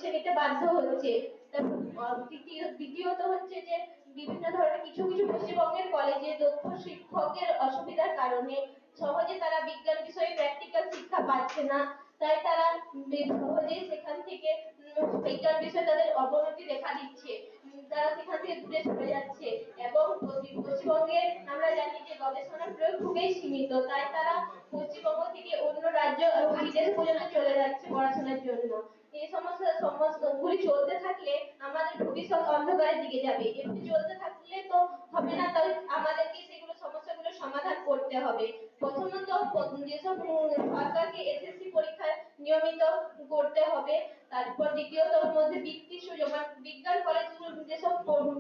বেছে নিতে বাধ্য হচ্ছে। দ্বিতীয়ত হচ্ছে যে বিভিন্ন ধরনের কিছু কিছু পশ্চিমবঙ্গের কলেজে দক্ষ শিক্ষকের অসুবিধার কারণে সহজে তারা বিজ্ঞান বিষয়ে প্র্যাকটিক্যাল শিক্ষা পাচ্ছে না। তাই তারা সহজেই সেখান থেকে বিজ্ঞান বিষয়ে তাদের অবনতি দেখা দিচ্ছে। তারা সেখান থেকে দূরে সরে যাচ্ছে এবং পশ্চিমবঙ্গে আমরা জানি যে গবেষণা প্রয়োগ খুবই সীমিত, তাই তারা পশ্চিমবঙ্গ থেকে অন্য রাজ্য এবং বিদেশ পর্যন্ত চলে যাচ্ছে পড়াশোনার জন্য। এই সমস্তগুলি চলতে থাকলে আমাদের ভবিষ্যৎ অন্ধকারের দিকে যাবে। এমনি চলতে থাকলে তো হবে না, তাই আমাদেরকে সেগুলো সমস্যাগুলো সমাধান করতে হবে। প্রথমত যেসব সরকারকে এসএসসি পরীক্ষা নিয়মিত করতে হবে। তারপর দ্বিতীয়ত ওর মধ্যে বৃত্তির সুযোগ, মানে বিজ্ঞান কলেজগুলো যেসব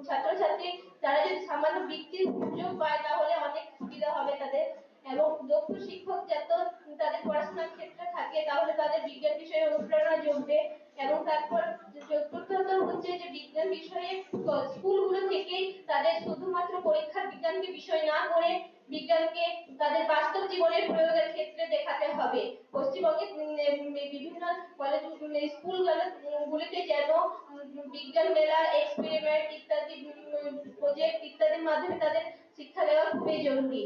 ছাত্রছাত্রী তারা যদি সামান্য বৃত্তির সুযোগ পায় তাহলে অনেক সুবিধা হবে তাদের। এবং দক্ষ শিক্ষক যত তাদের পড়াশোনার ক্ষেত্রে থাকে তাহলে তাদের বিজ্ঞান বিষয়ে অনুপ্রেরণা জমবে। এবং তারপর চতুর্থত হচ্ছে যে বিজ্ঞান বিষয়ে স্কুলগুলো থেকেই তাদের শুধুমাত্র পরীক্ষার বিজ্ঞানকে বিষয় না করে বিজ্ঞানকে তাদের বাস্তব জীবনের প্রয়োগের ক্ষেত্রে দেখাতে হবে। পশ্চিমবঙ্গে বিভিন্ন কলেজ স্কুলগুলিতে যেন বিজ্ঞান মেলা, এক্সপেরিমেন্ট ইত্যাদি প্রজেক্ট ইত্যাদির মাধ্যমে তাদের শিক্ষা দেওয়া খুবই জরুরি।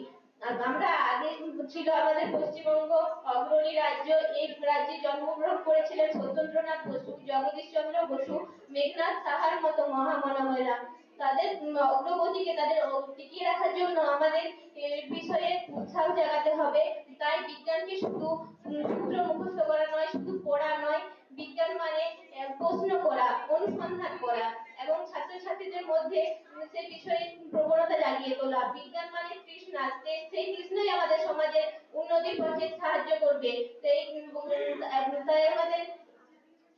আমরা আগে ছিল আমাদের পশ্চিমবঙ্গ অগ্রণী রাজ্য। এই রাজ্যে জন্মগ্রহণ করেছিলেন সত্যেন্দ্রনাথ বসু, জগদীশ চন্দ্র বসু, মেঘনাথ সাহার মতো মহামনাময়রা। তাদের অগ্রগতিকে তাদের টিকিয়ে রাখার জন্য আমাদের এর বিষয়ে উৎসাহ জাগাতে হবে। তাই বিজ্ঞানকে শুধু সূত্র মুখস্থ করা নয়, শুধু পড়া নয়, বিজ্ঞান মানে প্রশ্ন করা, অনুসন্ধান করা এবং ছাত্রছাত্রীদের মধ্যে সেই বিষয়ে প্রবণতা জাগিয়ে তোলা। বিজ্ঞান মানে তৃষ্ণা, সেই তৃষ্ণাই আমাদের সমাজের উন্নতির পথে সাহায্য করবে। তাই আমাদের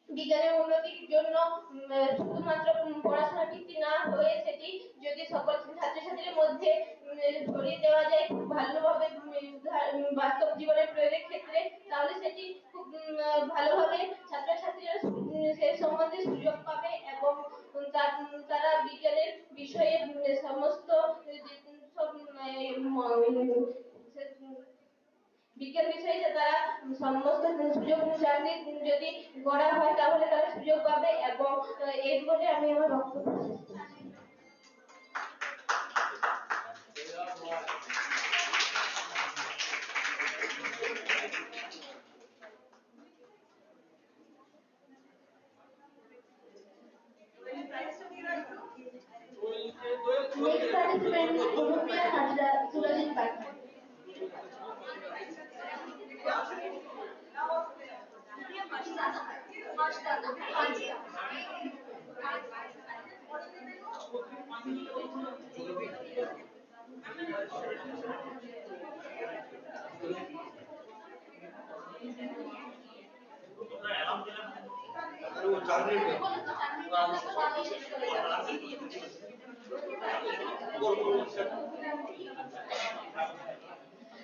বিজ্ঞানের উন্নতির জন্য শুধুমাত্র পড়াশোনা ভিত্তি না হয়ে সেটি যদি সকল ছাত্রছাত্রীদের মধ্যে ছড়িয়ে দেওয়া যায় খুব ভালোভাবে বাস্তব জীবনের প্রয়োগের ক্ষেত্রে, তাহলে সেটি খুব ভালোভাবে ছাত্রছাত্রীরা সে সম্বন্ধে সুযোগ পাবে এবং তারা বিজ্ঞানের বিষয়ে সমস্ত সব বিজ্ঞান বিষয়ে যে তারা সমস্ত সুযোগ চাকরি যদি করা হয় তাহলে তারা সুযোগ পাবে। এবং এর বলে আমি আমার বক্তব্য শেষ করছি। Next participant is Urumia Hajra Surajit Patna.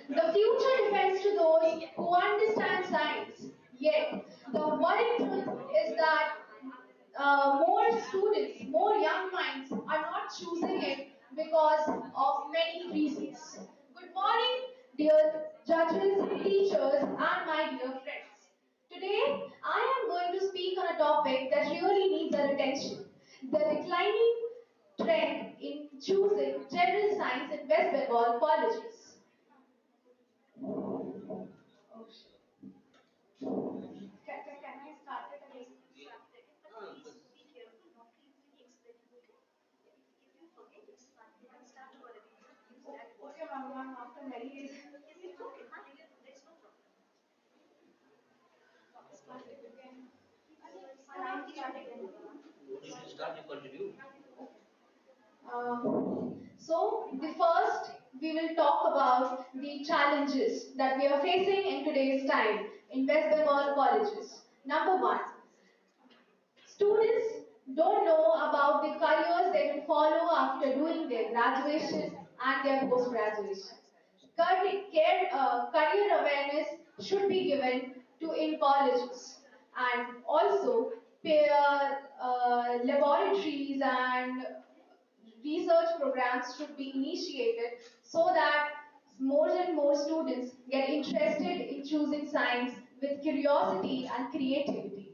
The future depends to those who understand science. Yet, the worrying truth is that more students, more young minds are not choosing it because of many reasons. Good morning, dear judges, teachers, and my dear friends. Today, I am going to speak on a topic that really needs our attention: the declining trend in choosing general science in West Bengal colleges. Oh, shit. Can I start it again? Okay, ma'am, after many days. Start it again. Start again. Start and continue. So, the first we will talk about the challenges that we are facing in today's time in West Bengal colleges. Number one, students don't know about the careers they will follow after doing their graduation and their post-graduation. Career awareness should be given to in colleges, and also laboratories and research programs should be initiated so that more and more students get interested in choosing science with curiosity and creativity.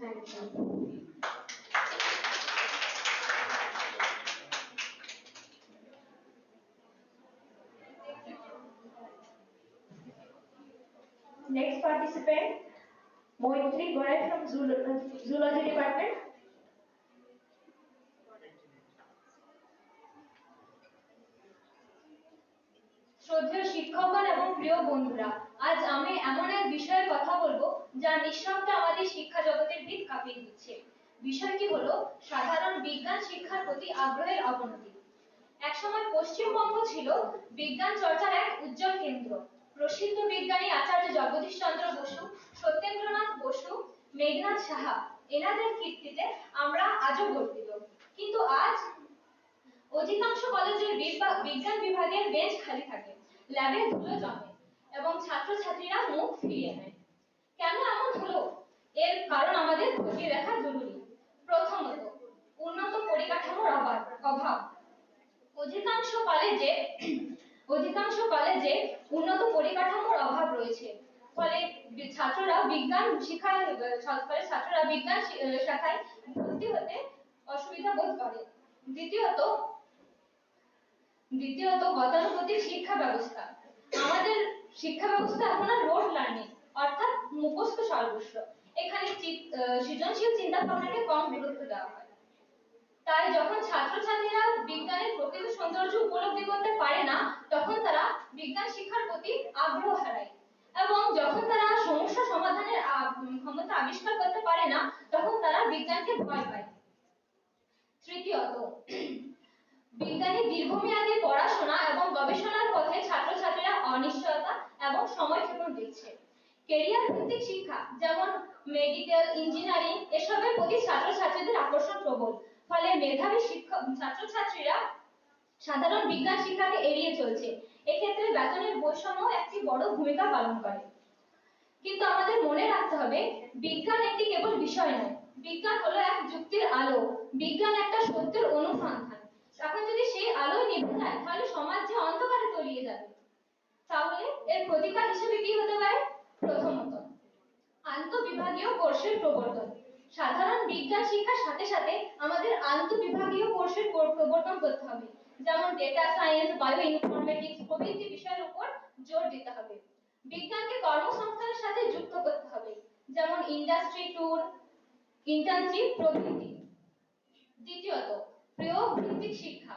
Thank you. Next participant, Moitri Gorai from Zoology Department. শ্রদ্ধেয় শিক্ষকগণ এবং প্রিয় বন্ধুরা, আজ আমি এমন এক বিষয়ে কথা বলবো যা নিঃশব্দে আমাদের শিক্ষা জগতের ভিত কাঁপিয়ে দিচ্ছে। বিষয়টি হলো সাধারণ বিজ্ঞান শিক্ষার প্রতি আগ্রহের অবনতি। একসময় পশ্চিমবঙ্গ ছিল বিজ্ঞান চর্চার এক উজ্জ্বল কেন্দ্র। প্রসিদ্ধ বিজ্ঞানী আচার্য জগদীশ চন্দ্র বসু, সত্যেন্দ্রনাথ বসু, মেঘনাথ সাহা এনাদের কীর্তিতে আমরা আজও গর্বিত। কিন্তু আজ অধিকাংশ কলেজের বিজ্ঞান বিভাগের বেঞ্চ খালি থাকে, ল্যাবে ধুলো জমে এবং ছাত্রছাত্রীরা মুখ ফিরিয়ে নেয়। কেন এমন হলো? এর কারণ আমাদের খতিয়ে দেখা জরুরি। প্রথমত, উন্নত পরিকাঠামোর অভাব। অধিকাংশ কলেজে উন্নত পরিকাঠামোর অভাব রয়েছে। ফলে ছাত্ররা বিজ্ঞান শাখায় ভর্তি হতে অসুবিধা বোধ করে। দ্বিতীয়ত দ্বিতীয়ত গতানুগতিক শিক্ষা ব্যবস্থা। আমাদের শিক্ষা ব্যবস্থা এখন আর রোড লার্নিং অর্থাৎ মুখস্থ সর্বস্ব। এখানে সৃজনশীল চিন্তা ভাবনাকে কম গুরুত্ব দেওয়া হয়। তাই যখন ছাত্রছাত্রীরা বিজ্ঞানের প্রকৃত সৌন্দর্য উপলব্ধি করতে পারে না, তখন তারা বিজ্ঞান শিক্ষার প্রতি আগ্রহ হারায় এবং যখন তারা সমস্যা সমাধানের ক্ষমতা আবিষ্কার করতে পারে না, তখন তারা বিজ্ঞানকে ভয় পায়। তৃতীয়ত, বিজ্ঞানী দীর্ঘমেয়াদী পড়াশোনা এবং গবেষণার পথে ছাত্রছাত্রীরা অনিশ্চয়তা এবং সময়ক্ষেপণ দেখছে। কেরিয়ার ভিত্তিক শিক্ষা যেমন মেডিকেল, ইঞ্জিনিয়ারিং এসবের প্রতি ছাত্রছাত্রীদের আকর্ষণ প্রবল। ফলে মেধাবী ছাত্রছাত্রীরা সাধারণ বিজ্ঞান শিক্ষাকে এড়িয়ে চলছে। এক্ষেত্রে বেতনের বৈষম্য একটি বড় ভূমিকা পালন করে। কিন্তু আমাদের মনে রাখতে হবে, বিজ্ঞান একটি কেবল বিষয় নয়, বিজ্ঞান হলো এক যুক্তির আলো। বিজ্ঞান একটা সত্যের অনুসন্ধান। এখন যদি সেই আলোয় নিভে যায়, তাহলে সমাজ যে অন্ধকারে তলিয়ে যাবে। তাহলে এর প্রতিকার হিসেবে কি হতে পারে? প্রথমত, আন্তঃবিভাগীয় কোর্সের প্রবর্তন। সাধারণ বিজ্ঞান শিক্ষার সাথে সাথে আমাদের আন্তঃবিভাগীয় কোর্সের প্রবর্তন করতে হবে। যেমন ডেটা সায়েন্স, বায়ো ইনফরমেটিক্স প্রভৃতি বিষয়ের উপর জোর দিতে হবে। বিজ্ঞানকে কর্মসংস্থানের সাথে যুক্ত করতে হবে, যেমন ইন্ডাস্ট্রি ট্যুর, ইন্টার্নশিপ প্রভৃতি। দ্বিতীয়ত, প্রয়োগ ভিত্তিক শিক্ষা।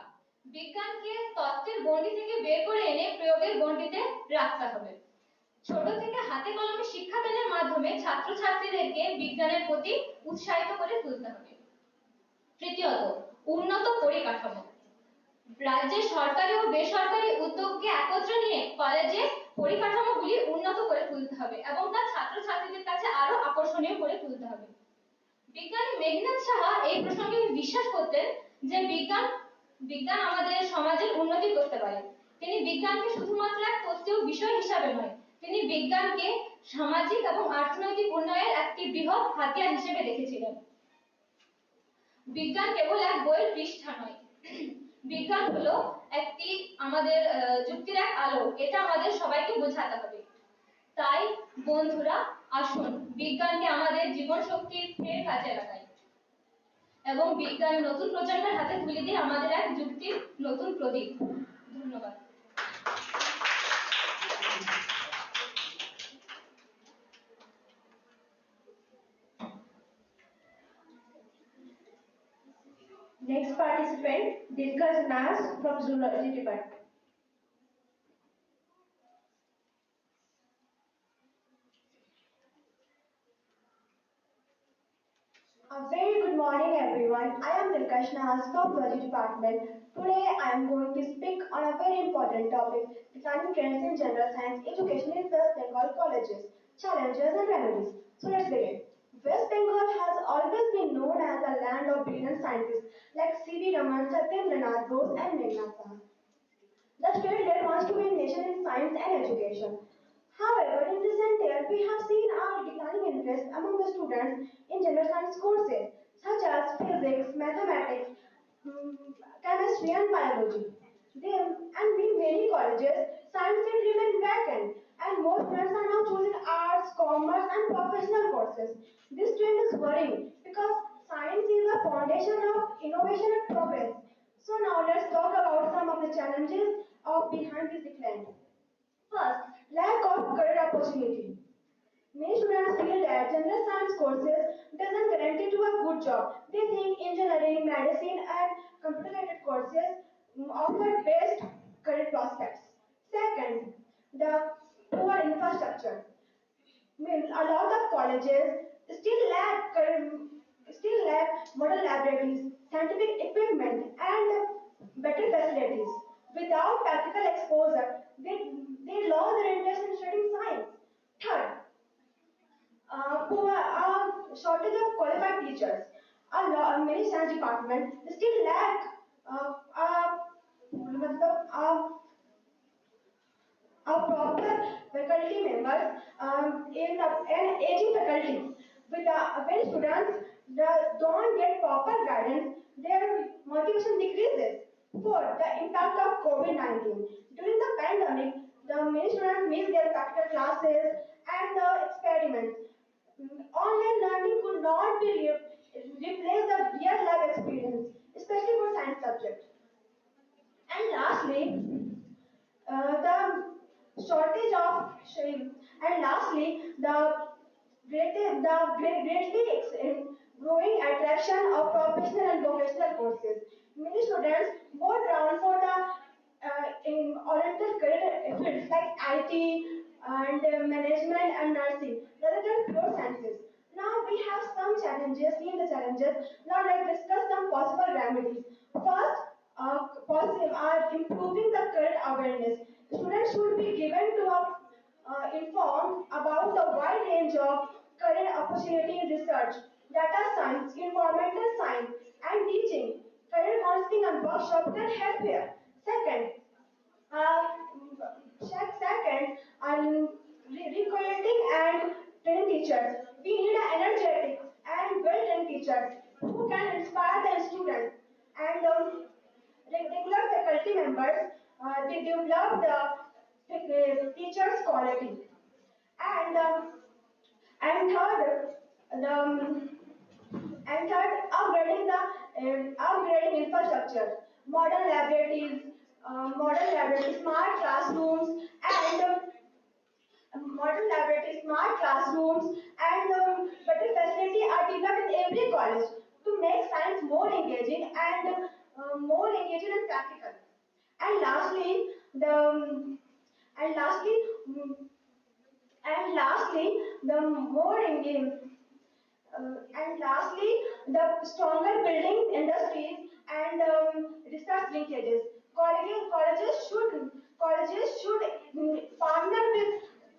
বিজ্ঞানকে তত্ত্বের গণ্ডি থেকে বের করে এনে প্রয়োগের গণ্ডিতে রাখতে হবে। ছোট থেকে হাতে কলমে শিক্ষাদানের মাধ্যমে ছাত্রছাত্রীদেরকে বিজ্ঞানের প্রতি উৎসাহিত করে তুলতে হবে। তৃতীয়ত, উন্নত পরিকাঠামো। রাজ্যের সরকারি ও বেসরকারি উদ্যোগকে একত্রে নিয়ে কলেজে পরিকাঠামোগুলি উন্নত করে তুলতে হবে এবং তা ছাত্রছাত্রীদের কাছে আরো আকর্ষণীয় করে তুলতে হবে। বিজ্ঞানী মেঘনাথ সাহা এই প্রসঙ্গে বিশ্বাস করতেন যে বিজ্ঞান আমাদের সমাজের উন্নতি করতে পারে। তিনি বিজ্ঞানকে শুধুমাত্র এক তত্ত্বীয় বিষয় হিসাবে নয়, তিনি বিজ্ঞানকে সামাজিক এবং অর্থনৈতিক উন্নয়নের একটি বৃহৎ হাতিয়ার হিসেবে দেখেছিলেন। বিজ্ঞান কেবল এক বইয়ের পৃষ্ঠা নয়, বিজ্ঞান হলো একটি আমাদের যুক্তির এক আলো। এটা আমাদের সবাইকে বোঝাতে হবে। তাই বন্ধুরা, আসুন বিজ্ঞানকে আমাদের জীবন শক্তির ফের কাজে লাগাই এবং বিজ্ঞান নতুন প্রজন্মের হাতে তুলে দিয়ে আমাদের এক যুক্তির নতুন প্রদীপ। ধন্যবাদ। Next participant, Dilkar Nas from Zoology Department. A very good morning everyone. I am Dilkash Nahas from Zoology Department. Today I am going to speak on a very important topic, declining trends in general science education in West Bengal colleges, challenges and remedies. So let's begin. West Bengal has always been known as a land of brilliant scientists like C.V. Raman, Satyendranath Bose and Meghnad Saha. The state that wants to be a nation in science and education. However, in recent years, we have seen a declining interest among the students in general science courses such as physics, mathematics, chemistry, and biology. In many colleges, science still remains vacant. and more students are now choosing arts, commerce, and professional courses. This trend is worrying because science is the foundation of innovation and progress. So now let's talk about some of the challenges of behind this decline. First, lack of career opportunity. Many students feel that general science courses doesn't guarantee to a good job. They think engineering, medicine, and computer-related courses offer best career prospects. Second, the poor infrastructure. A lot of colleges still lack modern libraries, scientific equipment, and better facilities. Without practical exposure, they lose their interest in studying science. Third, shortage of qualified teachers. Many science departments still lack मतलब a proper faculty members in an aging faculty. When students don't get proper guidance, their motivation decreases. Fourth, the impact of COVID-19. During the pandemic, the many students missed their practical classes and the experiments. Online learning could not be replace the real life experience, especially for science subjects. And lastly, the shortage of shrimp, and lastly, the greatly growing attraction of professional and vocational courses. Many students go down for the in oriental career fields like IT and management and nursing rather than pure sciences. Now we have some challenges, seen the challenges. Now let's discuss some possible remedies. First, positive are improving the career awareness. Students should be given to informed about the wide range of career opportunity in research, data science, environmental science, and teaching. Career counseling and workshop can help here. Second, uh, second, recruiting and training teachers. We need energetic and well-trained teachers who can inspire the students. And regular faculty members, they develop the teachers' quality. And and third, the and third, upgrading infrastructure, modern laboratories, modern laboratories, smart classrooms, and better facility are developed in every college to make science more engaging and practical. And lastly, the and lastly, mm, and lastly, the more engaging and lastly, the stronger building industries and research linkages. Colleges should partner with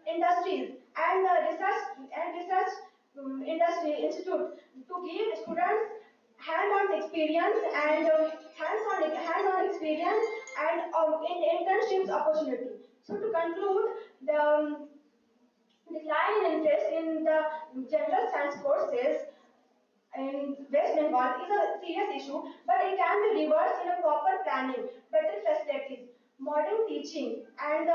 industries and research industry institute to give students hands-on experience and in internships opportunity. So to conclude, the decline in interest in the general science courses in West Bengal is a serious issue, but it can be reversed in a proper planning, better facilities, modern teaching and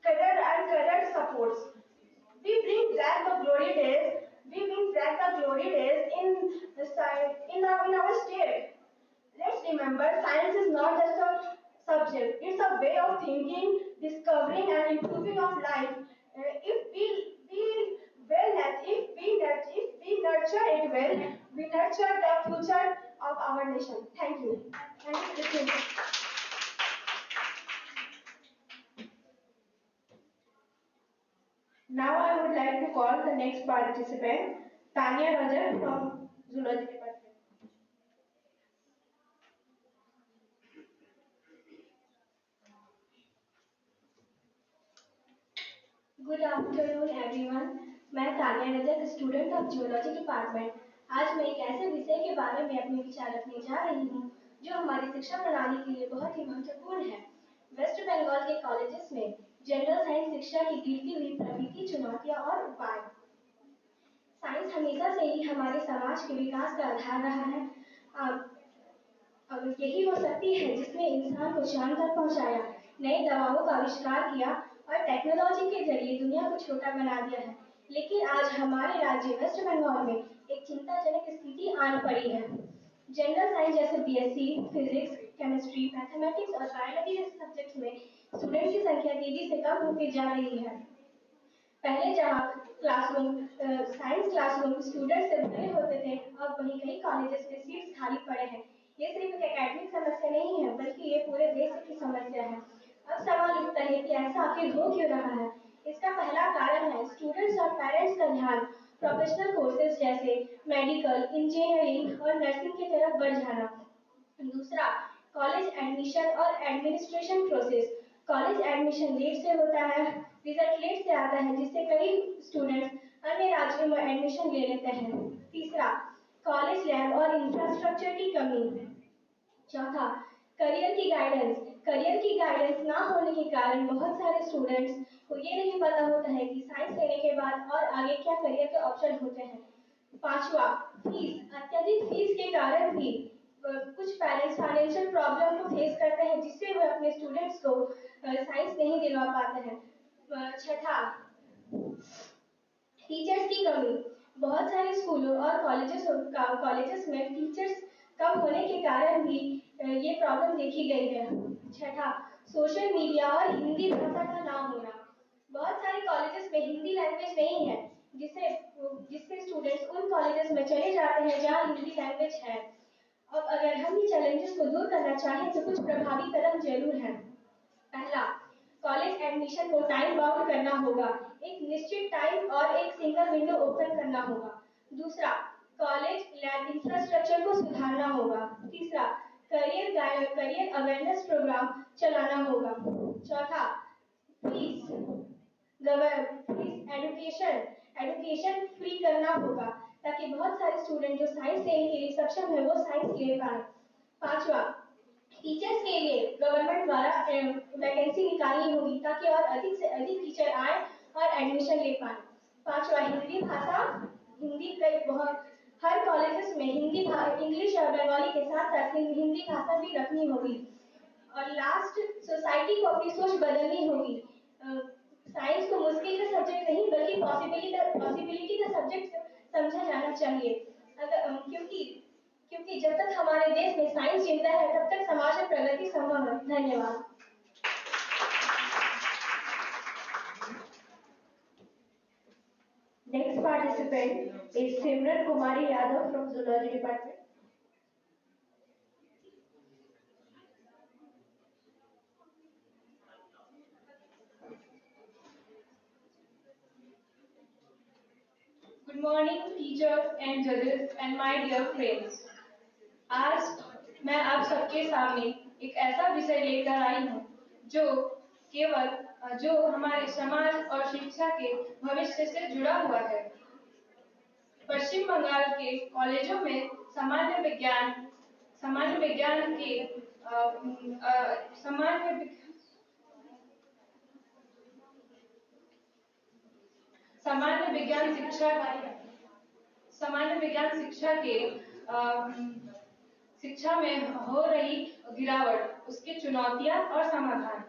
career supports. We bring back the glory days. We bring back the glory days in our state. Let's remember, science is not just a subject; it's a way of thinking, discovering, and improving of life. If we nurture it well, we nurture the future of our nation. Thank you. Thank you for listening. Now I would like to call the next participant, Tanya Rajak from Zoology Department. Good afternoon everyone. मैं Tania Rajak, student of geology department. आज मैं एक ऐसे विषय के बारे में अपने विचार रखने जा रही हूँ जो हमारी शिक्षा प्रणाली के लिए बहुत ही महत्वपूर्ण है। वेस्ट बंगाल के कॉलेजेस में जनरल साइंस शिक्षा की गिरती हुई प्रवृत्ति, चुनौतियाँ और उपाय। साइंस हमेशा से ही हमारे समाज के विकास का आधार रहा है। अब यही वो शक्ति है जिसने इंसान को चांद तक पहुंचाया। नई दवाओं का आविष्कार किया और टेक्नोलॉजी के जरिए दुनिया को छोटा बना दिया है। लेकिन आज हमारे राज्य वेस्ट बंगाल में एक चिंताजनक स्थिति आन पड़ी है। जनरल साइंस जैसे बीएससी, फिजिक्स, केमिस्ट्री, मैथमेटिक्स और बायोलॉजी जैसे सब्जेक्ट्स में स्टूडेंट की संख्या तेजी से कम होती जा रही है। पहले जहाँ क्लासरूम साइंस क्लासरूम स्टूडेंट से भरे होते थे, अब वहीं कई कॉलेजेस में सीट्स खाली पड़े हैं। ये सिर्फ एक एकेडमिक समस्या नहीं है, बल्कि ये पूरे देश की समस्या है। अब सवाल उठता है कि ऐसा आखिर हो क्यों रहा है। इसका पहला कारण है स्टूडेंट्स और पेरेंट्स का ध्यान प्रोफेशनल कोर्सेज जैसे मेडिकल, इंजीनियरिंग और नर्सिंग की तरफ बढ़ जाना। दूसरा, कॉलेज एडमिशन और administration process. College admission late से होता है, रिजल्ट लेट से आता है, जिससे कई स्टूडेंट्स अन्य राज्यों में एडमिशन ले लेते हैं। तीसरा, कॉलेज लैब और इंफ्रास्ट्रक्चर की कमी। चौथा, करियर की गाइडेंस ना होने के कारण बहुत सारे स्टूडेंट्स को ये नहीं पता होता है कि साइंस लेने के बाद और आगे क्या करियर के ऑप्शन होते हैं। पांचवा, फीस। अत्यधिक फीस के कारण भी कुछ पेरेंट्स फाइनेंशियल प्रॉब्लम को फेस करते हैं, जिससे वे अपने स्टूडेंट्स को साइंस नहीं दिलवा पाते हैं। छठा, टीचर्स की कमी। बहुत सारे स्कूलों और कॉलेजेस में टीचर्स कम होने के कारण भी ये प्रॉब्लम देखी गई है। छठा, सोशल मीडिया और हिंदी भाषा का ना होना। बहुत सारे कॉलेजेस में हिंदी लैंग्वेज नहीं है, जिससे जिससे स्टूडेंट्स उन कॉलेजेस में चले जाते हैं जहाँ हिंदी लैंग्वेज है। अब अगर हम इन चैलेंजेस को दूर करना चाहें तो कुछ प्रभावी कदम जरूर हैं। पहला, कॉलेज एडमिशन को टाइम बाउंड करना होगा। एक निश्चित टाइम और एक सिंगल विंडो ओपन करना होगा। दूसरा, कॉलेज लैब इंफ्रास्ट्रक्चर को सुधारना होगा। तीसरा, करियर अवेयरनेस प्रोग्राम चलाना होगा। चौथा, फीस फीस एडुकेशन फ्री करना होगा, ताकि बहुत सारे स्टूडेंट जो साइंस लेने के लिए सक्षम है वो साइंस ले पाए। पांचवा, टीचर्स के लिए गवर्नमेंट द्वारा वैकेंसी निकालनी होगी, ताकि और अधिक से अधिक टीचर आए और एडमिशन ले पाए। पांचवा, हिंदी कई बहुत हर कॉलेजेस में इंग्लिश और बंगाली के साथ साथ हिंदी भाषा भी रखनी होगी। और लास्ट, सोसाइटी को अपनी सोच बदलनी होगी। साइंस को मुश्किल का सब्जेक्ट नहीं बल्कि पॉसिबिलिटी का सब्जेक्ट समझा जाना चाहिए। क्योंकि क्योंकि जब तक हमारे देश में साइंस जिंदा है तब तक समाज में प्रगति संभव है। धन्यवाद। Next participant is Simran Kumari Yadav from Zoology Department. Good morning, teachers and judges and my dear friends. आज मैं आप सबके सामने एक ऐसा विषय लेकर आई हूँ जो हमारे समाज और शिक्षा के भविष्य से जुड़ा हुआ है। पश्चिम बंगाल के कॉलेजों में सामान्य विज्ञान के सामान्य विज्ञान शिक्षा के शिक्षा में हो रही गिरावट, उसकी चुनौतियां और समाधान।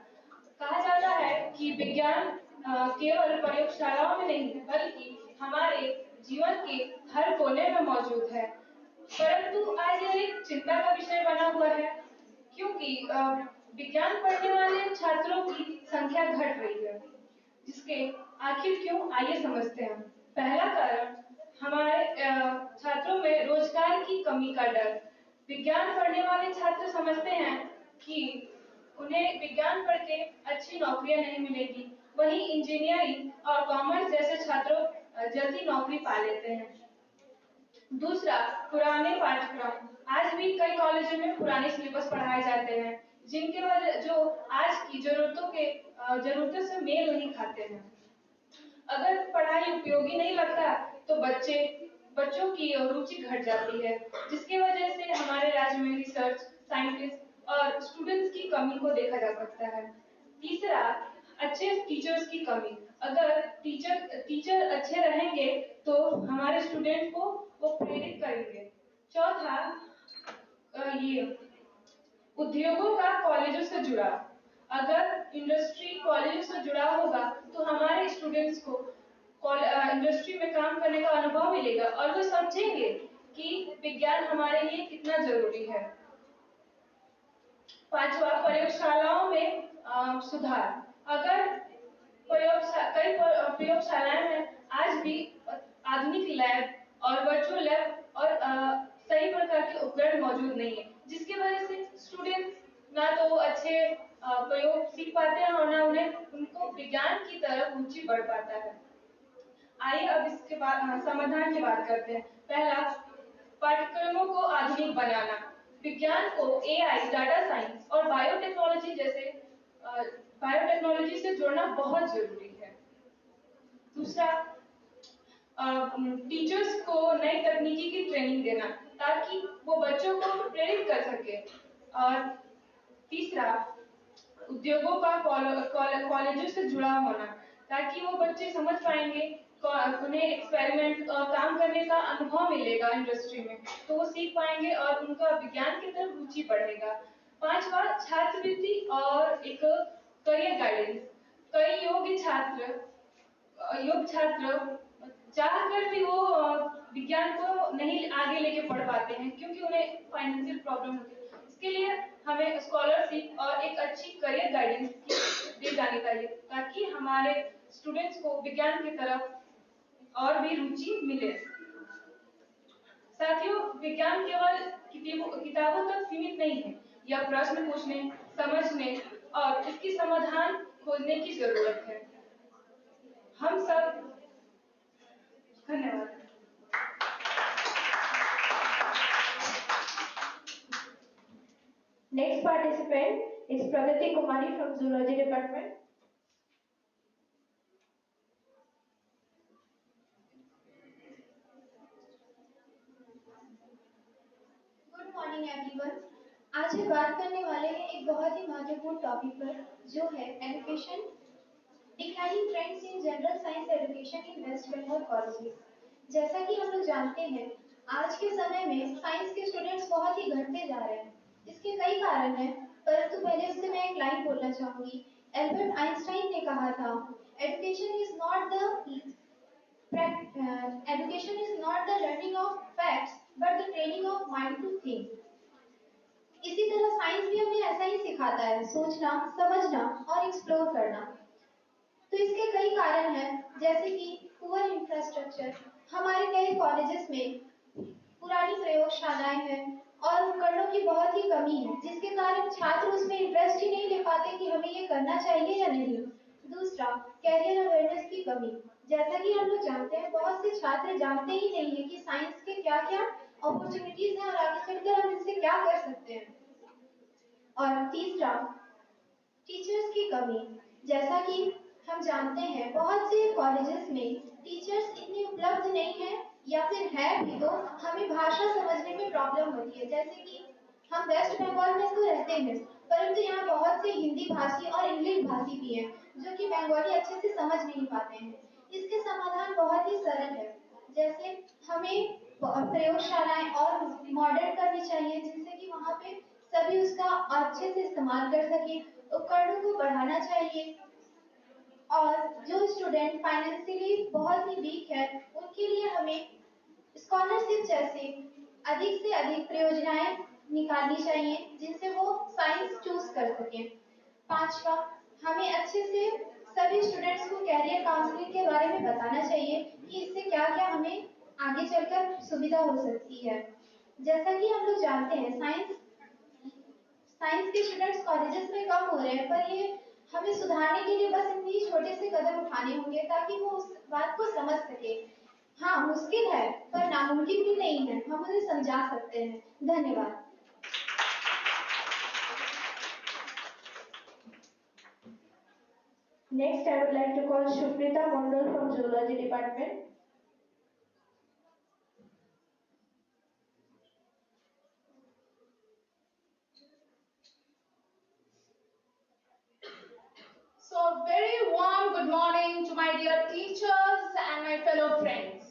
कहा जाता है कि विज्ञान केवल प्रयोगशालाओं में नहीं बल्कि हमारे जीवन के हर कोने में मौजूद है। परंतु आज यह एक चिंता का विषय बना हुआ है, क्योंकि विज्ञान पढ़ने वाले छात्रों की संख्या घट रही है। जिसके आखिर क्यों, आइए समझते हैं। पहला कारण, हमारे छात्रों में रोजगार की कमी का डर। विज्ञान पढ़ने वाले छात्र समझते हैं कि उन्हें विज्ञान पढ़ के अच्छी नौकरियां नहीं मिलेगी, वहीं इंजीनियरिंग और कॉमर्स जैसे छात्रों जल्दी नौकरी पा लेते हैं। दूसरा, पुराने पाठ्यक्रम। आज भी कई कॉलेजों में पुराने सिलेबस पढ़ाए जाते हैं, जिनके वजह जो आज की जरूरतों से मेल नहीं खाते हैं। अगर पढ़ाई उपयोगी नहीं लगता तो बच्चों की रुचि घट जाती है, जिसकी वजह से हमारे राज्य में रिसर्च, साइंटिस्ट और स्टूडेंट्स की कमी को देखा जा सकता है। तीसरा, अच्छे टीचर्स की कमी। अगर टीचर अच्छे रहेंगे तो हमारे स्टूडेंट को वो प्रेरित करेंगे। चौथा, ये उद्योगों का कॉलेजों से जुड़ा। अगर इंडस्ट्री कॉलेज से जुड़ा होगा तो हमारे स्टूडेंट्स को इंडस्ट्री में काम करने का अनुभव मिलेगा और वो समझेंगे कि विज्ञान हमारे लिए कितना जरूरी है। पांचवा, प्रयोगशालाओं में सुधार। अगर प्रयोगशालाएं में आज भी आधुनिक लैब और वर्चुअल लैब और सही प्रकार के उपकरण मौजूद नहीं है, जिसकी वजह से स्टूडेंट्स ना तो वो अच्छे प्रयोग सीख पाते हैं और ना उन्हें उनको विज्ञान की तरफ रुचि बढ़ पाता है। आइए अब इसके बाद समाधान की बात करते हैं। पहला, पाठ्यक्रमों को आधुनिक बनाना। विज्ञान को एआई, डाटा साइंस और बायोटेक्नोलॉजी से जोड़ना बहुत जरूरी है। दूसरा, टीचर्स को नई तकनीकी की ट्रेनिंग देना ताकि वो बच्चों को प्रेरित कर सके। और तीसरा, उद्योगों का कॉलेजों से जुड़ा होना ताकि वो बच्चे समझ पाएंगे, उन्हें एक्सपेरिमेंट काम करने का अनुभव मिलेगा इंडस्ट्री में, तो वो सीख पाएंगे और उनका विज्ञान की तरफ रुचि बढ़ेगा। पांचवा, छात्रवृत्ति और एक करियर गाइडेंस। कई योग्य छात्र चाहकर भी वो विज्ञान को नहीं आगे लेके पढ़ पाते हैं क्योंकि उन्हें फाइनेंशियल प्रॉब्लम होती है। इसके लिए हमें स्कॉलरशिप और एक अच्छी करियर गाइडेंस दी जानी चाहिए ताकि हमारे स्टूडेंट्स को विज्ञान की तरफ और भी रुचि मिले। साथियों, विज्ञान केवल किताबों तक सीमित नहीं है। यह प्रश्न पूछने, समझने और इसकी समाधान खोजने की जरूरत है। हम सब धन्यवाद। Next participant is Pragati Kumari from Zoology Department. Good morning everyone. आज हम बात करने वाले हैं एक बहुत ही महत्वपूर्ण टॉपिक पर, जो है education, declining trends in general science education in West Bengal colleges. जैसा कि हम लोग जानते हैं, आज के समय में साइंस के स्टूडेंट्स बहुत ही घटते जा रहे हैं। इसके कई कारण हैं, परंतु पहले उससे मैं एक लाइन बोलना चाहूंगी। एल्बर्ट आइंस्टाइन ने कहा था, education is not the education is not the learning of facts but the training of mind to think। इसी तरह साइंस भी हमें ऐसा ही सिखाता है, सोचना, समझना और एक्सप्लोर करना। तो इसके कई कारण हैं, जैसे कि पुअर इंफ्रास्ट्रक्चर। हमारे कई कॉलेजेस में पुरानी प्रयोगशालाएं हैं और उपकरणों की बहुत ही कमी है, जिसके कारण छात्र उसमें इंटरेस्ट ही नहीं ले पाते कि हमें ये करना चाहिए या नहीं। दूसरा, कैरियर अवेयरनेस की कमी। जैसा कि हम लोग जानते हैं, बहुत से छात्र जानते ही नहीं है कि साइंस के क्या क्या अपॉर्चुनिटीज हैं और आगे चलकर हम इनसे क्या कर सकते हैं। और तीसरा, टीचर्स की कमी। जैसा कि हम जानते हैं, बहुत से कॉलेजेस में टीचर्स इतने उपलब्ध नहीं है, या फिर है भी तो हमें भाषा समझने में प्रॉब्लम होती है। जैसे कि हम वेस्ट बंगाल में तो रहते हैं, परंतु यहाँ बहुत से हिंदी भाषी और इंग्लिश भाषी भी हैं जो कि बंगाली अच्छे से समझ नहीं पाते हैं। इसके समाधान बहुत ही सरल है। जैसे हमें प्रयोगशालाएं और मॉडर्न करनी चाहिए, जिससे कि वहाँ पे सभी उसका अच्छे से इस्तेमाल कर सके। उपकरणों को बढ़ाना चाहिए और जो स्टूडेंट फाइनेंशियली बहुत ही वीक है, उनके लिए हमें स्कॉलरशिप जैसे अधिक से अधिक परियोजनाएं निकालनी चाहिए, जिनसे वो साइंस चूज कर सकें। पांचवा, हमें अच्छे से सभी स्टूडेंट्स को कैरियर काउंसलिंग के बारे में बताना चाहिए कि इससे क्या क्या हमें आगे चलकर सुविधा हो सकती है। जैसा कि हम लोग जानते हैं, साइंस के स्टूडेंट्स कॉलेजेस में कम हो रहे हैं, पर ये हमें सुधारने के लिए बस इतनी छोटे से कदम उठाने होंगे ताकि वो उस बात को समझ सके। हाँ, मुश्किल है पर नामुमकिन भी नहीं है, हम उन्हें समझा सकते हैं। धन्यवाद। Next, I would like to call Shuprita Mondal from Zoology Department. So, very warm good morning to my dear teachers and my fellow friends.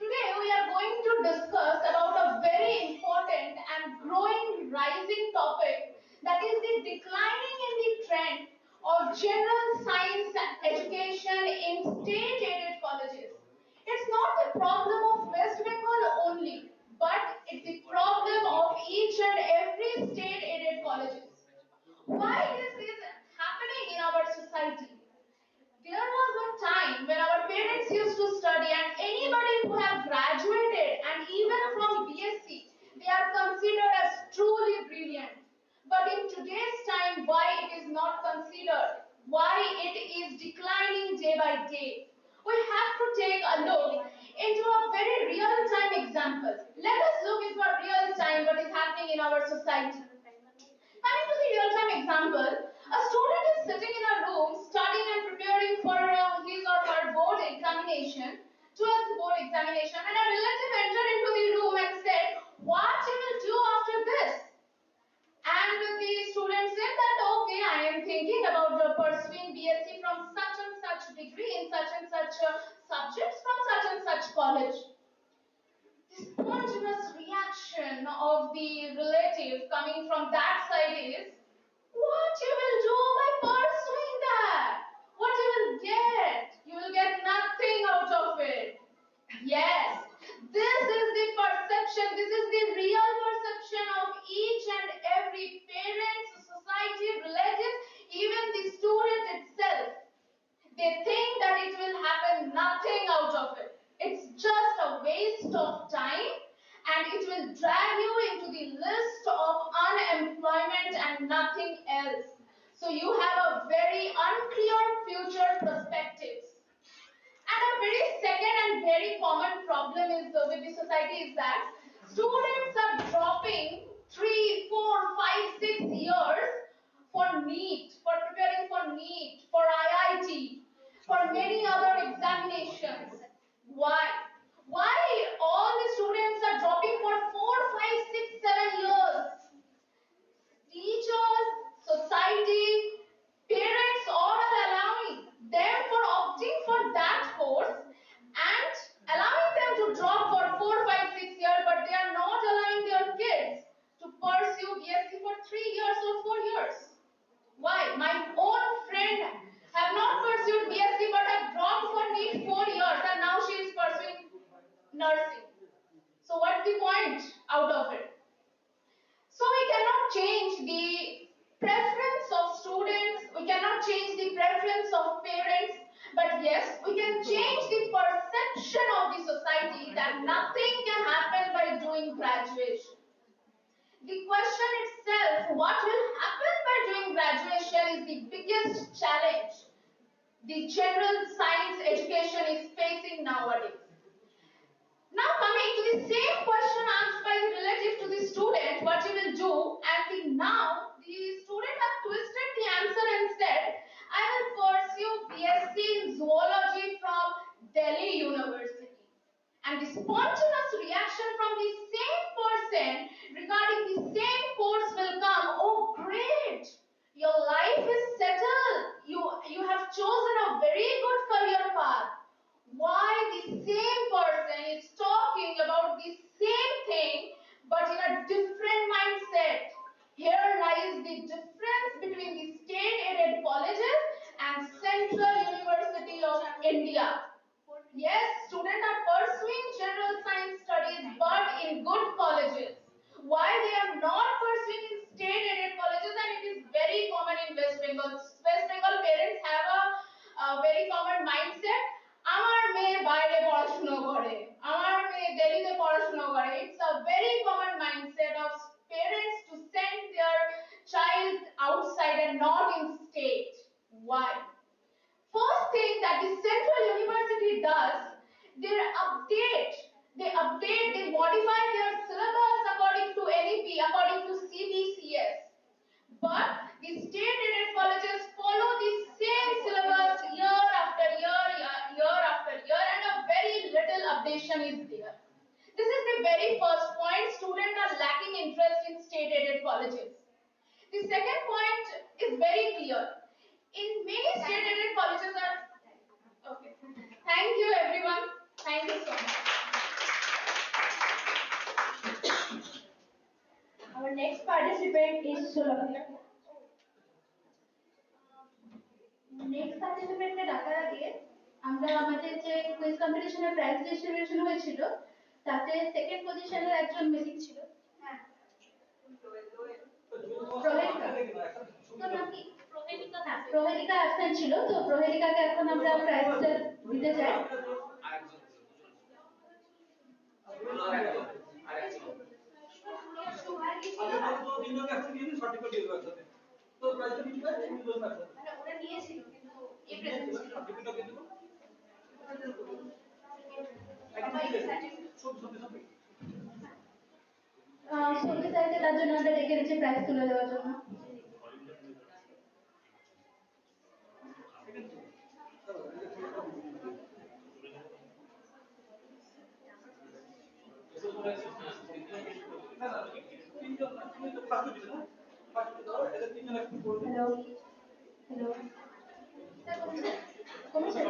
Today we are going to discuss about a very important and growing rising topic, that is the declining in the trend problem of West Bengal only, but it's the problem of each and every state aided colleges. Why this is happening in our society? There was one time when our parents used to study, and anybody who have graduated and even from BSc, they are considered as truly brilliant. But in today's time, why it is not considered? Why it is declining day by day? We have to take a look into a very real-time example. Let us look into a real time what is happening in our society. Coming to the real-time example, a student is sitting in a room studying and preparing for his or her board examination, 12th board examination, and a relative entered into the room and said, "What you will do after this?" And the student said that, "Okay, I am thinking about pursuing BSc from such and such degree in such and such subjects from such and such college." The spontaneous reaction of the relative coming from that side is, "What you will do by pursuing that? What you will get? You will get nothing out of it." Yes, this is the perception, this is the real perception of each and every parent, society, relatives, even the student itself. They think that it will happen nothing out of it. It's just a waste of time and it will drag you into the list of unemployment and nothing else. So you have a very unclear future perspectives. And a very second and very common problem is with the society is that students are dropping 3, 4, 5, 6 years for NEET, for preparing for NEET, for IIT, for many other examinations. Why? Why all the students are dropping for 4, 5, 6, 7 years? Teachers, society, parents all are allowing them for opting for that course and allowing them to drop for 4, 5, 6 years, but they are not allowing their kids to pursue BSc for 3 years or 4 years. Why? My own friend have not pursued BSc but have dropped for NEET 4 years and now she is pursuing nursing. So what's the point out of it? So we cannot change the preference of students, we cannot change the preference of parents, but yes, we can change the perception of the society that nothing can happen by doing graduation. The question itself, what will happen by doing graduation, is the biggest challenge the general science education is facing nowadays. Now coming to the same question asked by the relative to the student, what you will do, and now the student has twisted the answer and said, "I will pursue BSc in zoology from Delhi University." And the spontaneous reaction from the same person regarding the same course will come, "Oh great, your life is settled, you have chosen a very good career path." Why the same person is talking about the same thing but in a different mindset? Here lies the difference between the state aided colleges and Central University of India. Yes, students are pursuing general science studies but in good colleges. Why they are not pursuing in state aided colleges, and it is very common in West Bengal. West Bengal parents have a very common mindset. আমার মেয়ে বাইরে পড়াশোনা করে, আমার মেয়ে দিল্লিতে পড়াশোনা করে. It's a very common mindset of parents to send their child outside and not in state. Why? First thing that the Central University does, they modify their syllabus according to NEP, according to CBCS. But the state-aided colleges follow the same syllabus year after year, year after year, and a very little updation is there. This is the very first point. Students are lacking interest in state-aided colleges. The second point is very clear. In many state-aided colleges are okay. Thank you, everyone. Thank you so much. Our next participant is Sulabhi. Next পার্টিসিপেন্টকে ডাকার আগে আমরা আমরা আমাদের যে quiz কম্পিটিশনের prize distribution হয়েছিল তাতে সেকেন্ড পজিশনের একজন মিসিং ছিল। হ্যাঁ, প্রহেলিকা। তোর নাম কি? প্রহেলিকা। হ্যাঁ, প্রহেলিকা অ্যাবসেন্ট ছিল, তো প্রহেলিকাকে এখন আমরা প্রাইজটা দিতে চাই। ওরা নিয়েছিল কিন্তু এ প্রেজেন্ট ছিল। সত্যি স্যারকে তার জন্য আমরা ডেকে নিচ্ছি প্রাইজ তুলে দেওয়ার জন্য। হ্যালো, হ্যালো, কমেছে?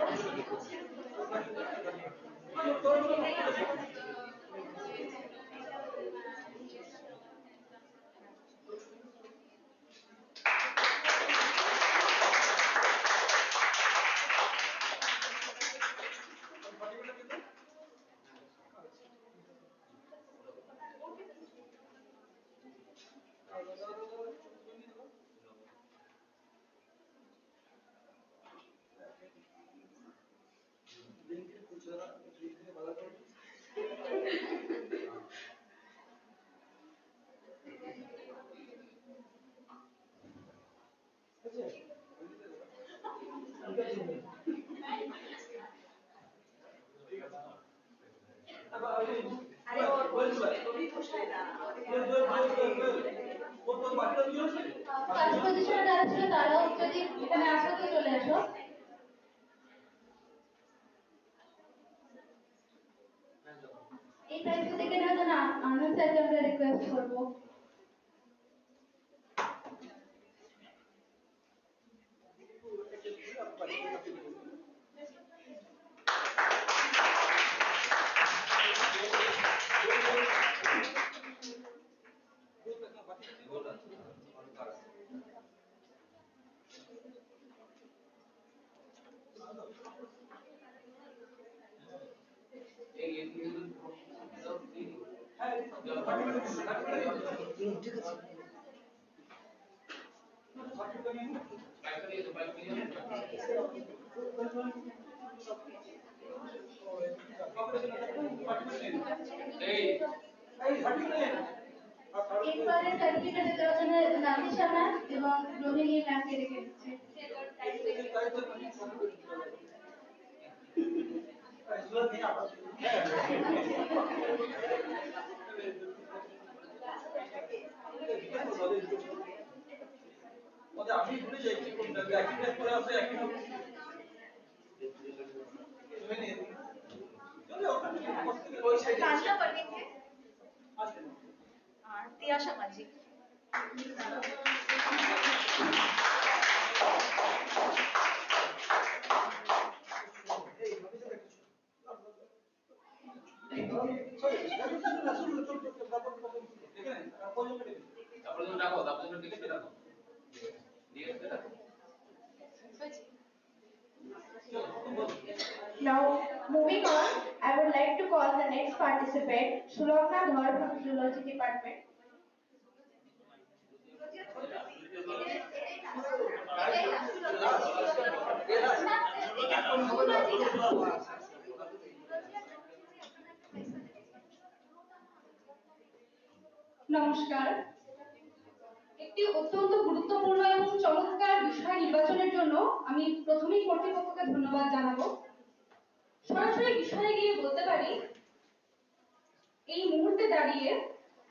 ফার্স্ট পজিশনে যারা ছিল তারাও যদি এখানে আসো তো চলে আসো। এই প্রাইজটা দেখে নেওয়ার জন্য আনন্দ স্যারকে আমরা রিকোয়েস্ট করবো। এরপরে সার্টিফিকেট দেওয়ার জন্য নাফিসা ম্যাম এবং রোহিণী ম্যামকে ডেকে দিচ্ছি। আমি ভুলে যাই কি কোনটা একই টাইপ করে আছে একই কান্তা পারভিনকে আর তিয়াশা মাঝি। Now, moving on, I would like to call the next participant, Sulokna Dhar from Zoology Department. নমস্কার। একটি অত্যন্ত গুরুত্বপূর্ণ এবং চমৎকার বিষয় নির্বাচনের জন্য আমি প্রথমেই কর্তৃপক্ষকে ধন্যবাদ জানাবো। সরাসরি বিষয়ে গিয়ে বলতে পারি, এই মুহূর্তে দাঁড়িয়ে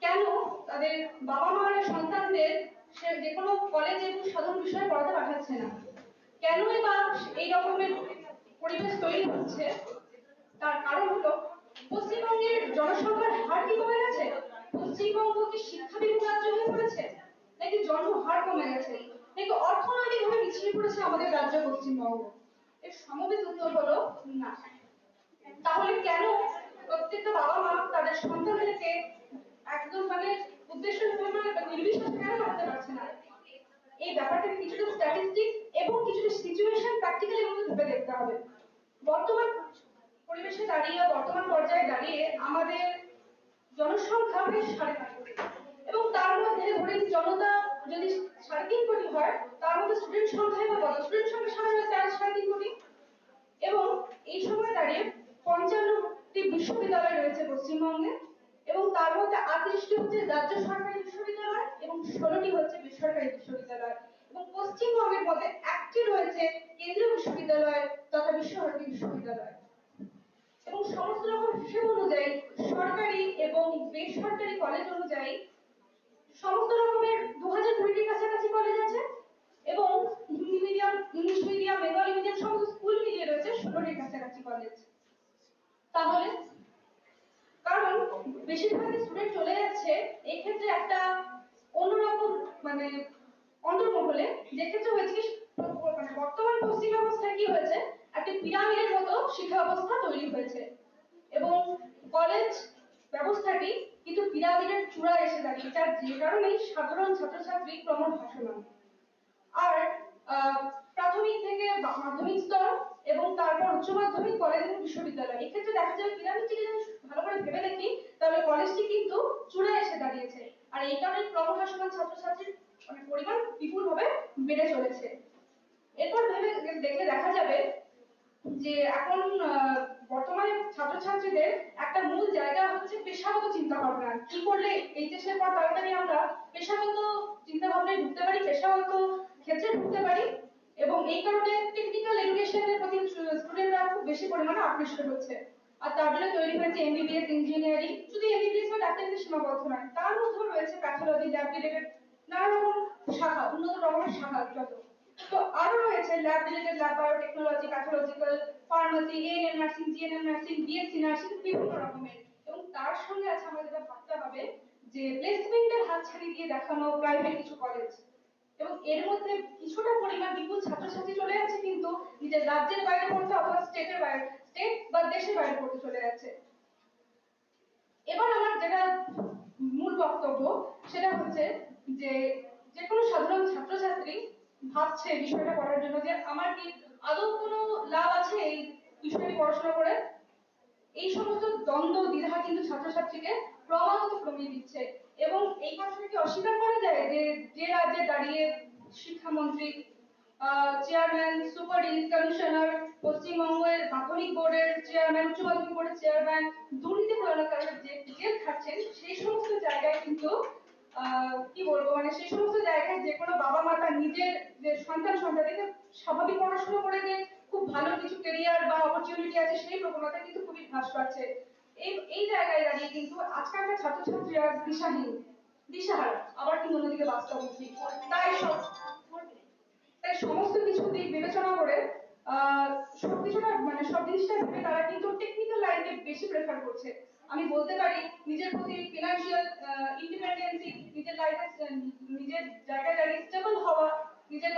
কেন তাদের বাবা মারা সন্তানদের সে যে কোনো কলেজ এবং সাধারণ বিষয়ে পড়াতে পাঠাচ্ছে না, কেনই বা এই রকমের পরিবেশ তৈরি হচ্ছে, তার কারণ হলো পশ্চিমবঙ্গের জনসংখ্যার হার কি কমে গেছে, পশ্চিমবঙ্গ কি শিক্ষা বিমুখ রাজ্য হয়ে পড়েছে, নাকি জন্ম হার কমে গেছে, নাকি অর্থনৈতিকভাবে পিছিয়ে পড়েছে আমাদের রাজ্য পশ্চিমবঙ্গ? এর সমবেত উত্তর হলো না। তাহলে কেন প্রত্যেকটা বাবা মা তাদের সন্তানদেরকে একদম উদ্দেশ্য নির্বিশেষে কেন পড়াতে পারছে না? এই ব্যাপারটাকে কিছুটা স্ট্যাটিস্টিক্স এবং কিছুটা সিচুয়েশন প্র্যাকটিক্যালি আমাদের ভেবে দেখতে হবে। বর্তমান পরিবেশে দাঁড়িয়ে বর্তমান পর্যায়ে দাঁড়িয়ে আমাদের জনসংখ্যা বেশ 9.5 কোটি এবং তার মধ্যে ধরেন জনতা যদি 3.5 কোটি হয় তার মধ্যে স্টুডেন্ট সংখ্যাই বা কত স্টুডেন্ট সংখ্যা 3.5 কোটি এবং এই সময় দাঁড়িয়ে 55টি বিশ্ববিদ্যালয় রয়েছে পশ্চিমবঙ্গে এবং তার মধ্যে 38টি হচ্ছে রাজ্য সরকারি বিশ্ববিদ্যালয় এবং 16টি হচ্ছে বেসরকারি বিশ্ববিদ্যালয় এবং পশ্চিমবঙ্গের মধ্যে একটি রয়েছে কেন্দ্রীয় বিশ্ববিদ্যালয় তথা বিশ্বভারতী বিশ্ববিদ্যালয় এবং সমস্ত রকম হিসেব অনুযায়ী সরকারি এবং বেসরকারি কলেজ অনুযায়ী সমস্ত রকমের 2020-টির কাছাকাছি কলেজ আছে এবং Hindi medium English medium Bengali medium সমস্ত স্কুল মিলিয়ে রয়েছে 16টির কাছাকাছি কলেজ তাহলে কারণ বেশিরভাগ স্টুডেন্ট চলে যাচ্ছে এই ক্ষেত্রে একটা অন্যরকম মানে অন্তর্মহলে যে ক্ষেত্রে হয়েছে কি মানে বর্তমান পশ্চিম ব্যবস্থায় কি হয়েছে একটা পিরামিডের মতো শিক্ষা ব্যবস্থা তৈরি হয়েছে এবং কলেজ ব্যবস্থাটি কিন্তু পিরামিডের চূড়ায় এসে দাঁড়িয়েছে যার যে কারণেই সাধারণ ছাত্রছাত্রী ক্রমভাসমান আর প্রাথমিক থেকে মাধ্যমিক স্তর এবং তারপর উচ্চ মাধ্যমিক কলেজ এবং বিশ্ববিদ্যালয় এক্ষেত্রে দেখা যায় পিরামিডটিকে যদি ভালো করে ভেবে দেখি তাহলে কলেজটি কিন্তু চূড়ায় এসে দাঁড়িয়েছে আর এই কারণে ক্রমভাসমান ছাত্রছাত্রীর মানে পরিমাণ বিপুলভাবে বেড়ে চলেছে এরপর ভেবে দেখে দেখা যাবে যে এখন বর্তমানে ছাত্রছাত্রীদের একটা মূল জায়গা হচ্ছে পেশাগত চিন্তা ভাবনা কি করলে এইচএস এর পর তাড়াতাড়ি আমরা পেশাগত চিন্তা ভাবনায় ঢুকতে পারি পেশাগত ক্ষেত্রে ঢুকতে পারি এবং এই কারণে টেকনিক্যাল এডুকেশনের প্রতি স্টুডেন্টরা খুব বেশি পরিমাণে আকৃষ্ট হচ্ছে আর তার জন্য তৈরি হয়েছে এমবিবিএস ইঞ্জিনিয়ারিং শুধু এমবিবিএস বা ডাক্তারিতে সীমাবদ্ধ নয় তার মধ্যেও রয়েছে প্যাথোলজি ল্যাব রিলেটেড নানা রকম শাখা উন্নত রকমের শাখা যত তো আরো রয়েছে lab related lab biotechnology pathological pharmacy ANM nursing GNM nursing BSc nursing বিভিন্ন রকমের এবং তার সঙ্গে আছে আমাদের যেটা ভাবতে হবে যে প্লেসমেন্টের হাতছানি দিয়ে দেখানো প্রাইভেট কিছু কলেজ এবং এর মধ্যে কিছুটা পরিমাণ বিপুল ছাত্রছাত্রী চলে যাচ্ছে কিন্তু নিজের রাজ্যের বাইরে পড়তে অথবা স্টেটের বাইরে স্টেট বা দেশের বাইরে পড়তে চলে যাচ্ছে এবার আমার যেটা মূল বক্তব্য সেটা হচ্ছে যে যে কোনো সাধারণ ছাত্রছাত্রী ভাবছে বিষয়টা করার জন্য যে আমার কি আদৌ কোনো লাভ আছে এই বিষয়টি পড়াশোনা করে এই সমস্ত দ্বন্দ্ব দ্বিধা কিন্তু ছাত্রছাত্রীকে ক্রমাগত কমিয়ে দিচ্ছে এবং এই কথাটা কি অস্বীকার করা যায় যে যে রাজ্যে দাঁড়িয়ে শিক্ষামন্ত্রী চেয়ারম্যান সুপার কমিশনার পশ্চিমবঙ্গের মাধ্যমিক বোর্ডের চেয়ারম্যান উচ্চ মাধ্যমিক বোর্ডের চেয়ারম্যান দুর্নীতি প্রদানের কারণে যে জেল খাটছেন সেই সমস্ত জায়গায় কিন্তু কি বলবো মানে সেই সমস্ত জায়গায় যে কোনো বাবা মা তার নিজের যে সন্তানকে স্বাভাবিক পড়াশোনা করে যে খুব ভালো কিছু কেরিয়ার বা অপরচুনিটি আছে সেই প্রবণতা কিন্তু খুবই হ্রাস পাচ্ছে এই জায়গায় দাঁড়িয়ে কিন্তু আজকালকার ছাত্রছাত্রীরা দিশাহীন দিশাহারা আবার কিন্তু অন্যদিকে বাস্তবমুখী তাই সমস্ত কিছু দিক বিবেচনা করে সবকিছুটা মানে সব জিনিসটা ভেবে তারা কিন্তু টেকনিক্যাল লাইনকে বেশি প্রেফার করছে আমি বলতে পারি নিজের প্রতি ফিনান্সিয়াল ইন্ডিপেন্ডেন্সি নিজের লাইফে নিজের জায়গায় দাঁড়িয়ে স্টেবল হওয়া নিজের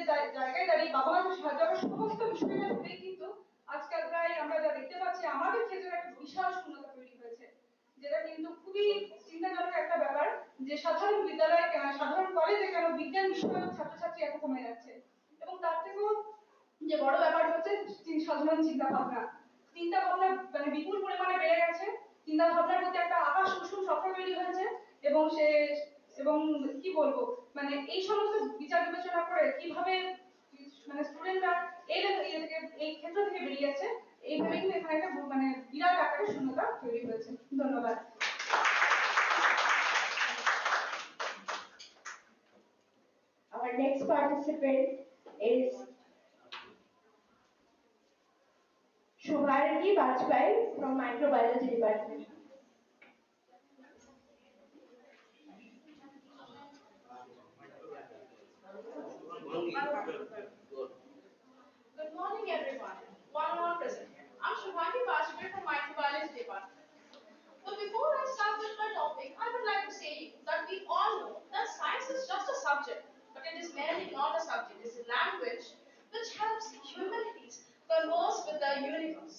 জায়গায় দাঁড়িয়ে বাবা মাকে সাহায্য করা সমস্ত বিষয়টা ভেবেই কিন্তু আজকাল প্রায় আমরা যা দেখতে পাচ্ছি আমাদের ক্ষেত্রে একটা বিশাল শূন্যতা তৈরি হয়েছে যেটা কিন্তু খুবই চিন্তাজনক একটা ব্যাপার যে সাধারণ বিদ্যালয়ে সাধারণ কলেজে কেন বিজ্ঞান বিষয়ক ছাত্রছাত্রী এত কমে যাচ্ছে এবং তার থেকেও যে বড় ব্যাপার হচ্ছে সাধারণ চিন্তা ভাবনা মানে বিপুল পরিমাণে বেড়ে গেছে চিন্তা ভাবনার প্রতি একটা আকাশ কুসুম স্বপ্ন তৈরি হয়েছে এবং সে এবং কি বলবো মানে এই সমস্ত বিচার বিবেচনা করে কিভাবে মানে স্টুডেন্টরা এই ক্ষেত্র থেকে বেরিয়ে যাচ্ছে এইভাবে কিন্তু এখানে একটা মানে বিরাট আকারের শূন্যতা তৈরি হয়েছে ধন্যবাদ Our next participant is Shubharati Bajpai from Microbiology Department. Good morning, everyone. One more present here. I'm Shubhani Bajpai from Microbiology Department. But before I start with my topic, I would like to say that we all know that science is just a subject, but it is merely not a subject. It's a language which helps humanities converse with the universe.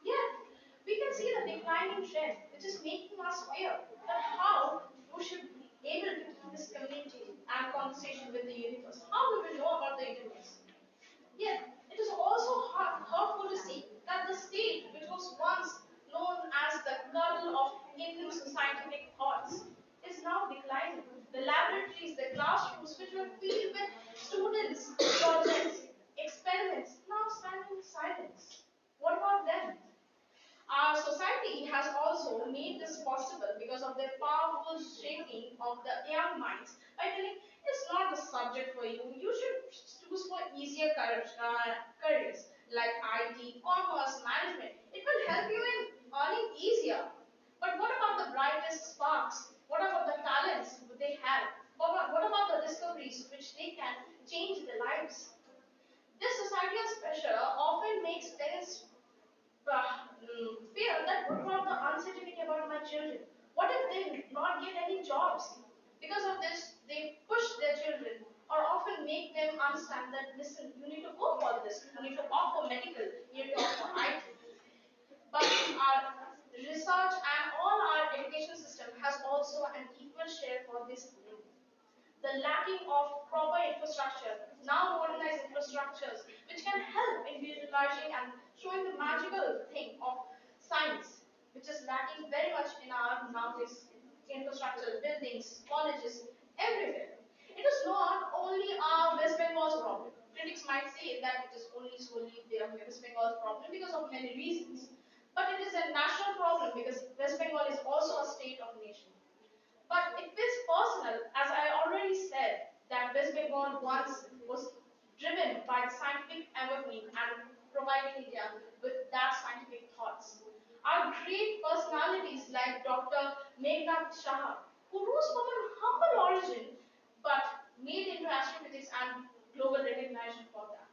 Yet, we can see the declining trend, which is making us fear that how we should be able to keep this community and conversation with the universe. How we will know about the universe. Yet, it is also hurtful to see Indian scientific thoughts is now declining. The laboratories, the classrooms, which were filled with students, projects, experiments, now stand in silence. What about them? Our society has also made this possible because of their powerful shaping of the young minds by telling it's not the subject for you. You should choose for easier careers like IT, commerce, management. It will help you in earning easier. But what about the brightest sparks? What about the talents they have? What about the discoveries which they can change their lives? This societal pressure often makes parents fear that what about the uncertainty about my children? What if they not get any jobs? Because of this, they push their children or often make them understand that listen, you need to go for this, you need to opt for medical, you need to opt for IT. But our research and all our education system has also an equal share for this thing. The lacking of proper infrastructure, now modernized infrastructures, which can help in visualizing and showing the magical thing of science, which is lacking very much in our nowadays infrastructure, buildings, colleges, everywhere. It is not only our West Bengal's problem. Critics might say that it is only solely their West Bengal's problem because of many reasons. But it is a national problem because West Bengal is also a state of nation. But it is personal, as I already said, that West Bengal once was driven by the scientific awakening and providing India with that scientific thoughts. Our great personalities like Dr. Meghnad Shah, who rose from a humble origin but made into astrophysics and global recognition for that.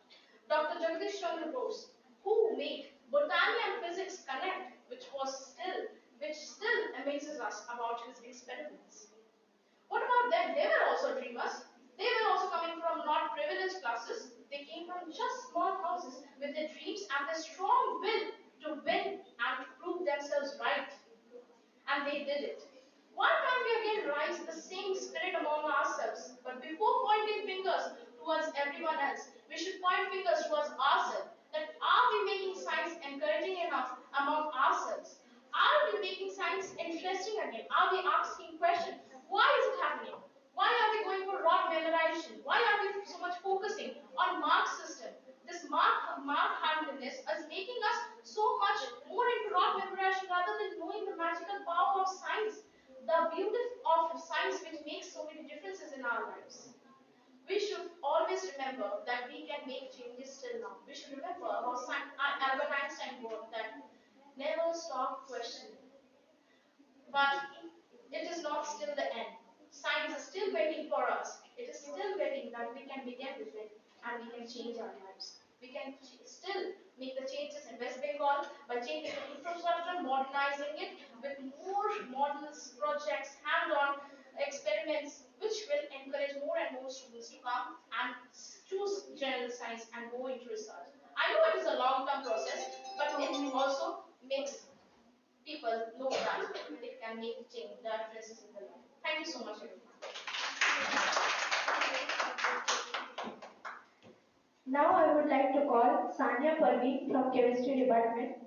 Dr. Jagdish Chandra Bose, who made botany and physics connect, which still amazes us about his experiments. What about them? They were also dreamers. They were also coming from not privileged classes. They came from just small houses with their dreams and the strong will to win and to prove themselves right. And they did it. Why can't we again rise the same spirit among ourselves? But before pointing fingers towards everyone else, we should point fingers towards ourselves. That are we making science encouraging enough among ourselves? Are we making science interesting again? Are we asking questions? Why is it happening? Why are we going for rote memorization? Why are we so much focusing on mark system? This mark handedness is making us so much more into rote memorization rather than knowing the magical power of science, the beauty of science which makes so many differences in our lives. We should always remember that we can make changes still now. We should remember how Albert Einstein wrote that never stop questioning. But it is not still the end. Science is still waiting for us. It is still waiting that we can begin with it and we can change our lives. We can still make the changes in West Bengal by changing the infrastructure, modernizing it with more models, projects, hand-on experiments, which will encourage more and more students to come and choose general science and go into research. I know it is a long-term process, but it also makes people know that it can make change the differences in the life. Thank you so much, everyone. Now I would like to call Sanya Parveen from Chemistry Department.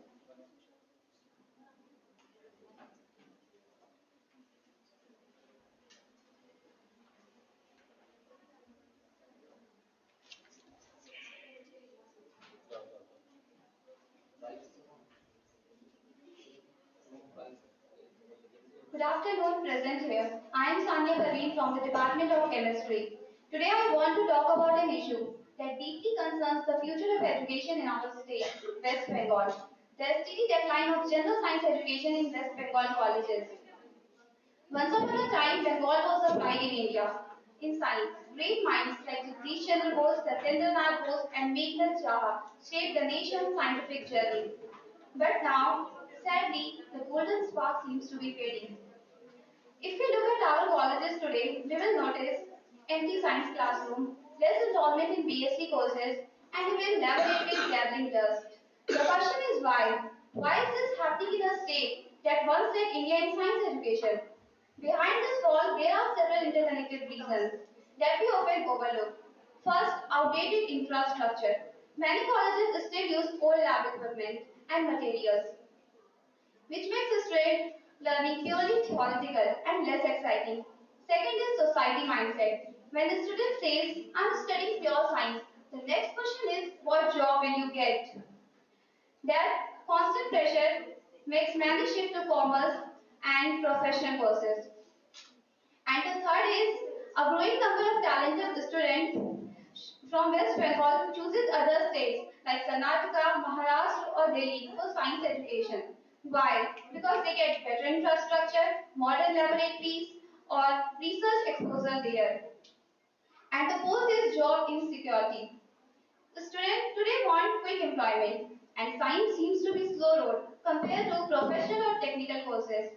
Good afternoon, present here. I am Sanya Parveen from the Department of Chemistry. Today I want to talk about an issue that deeply concerns the future of education in our state, West Bengal. The steady decline of general science education in West Bengal colleges. Once upon a time, Bengal was a pride in India. In science, great minds like Jagdish Chandra Bose, Satyendranath Bose, and Meghnad Shah shaped the nation's scientific journey. But now, sadly, the golden spark seems to be fading. If we look at our colleges today, we will notice empty science classroom, less enrollment in BSc courses, and even laboratories gathering dust. The question is why? Why is this happening in a state that once led India in science education? Behind this fall, there are several interconnected reasons that we often overlook. First, outdated infrastructure. Many colleges still use old lab equipment and materials which makes a student learning purely theoretical and less exciting. Second is society mindset. When the student says, I'm studying pure science, the next question is, what job will you get? That constant pressure makes many shift to commerce and professional courses. And the third is a growing number of talented students from West Bengal chooses other states like Karnataka, Maharashtra or Delhi for science education. Why? Because they get better infrastructure, modern laboratories or research exposure there. And the fourth is job insecurity. The students today want quick employment and science seems to be slow road compared to professional or technical courses.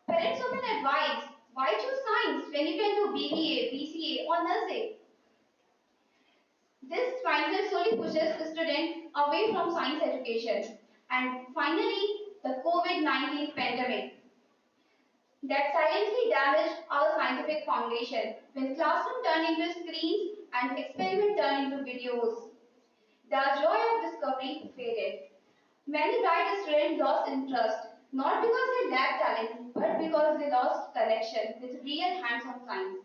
Parents often advise, why choose science when you can do BBA, BCA or nursing? This mindset slowly pushes the student away from science education. And finally, the COVID-19 pandemic that silently damaged our scientific foundation when classroom turned into screens and experiment turned into videos. The joy of discovery faded. Many bright students lost interest, not because they lacked talent, but because they lost connection with real hands-on science.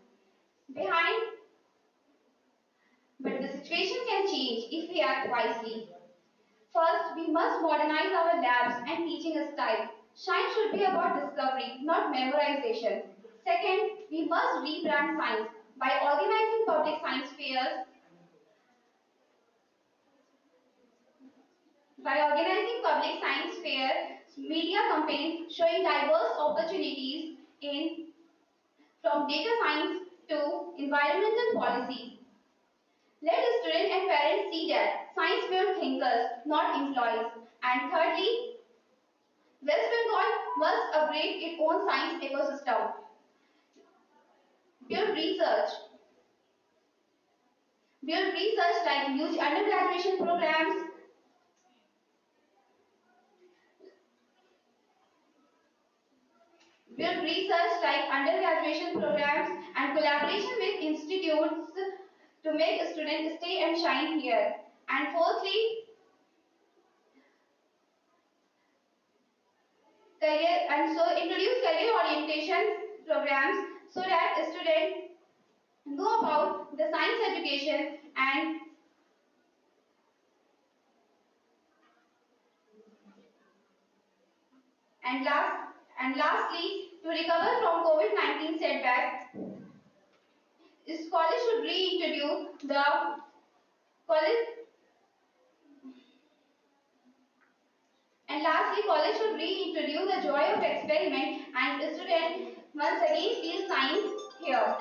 Behind, but the situation can change if we act wisely. First, we must modernize our labs and teaching style. Science should be about discovery, not memorization. Second, we must rebrand science by organizing public science fairs. By organizing public science fair, media campaigns showing diverse opportunities in from data science to environmental policy. Let students and parents see that science build thinkers, not employees. And thirdly, West Bengal must upgrade its own science ecosystem, build research, build research like huge undergraduate programs, build research like undergraduate programs and collaboration with institutes to make students stay and shine here. And fourthly, career and so introduce career orientation programs so that students know about the science education and lastly to recover from COVID-19 setback, college should reintroduce the college and lastly college should reintroduce the joy of experiment and students once again feel science here.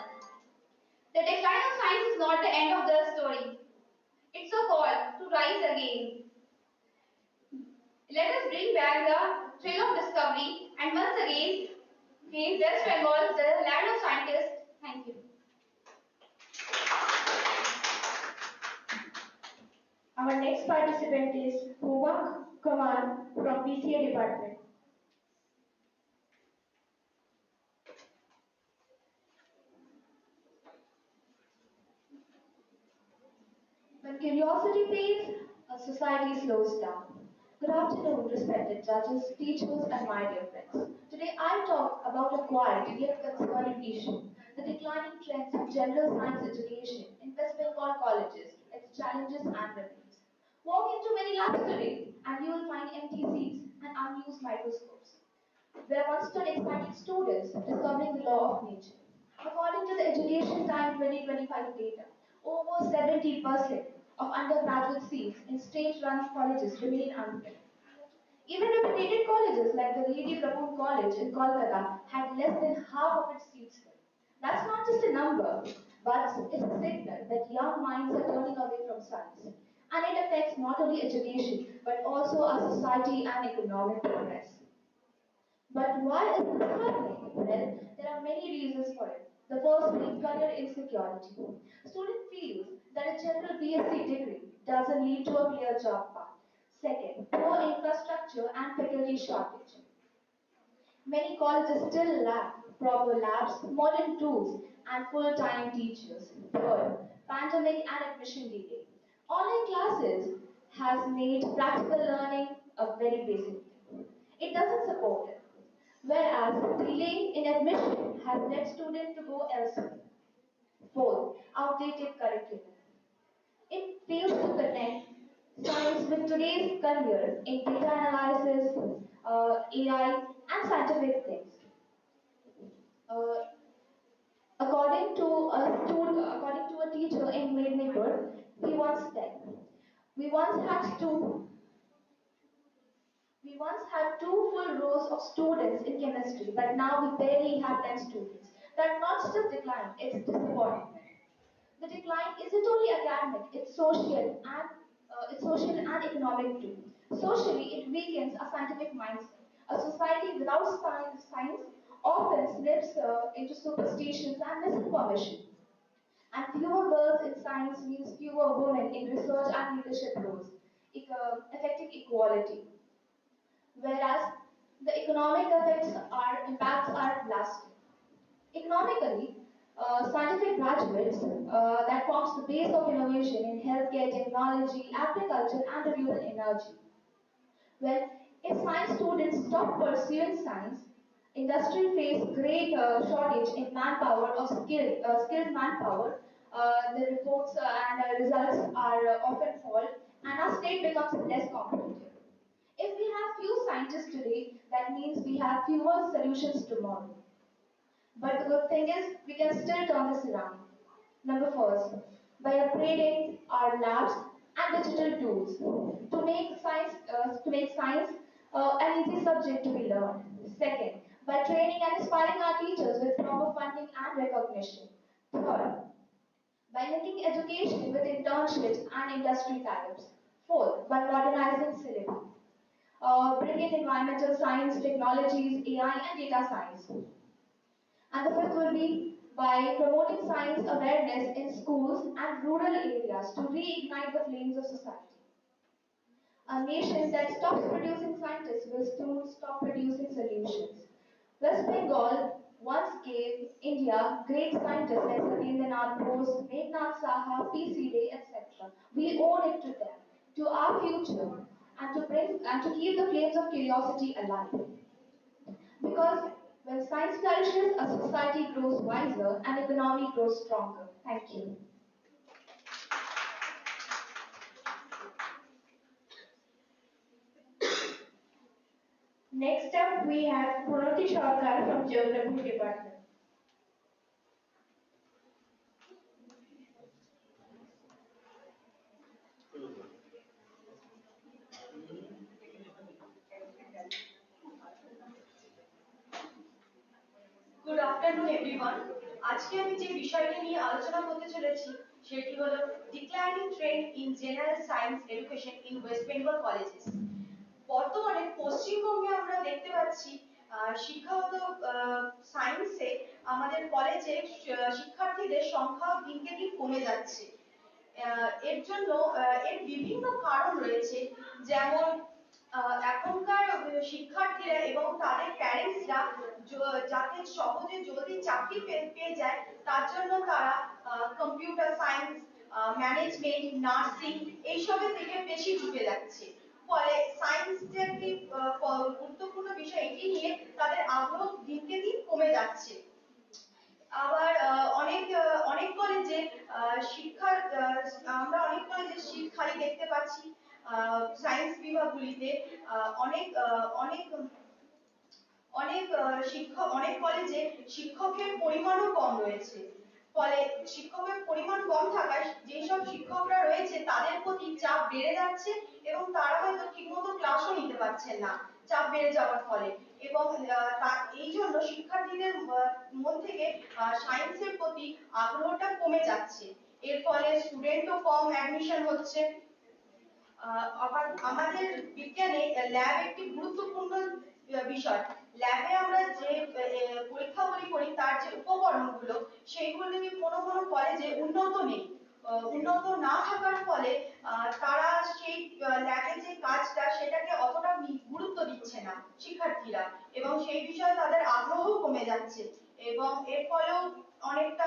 The decline of science is not the end of the story. It's a call to rise again. Let us bring back the thrill of discovery and once again make West Bengal the land of scientists. Thank you. Our next participant is Huma Kamal from PCA department. When curiosity fades, a society slows down. Good afternoon, respected judges, teachers, and my dear friends. Today I talk about a quiet yet concerning issue, the declining trends in general science education in West Bengal colleges, its challenges and remedies. Walk into many labs today, and you will find empty seats and unused microscopes where once stood excited students discovering the law of nature. According to the Education Time 2025 data, over 70% of undergraduate seats in state-run colleges remain unfilled. Even reputed colleges like the Lady Prabhu College in Kolkata had less than half of its seats filled. That's not just a number, but it's a signal that young minds are turning away from science. And it affects not only education, but also our society and economic progress. But why is this happening? Well, there are many reasons for it. The first being career insecurity. Student feels that a general BSc degree doesn't lead to a clear job path. Second, poor infrastructure and faculty shortage. Many colleges still lack proper labs, modern tools, and full-time teachers. Third, pandemic and admission delay. Online classes has made practical learning a very basic thing. It doesn't support it. whereas delay in admission has led students to go elsewhere. Fourth, outdated curriculum. It fails to connect science with today's career in data analysis, AI, and scientific things. Uh, according to a teacher in Mednipur, he once said, "We once had two we once had two full rows of students in chemistry, but now we barely have 10 students." That's not just decline; it's disappointment. The decline isn't only academic; it's social and economic too. Socially, it weakens a scientific mindset. A society without science often slips into superstitions and misinformation. And fewer girls in science means fewer women in research and leadership roles, affecting equality. Whereas the economic impacts are lasting. Economically, scientific graduates that forms the base of innovation in healthcare, technology, agriculture, and renewable energy. Well, if science students stop pursuing science, industry face great shortage in manpower or skilled manpower. The reports and results are often fall, and our state becomes less competitive. If we have few scientists today, that means we have fewer solutions tomorrow. But the good thing is, we can still turn this around. Number first, by upgrading our labs and digital tools to make science an easy subject to be learned. Second, by training and inspiring our teachers with proper funding and recognition. Third, by linking education with internships and industry tie-ups. Fourth, by modernizing syllabi, bringing environmental science, technologies, AI, and data science. And the fifth will be by promoting science awareness in schools and rural areas to reignite the flames of society. A nation that stops producing scientists will soon stop producing solutions. West Bengal once gave India great scientists like Satyendra Bose, Meghnad Saha, P.C. Day, etc. We owe it to them, to our future, and to keep the flames of curiosity alive. Because when science flourishes, a society grows wiser and economy grows stronger. Thank you. Next up, we have Pranati Sarkar from Geography Department. Good afternoon everyone. আজকে আমি যে বিষয়টা নিয়ে আলোচনা করতে চলেছি সেটি হলো declining trend in general science education in West Bengal colleges. বর্তমানে পশ্চিমবঙ্গে আমরা দেখতে পাচ্ছি শিক্ষাগত সায়েন্সে আমাদের কলেজে শিক্ষার্থীদের সংখ্যা দিনকে দিন কমে যাচ্ছে। এর জন্য এর বিভিন্ন কারণ রয়েছে, যেমন এখনকার শিক্ষার্থীরা এবং তাদের প্যারেন্টসরা যাতে সহজে জলদি চাকরি পেয়ে যায় তার জন্য তারা কম্পিউটার সায়েন্স, ম্যানেজমেন্ট, নার্সিং এইসবের দিকে বেশি ঝুঁকে যাচ্ছে। ফলে সায়েন্স যে একটি গুরুত্বপূর্ণ বিষয় এটি নিয়ে তাদের আগ্রহ দিনকে দিন কমে যাচ্ছে। আবার অনেক কলেজে শিক্ষার আমরা অনেক কলেজে সিট খালি দেখতে পাচ্ছি সায়েন্স বিভাগগুলিতে। অনেক অনেক অনেক অনেক কলেজে শিক্ষকের পরিমাণও কম রয়েছে। ফলে শিক্ষকের পরিমাণ কম থাকায় যেসব শিক্ষকরা রয়েছে তাদের প্রতি চাপ বেড়ে যাচ্ছে এবং তারা হয়তো ঠিকমতো ক্লাসও নিতে পারছেন না চাপ বেড়ে যাওয়ার ফলে। এবং এই জন্য শিক্ষার্থীদের মন থেকে সায়েন্সের প্রতি আগ্রহটা কমে যাচ্ছে। এর ফলে স্টুডেন্টও কম অ্যাডমিশন হচ্ছে। আবার আমাদের বিজ্ঞানে ল্যাব একটি গুরুত্বপূর্ণ বিষয়। ল্যাবে আমরা যে পরীক্ষাগুলি করি তার যে উপকরণগুলো সেইগুলি কোনো কোনো কলেজে উন্নত নেই। উন্নত না থাকার ফলে তারা সেই ল্যাবে যে কাজটা সেটাকে অতটা গুরুত্ব দিচ্ছে না শিক্ষার্থীরা, এবং সেই বিষয়ে তাদের আগ্রহ কমে যাচ্ছে এবং এর ফলেও অনেকটা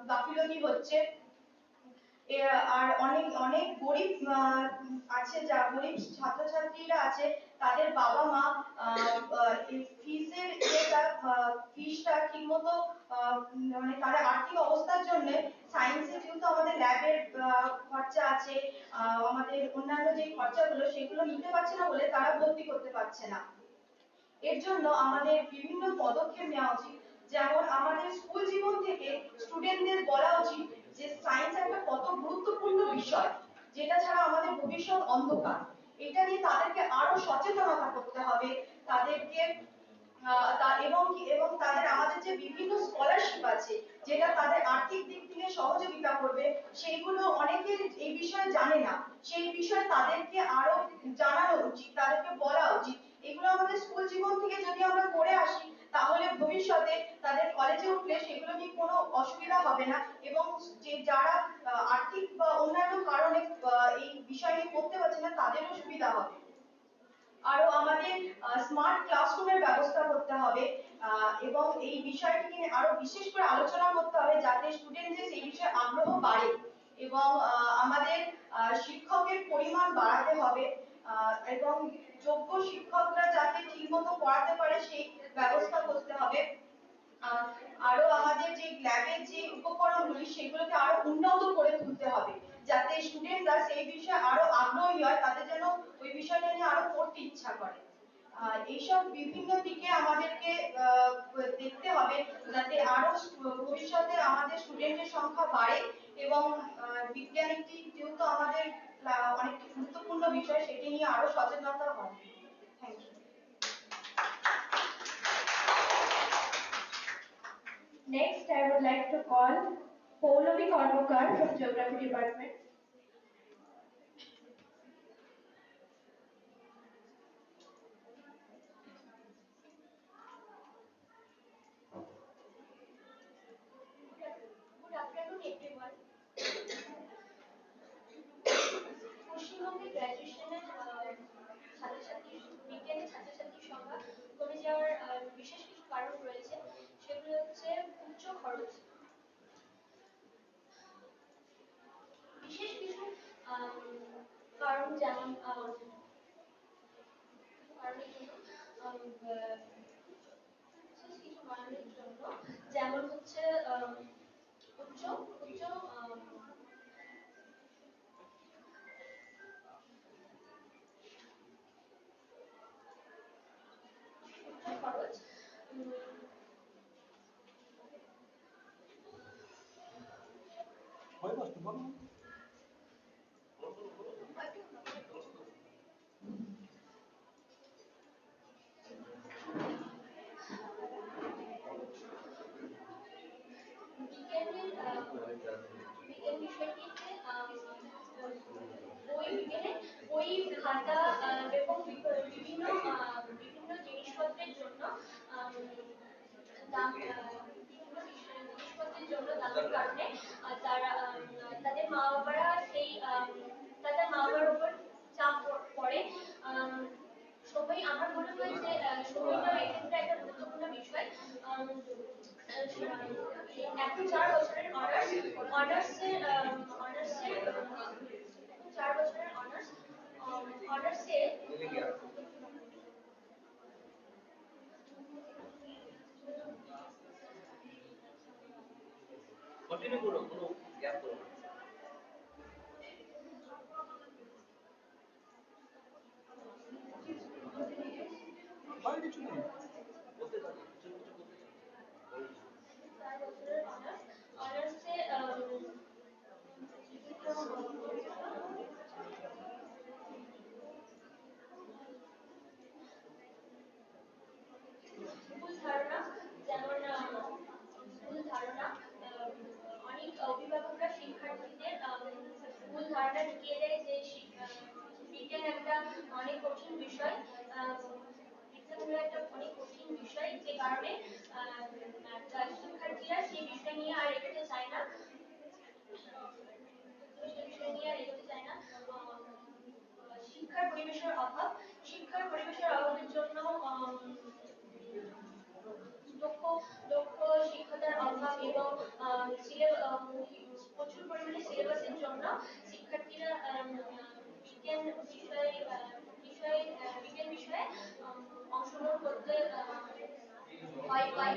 গাফিলতি হচ্ছে। আর অনেক অনেক গরিব আছে, যা গরিব ছাত্রছাত্রীরা আছে তাদের বাবা মা ফিসটা ঠিক মতো মানে তাদের আর্থিক অবস্থার জন্য সায়েন্সে যেহেতু আমাদের ল্যাবের খরচা আছে, আমাদের অন্যান্য যে খরচাগুলো সেগুলো নিতে পারছে না বলে তারা ভর্তি করতে পারছে না। এর জন্য আমাদের বিভিন্ন পদক্ষেপ নেওয়া উচিত, যেমন আমাদের স্কুল জীবন থেকে স্টুডেন্টদের বলা উচিত যে সায়েন্স একটা কত গুরুত্বপূর্ণ বিষয়, যেটা ছাড়া আমাদের ভবিষ্যৎ অন্ধকার। এটা নিয়ে তাদেরকে আরো সচেতনতা করতে হবে, তাদেরকে এবং তাদের আমাদের যে বিভিন্ন স্কলারশিপ আছে যেটা তাদের আর্থিক দিক থেকে সহযোগিতা করবে, সেইগুলো অনেকে এই বিষয়ে জানে না, সেই বিষয়ে তাদেরকে আরো জানানো উচিত, তাদেরকে বলা উচিত। এগুলো আমাদের স্কুল জীবন থেকে যদি আমরা করে আসি তাহলে ভবিষ্যতে তাদের কলেজে উঠলে সেগুলো নিয়ে কোনো অসুবিধা হবে না, এবং যে যারা আর্থিক বা অন্যান্য কারণে এই বিষয় নিয়ে করতে পারছে না তাদেরও সুবিধা হবে। আরো আমাদের স্মার্ট ক্লাসরুমের ব্যবস্থা করতে হবে, এবং এই বিষয়টি নিয়ে আরো বিশেষ করে আলোচনা করতে হবে যাতে স্টুডেন্টদের সেই বিষয়ে আগ্রহ বাড়ে, এবং আমাদের শিক্ষকের পরিমাণ বাড়াতে হবে, এবং যোগ্য শিক্ষকরা যাতে ঠিকমতো পড়াতে পারে সেই ব্যবস্থা করতে হবে। আরো আমাদের যে ল্যাবের যে উপকরণগুলি সেগুলোকে আরো উন্নত করে তুলতে হবে যাতে স্টুডেন্টরা সেই বিষয়ে আরো আগ্রহী হয়, তাদের যেন ওই বিষয়টা নিয়ে আরো পড়তে ইচ্ছা করে। এইসব বিভিন্ন দিকে আমাদেরকে দেখতে হবে যাতে আরো ভবিষ্যতে আমাদের স্টুডেন্টের সংখ্যা বাড়ে, এবং বিজ্ঞান একটি যেহেতু আমাদের অনেক গুরুত্বপূর্ণ বিষয় সেটি নিয়ে আরো সচেতনতা হয়। Thank you. Next, I would like to call Paulavi Karmakar from Geography Department. Good afternoon, everyone. পশ্চিমবঙ্গে গ্র্যাজুয়েশনের ছাত্রছাত্রী বিজ্ঞানের ছাত্রছাত্রীর সংখ্যা কমে যাওয়ার বিশেষ কিছু কারণ রয়েছে, সেগুলো হচ্ছে উচ্চ খরচ। বিশেষ কিছু কারণ যেমন কারণের জন্য বিশেষ কিছু কারণের জন্য যেমন হচ্ছে উচ্চ উচ্চ খরচ। বিজ্ঞান বিষয়টিতে বই খাতা এবং বিভিন্ন বিভিন্ন জিনিসপত্রের জন্য জিনিসপত্রের জন্য দামের কারণে তারা তাদের মা বাবারা সেই তাদের মা বাবার উপর চাপ পড়ে। সময় আমার মনে হয় যে সময়টাও এক্ষেত্রে একটা গুরুত্বপূর্ণ বিষয়। এখন 4 বছরের অনার্সে कंटिन्यू करो, कोनो गैप करो ना। বাইরে কিছু নেই। बोलते থাকো, কিছু কিছু বলতে থাকো। 4 বছরের অনার্সে ভুল ধারণা, যেমন ভুল ধারণা অনেক অভিভাবকরা শিক্ষার্থীদের ভুল ধারণা ঢুকিয়ে দেয় যে বিজ্ঞান একটা অনেক কঠিন বিষয়, বিজ্ঞান হলো একটা অনেক কঠিন বিষয়, যে কারণে শিক্ষার্থীরা সেই বিষয় নিয়ে আর এগোতে চায় না, সেই বিষয় নিয়ে আর এগোতে চায় না। শিক্ষার পরিবেশের অভাবের জন্য দক্ষ দক্ষ শিক্ষকতার অভাব এবং প্রচুর পরিমাণে সিলেবাসের জন্য শিক্ষার্থীরা বিজ্ঞান বিষয়ে অংশগ্রহণ করতে ভয় পাই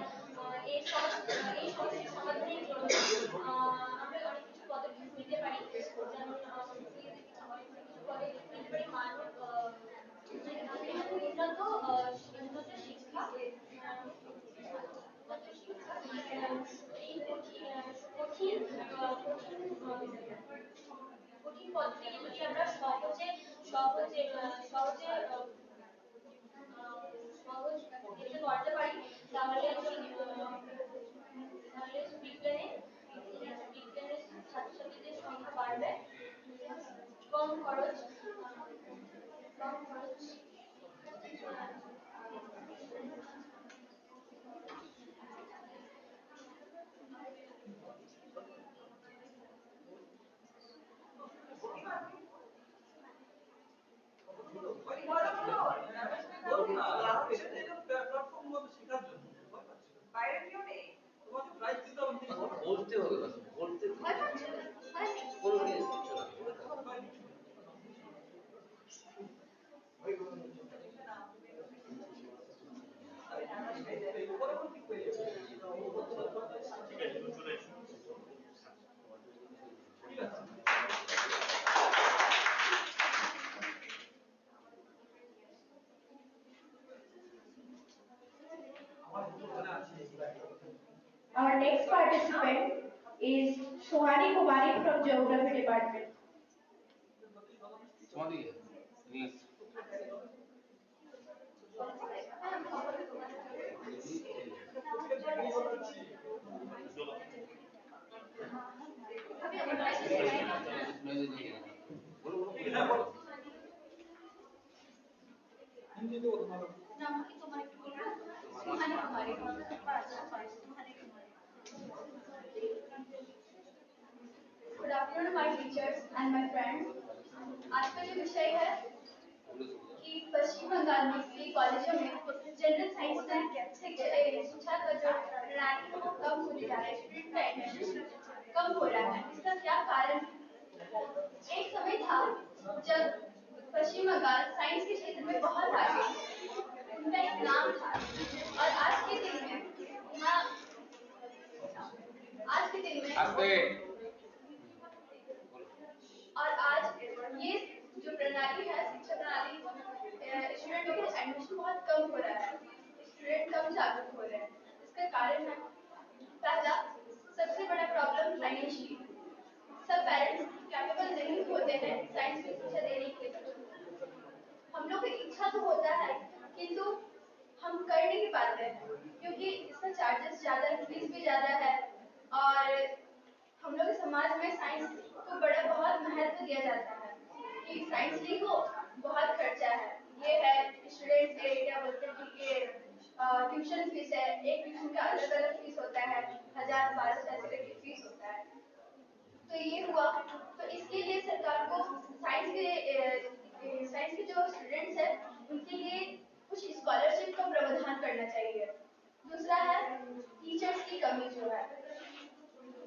এই সমস্যার সমাধানের জন্য আমরা অনেক কিছু পদক্ষেপ নিতে পারি, যেমন অনেক কিছু পদক্ষেপ নিতে পারি উন্নত উন্নত শিক্ষা এই কঠিন কঠিন পদ্ধতিকে যদি আমরা সহজে সহজে সহজ এতে করতে পারি, তাহলে তাহলে বিজ্ঞানের ছাত্রছাত্রীদের সংখ্যা বাড়বে, কম খরচ কম খরচ বলুন না, এটা প্ল্যাটফর্ম মতো শেখার জন্য ভয় পাচ্ছি না। বাইরে কেউ নেই, তোমাকে প্রাইজ দিতে হবে না। বলতে হবে না, বলতে ভয় পাচ্ছ না? ভয় নেই। কোনো কিছু হচ্ছে না, বলে থাকো। ঠিক আছে। Our next participant is Shohani Kumari from Geography Department. Sorry, yes. नाम की तुम्हारी सुहानी कुमारी सुहानी कुमारी Good afternoon, my teachers and my friends. आज का जो विषय है कि पश्चिम बंगाल में के कॉलेजों में जनरल साइंस में शिक्षा का जो प्रणाली है वो कम होती जा रहा है, स्टूडेंट का एडमिशन कम हो रहा है। इसका क्या कारण है? एक समय था जब पश्चिम बंगाल साइंस के क्षेत्र में बहुत आगे, उनका एक नाम था, और आज के दिन में यहाँ आज के दिन में और आज ये जो प्रणाली है, शिक्षा प्रणाली, स्टूडेंटों के एडमिशन बहुत कम हो रहा है, स्टूडेंट कम जागरूक हो रहे हैं। इसका कारण है, पहला सबसे बड़ा प्रॉब्लम फाइनेंशियल, सब पेरेंट्स कैपेबल नहीं होते हैं साइंस की शिक्षा देने के लिए। हम लोग की इच्छा तो होता है, किंतु हम कर नहीं पाते हैं क्योंकि इसका चार्जेस ज्यादा है, फीस भी ज्यादा है, और हम लोग के समाज में साइंस को बड़ा बहुत महत्व दिया जाता है कि साइंस सीखो, बहुत खर्चा है, ये है स्टूडेंट्स के क्या बोलते हैं कि ये ट्यूशन फीस है, एक ट्यूशन का अलग अलग फीस होता है, 1000-1200 ऐसे करके फीस होता है। तो ये हुआ, तो इसके लिए सरकार को साइंस के जो स्टूडेंट्स हैं उनके लिए कुछ स्कॉलरशिप का प्रावधान करना चाहिए। दूसरा है टीचर्स की कमी जो है,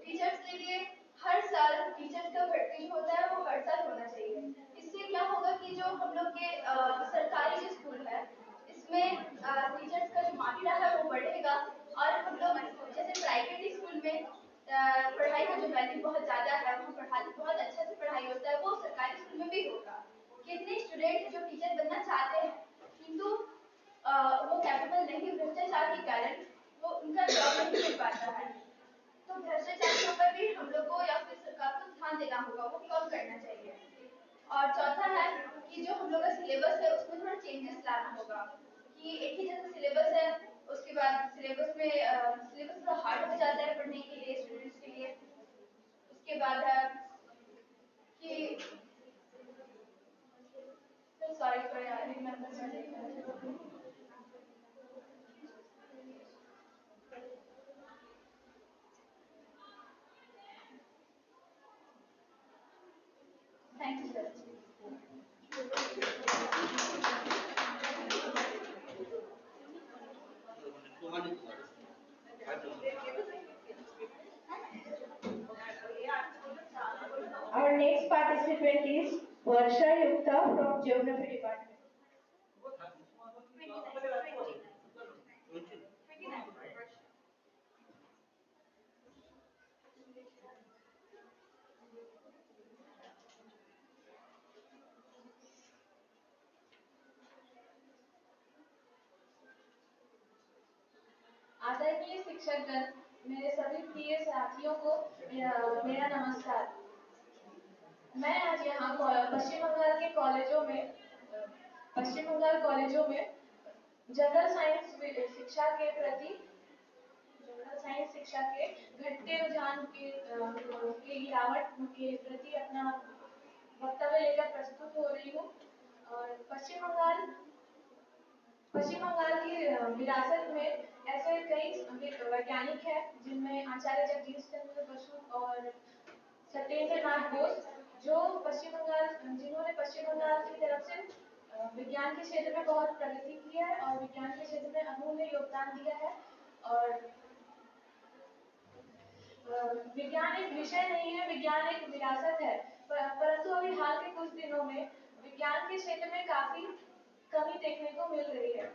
टीचर्स के लिए हर साल टीचर्स का भर्ती जो होता है वो हर साल होना चाहिए। इससे क्या होगा कि जो हम लोग के सरकारी जो स्कूल है इसमें टीचर्स का जो मात्रा है वो बढ़ेगा, और हम लोग जैसे प्राइवेट स्कूल में पढ़ाई का जो वैल्यू बहुत ज्यादा है, वहाँ पढ़ाई बहुत अच्छा से पढ़ाई होता है, वो सरकारी स्कूल में भी होगा। कितने स्टूडेंट जो टीचर बनना चाहते हैं किंतु वो कैपेबल नहीं, भ्रष्टाचार के कारण वो उनका जॉब नहीं मिल पाता है। तो भ्रष्टाचार के ऊपर भी हम लोग को या फिर सरकार को ध्यान देना होगा, वो कम करना चाहिए। और चौथा है कि जो हम लोग का सिलेबस है उसमें थोड़ा चेंजेस लाना होगा, कि एक ही जैसा सिलेबस है, उसके बाद सिलेबस थोड़ा हार्ड हो जाता है पढ़ने के लिए स्टूडेंट्स के लिए। उसके बाद है कि sorry for remember, thank you sir. Our next participant is Varsha Yukta from Geography Department. आदरणीय शिक्षकगण, मेरे सभी प्रिय साथियों को मेरा नमस्कार। मैं आज यहाँ पश्चिम बंगाल के कॉलेजों में पश्चिम बंगाल कॉलेजों में जनरल साइंस शिक्षा के प्रति जनरल साइंस शिक्षा के घटते रुझान के गिरावट के प्रति अपना वक्तव्य लेकर प्रस्तुत हो रही हूँ। और पश्चिम बंगाल की विरासत में ऐसे कई वैज्ञानिक हैं जिनमें आचार्य जगदीश चंद्र बसु और सत्येंद्र नाथ बोस, जिन्होंने पश्चिम बंगाल की तरफ से विज्ञान के क्षेत्र में बहुत प्रगति की है और विज्ञान के क्षेत्र में अमूल्य योगदान दिया है। और विज्ञान एक विषय नहीं है, विज्ञान एक विरासत है। परंतु अभी हाल के कुछ दिनों में विज्ञान के क्षेत्र में काफी कमी देखने को मिल रही है।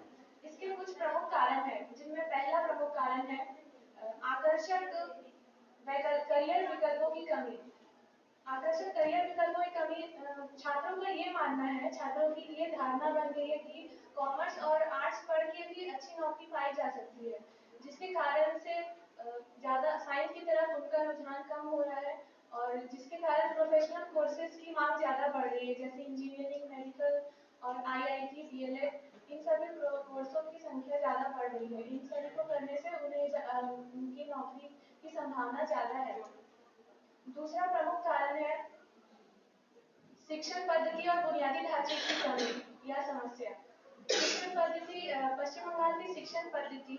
इसके कुछ प्रमुख कारण हैं, जिनमें पहला प्रमुख कारण है आकर्षक करियर विकल्पों की कमी। आकर्षक करियर विकल्पों की कमी, छात्रों का ये मानना है, छात्रों की ये धारणा बन गई है कि कॉमर्स और आर्ट्स पढ़ के भी अच्छी नौकरी पाई जा सकती है, जिसके कारण से ज्यादा साइंस की तरफ उनका रुझान कम हो रहा है और जिसके कारण प्रोफेशनल कोर्सेज की मांग ज्यादा बढ़ रही है, जैसे इंजीनियरिंग, मेडिकल और आईआईटी, डीएलएड, इन सभी कोर्सों की संख्या ज्यादा बढ़ रही है। इन सभी को करने से उनकी नौकरी की संभावना ज्यादा है। दूसरा प्रमुख कारण है शिक्षण पद्धति और बुनियादी ढांचे की कमी या समस्या। शिक्षण पद्धति, पश्चिम बंगाल की शिक्षण पद्धति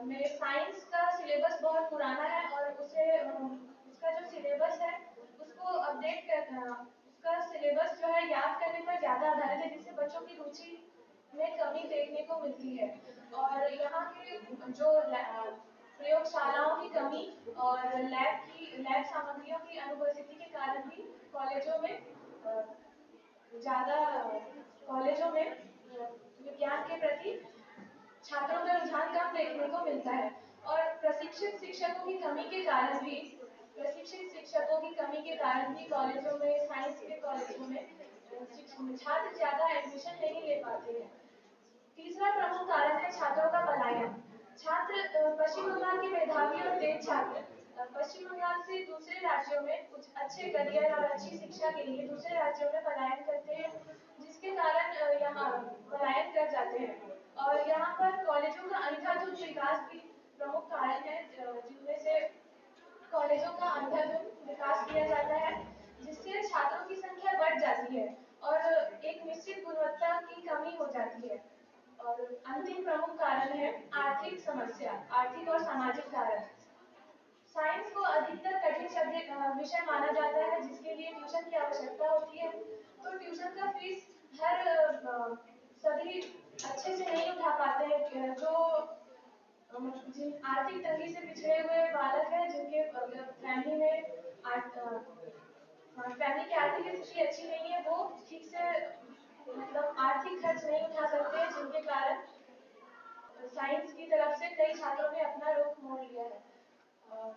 में साइंस का सिलेबस बहुत पुराना है और उसका जो सिलेबस है उसको अपडेट करना, उसका सिलेबस जो है याद करने पर ज्यादा आधारित है, जिससे बच्चों की रुचि में कमी देखने को मिलती है। और यहाँ के जो प्रयोगशालाओं की कमी और लैब सामग्रियों की अनुपस्थिति के कारण भी कॉलेजों में ज्यादा कॉलेजों में विज्ञान के प्रति छात्रों का रुझान कम देखने को मिलता है। और प्रशिक्षित शिक्षकों की कमी के कारण भी कॉलेजों में, साइंस के कॉलेजों में छात्र ज्यादा एडमिशन नहीं ले पाते हैं। तीसरा प्रमुख कारण है छात्रों का पलायन। पश्चिम बंगाल के मेधावी और तेज छात्र पश्चिम बंगाल से दूसरे राज्यों में कुछ अच्छे करियर और अच्छी शिक्षा के लिए दूसरे राज्यों में पलायन करते हैं, जिसके कारण यहाँ पलायन कर जाते हैं। और यहाँ पर कॉलेजों का अंधाधुंध विकास भी प्रमुख कारण है, जिनमें से कॉलेजों का अंधाधुंध विकास किया जाता है, जिससे छात्रों की संख्या बढ़ जाती है और एक निश्चित गुणवत्ता की कमी हो जाती है। और अंतिम प्रमुख कारण है आर्थिक समस्या, आर्थिक और सामाजिक कारण। साइंस को अधिकतर कठिन विषय माना जाता है, जिसके लिए ट्यूशन की आवश्यकता होती है। तो ट्यूशन का फीस सभी अच्छे से नहीं उठा पाते हैं। जो जिन आर्थिक तंगी से पिछड़े हुए बालक हैं, जिनके फैमिली की आर्थिक स्थिति अच्छी नहीं है, वो ठीक से मतलब आर्थिक खर्च नहीं उठा सकते, जिनके कारण साइंस की तरफ से कई छात्रों ने अपना रुख मोड़ लिया है। और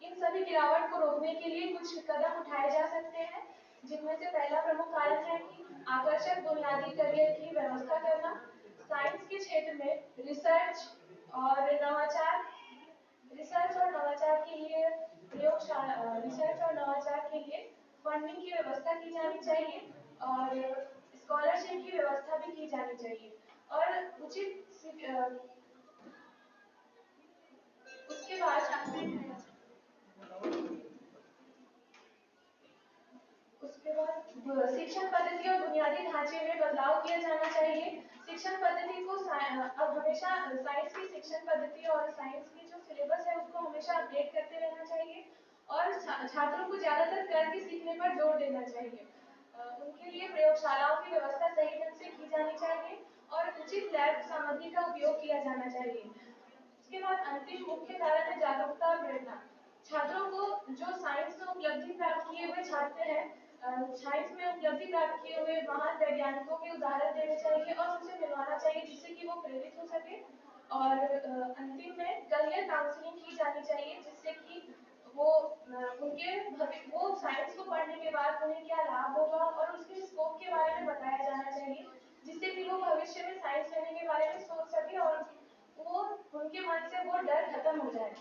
इन सभी गिरावट को रोकने के लिए कुछ कदम उठाए जा सकते हैं, जिनमें से पहला प्रमुख कारण है कि आकर्षक बुनियादी करियर की व्यवस्था करना। साइंस के क्षेत्र में और नवाचार रिसर्च और नवाचार के लिए फंडिंग की व्यवस्था की जानी चाहिए और स्कॉलरशिप की व्यवस्था भी की जानी चाहिए। और उसके बाद शिक्षण पद्धति और बुनियादी ढांचे में बदलाव किया जाना चाहिए। शिक्षण पद्धति को अब हमेशा साइंस की शिक्षण पद्धति और साइंस की जो सिलेबस है उसको हमेशा अपडेट करते रहना चाहिए और छात्रों को ज्यादातर करके सीखने पर जोर देना चाहिए। उनके लिए प्रयोगशालाओं की व्यवस्था सही ढंग से की जानी चाहिए और उचित लैब सामग्री का उपयोग किया जाना चाहिए। उसके बाद अंतिम मुख्य कारण है जागरूकता और प्रेरणा। छात्रों को जो साइंस में उपलब्धि प्राप्त किए हुए छात्र हैं, साइंस में उपलब्धि प्राप्त किए हुए महान वैज्ञानिकों के उदाहरण देने चाहिए और उनसे मिलवाना चाहिए, जिससे कि वो प्रेरित हो सके। और अंतिम में करियर काउंसलिंग की जानी चाहिए, जिससे कि वो साइंस को पढ़ने के बाद उन्हें क्या लाभ होगा और उसके स्कोप के बारे में बताया जाना चाहिए, जिससे कि वो भविष्य में साइंस लेने के बारे में सोच सके और वो उनकी मन से वो डर खत्म हो जाए।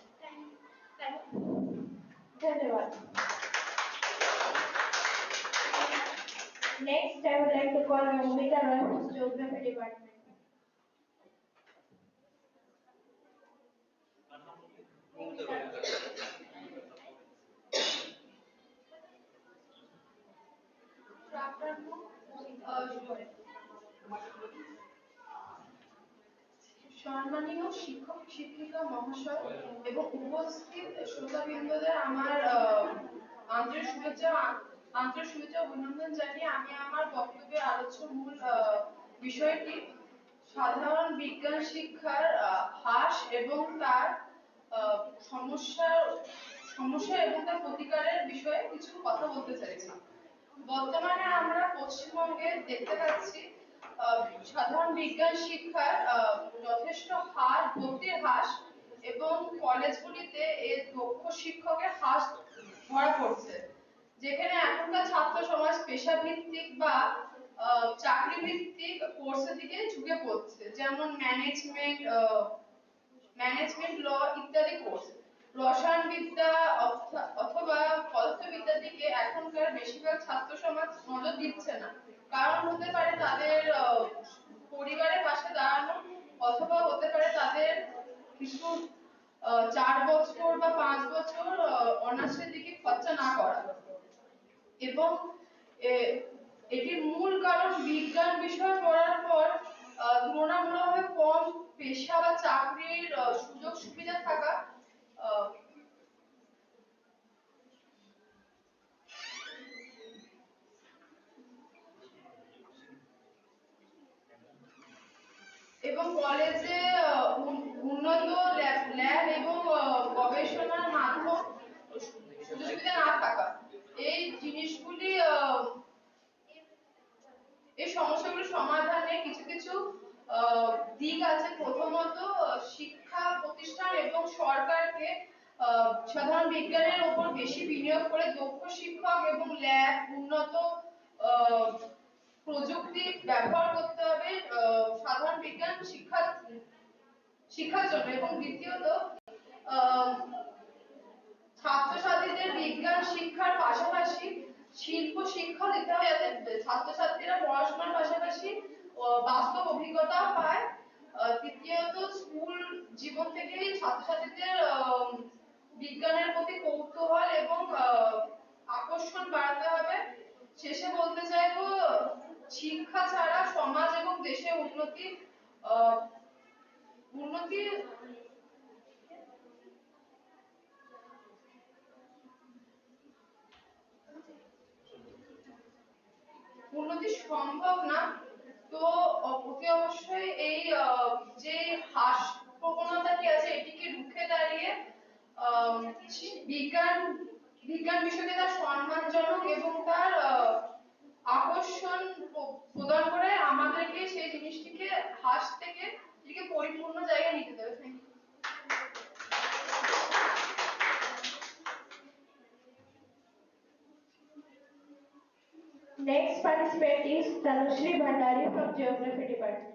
धन्यवाद। Next, I would like to call Momita Roy from Geography Department. সম্মানীয় শিক্ষক শিক্ষিকা মহাশয় এবং উপস্থিত শ্রোতাবৃন্দদের আমার আন্তরিক শুভেচ্ছা ও অভিনন্দন জানিয়ে আমি আমার বক্তব্যের আলোচ্য মূল বিষয়টি সাধারণ বিজ্ঞান শিক্ষার হ্রাস এবং তার আহ, সমস্যার সমস্যা এবং তার প্রতিকারের বিষয়ে কিছু কথা বলতে চাইছি। বর্তমানে আমরা পশ্চিমবঙ্গে দেখতে পাচ্ছি সাধারণ বিজ্ঞান শিক্ষার যথেষ্ট ভর্তির হ্রাস এবং কলেজগুলিতে এর দক্ষ শিক্ষকের হ্রাস ধরা পড়ছে, যেখানে এখনকার ছাত্র সমাজ পেশা ভিত্তিক বা চাকরি ভিত্তিক কোর্সের দিকে ঝুঁকে পড়ছে, যেমন ম্যানেজমেন্ট ল ইত্যাদি কোর্স। রসায়নবিদ্যা অথবা পদার্থবিদ্যার দিকে এখনকার বেশিরভাগ ছাত্র সমাজ নজর দিচ্ছে না। কারণ হতে পারে তাদের পরিবারের পাশে দাঁড়ানো, অথবা হতে পারে তাদের কিছু 4 বছর বা 5 বছর অনার্সের দিকে খরচা না করা। এবং এটির মূল কারণ বিজ্ঞান বিষয় পড়ার পর তুলনামূলকভাবে কম পেশা বা চাকরির সুযোগ সুবিধা থাকা, এবং কলেজে উন্নত ল্যাব এবং গবেষণার মাধ্যম সুযোগ সুবিধা না থাকা, এই জিনিসগুলি এই সমস্যাগুলো সমাধানে কিছু কিছু দিক আছে। প্রথমত, শিক্ষা প্রতিষ্ঠান এবং সরকারকে সাধারণ বিজ্ঞানের উপর বেশি বিনিয়োগ করে দক্ষ শিক্ষক এবং ল্যাব, উন্নত প্রযুক্তি ব্যবহার করতে হবে সাধারণ বিজ্ঞান শিক্ষার জন্য। এবং দ্বিতীয়ত, ছাত্রছাত্রীদের বিজ্ঞান শিক্ষার পাশাপাশি শিল্প শিক্ষা দিতে হবে, যাতে ছাত্রছাত্রীরা পড়াশোনার পাশাপাশি বাস্তব অভিজ্ঞতা পায়। তৃতীয়ত, স্কুল জীবন থেকেই ছাত্রছাত্রীদের বিজ্ঞানের প্রতি কৌতূহল এবং আকর্ষণ বাড়াতে হবে। শেষে বলতে চাইবো, শিক্ষা ছাড়া সমাজ এবং দেশের উন্নতি সম্ভব না। তো অতি অবশ্যই এই যে হ্রাস প্রবণতাটি আছে এটিকে রুখে দাঁড়িয়ে বিজ্ঞান বিজ্ঞান বিষয়কে তার সম্মানজনক এবং তার আকর্ষণ প্রদান করে আমাদেরকে সেই জিনিসটিকে হ্রাস থেকে এটিকে পরিপূর্ণ জায়গায় নিতে দেবে। Thank you. Next participant is Tanushri Bhandari from Geography Department.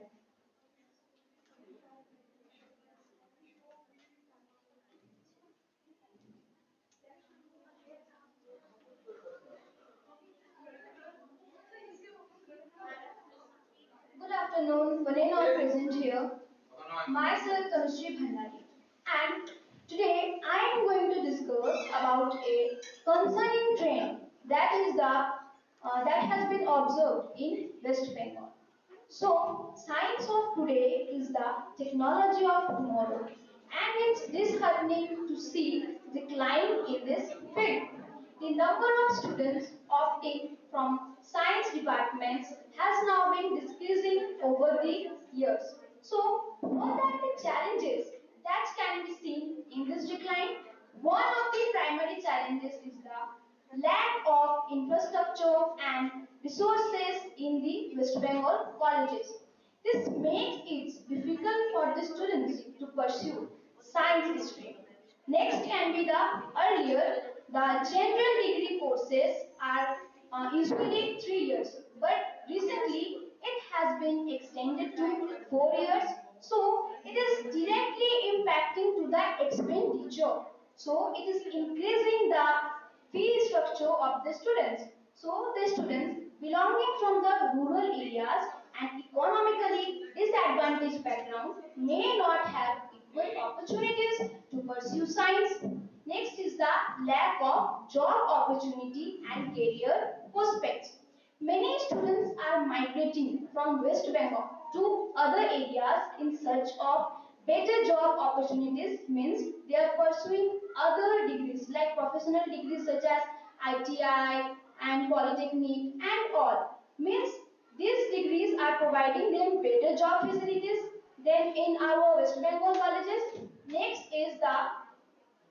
Good afternoon, one and all present here. Myself Tanushri Bhandari, and today I am going to discuss about a concerning trend that has been observed in West Bengal. So, science of today is the technology of tomorrow, and it's disheartening to see decline in this field. The number of students opting from science departments has now been decreasing over the years. So, what are the challenges that can be seen in this decline? One of the primary challenges is the lack of infrastructure and resources in the West Bengal colleges. This makes it difficult for the students to pursue science stream. Next can be the earlier, the general degree courses are usually 3 years, but recently it has been extended to 4 years. So it is directly the expenditure. So it is increasing the fee structure of the students. So the students belonging from the rural areas and economically disadvantaged backgrounds may not have equal opportunities to pursue science. Next is the lack of job opportunity and career prospects. Many students are migrating from West Bengal to other areas in search of better job opportunities, means they are pursuing other degrees like professional degrees such as ITI and Polytechnic and all. Means these degrees are providing them better job facilities than in our West Bengal colleges. Next is the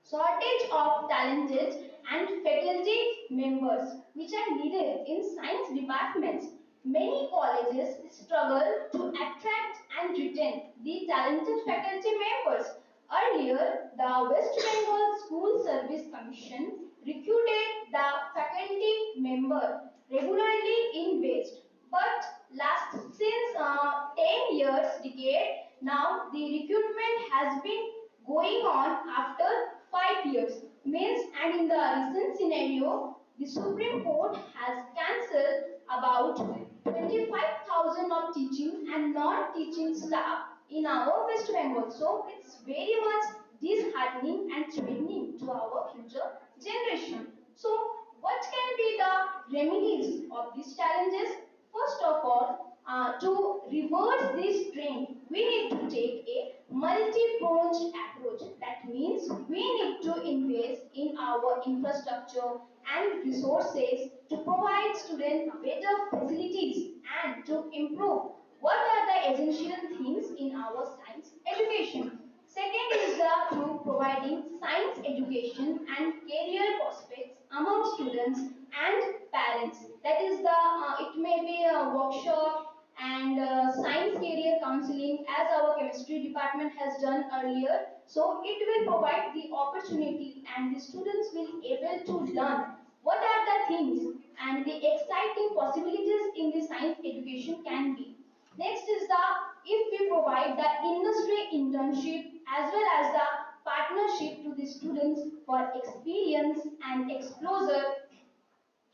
shortage of talented and faculty members which are needed in science departments. Many colleges struggle to attract and retain the talented faculty members. Earlier, the West Bengal School Service Commission recruited the faculty member regularly in West. But last since 10 years decade now the recruitment has been going on after 5 years, means, and in the recent scenario the Supreme Court has cancelled about 25,000 of teaching and non-teaching staff in our West Bengal. So it's very much disheartening and threatening to our future generation. So what can be the remedies of these challenges? First of all, to reverse this trend, we need to take a multi-pronged approach. That means we need to invest in our infrastructure and resources to provide students better facilities and to improve what are the essential things in our science education. Second is through providing science education and career prospects among students and parents. That is the it may be a workshop and science career counseling as our chemistry department has done earlier. So it will provide the opportunity and the students will able to learn what are the things and the exciting possibilities in the science education can be. Next is the if we provide the industry internship as well as the partnership to the students for experience and exposure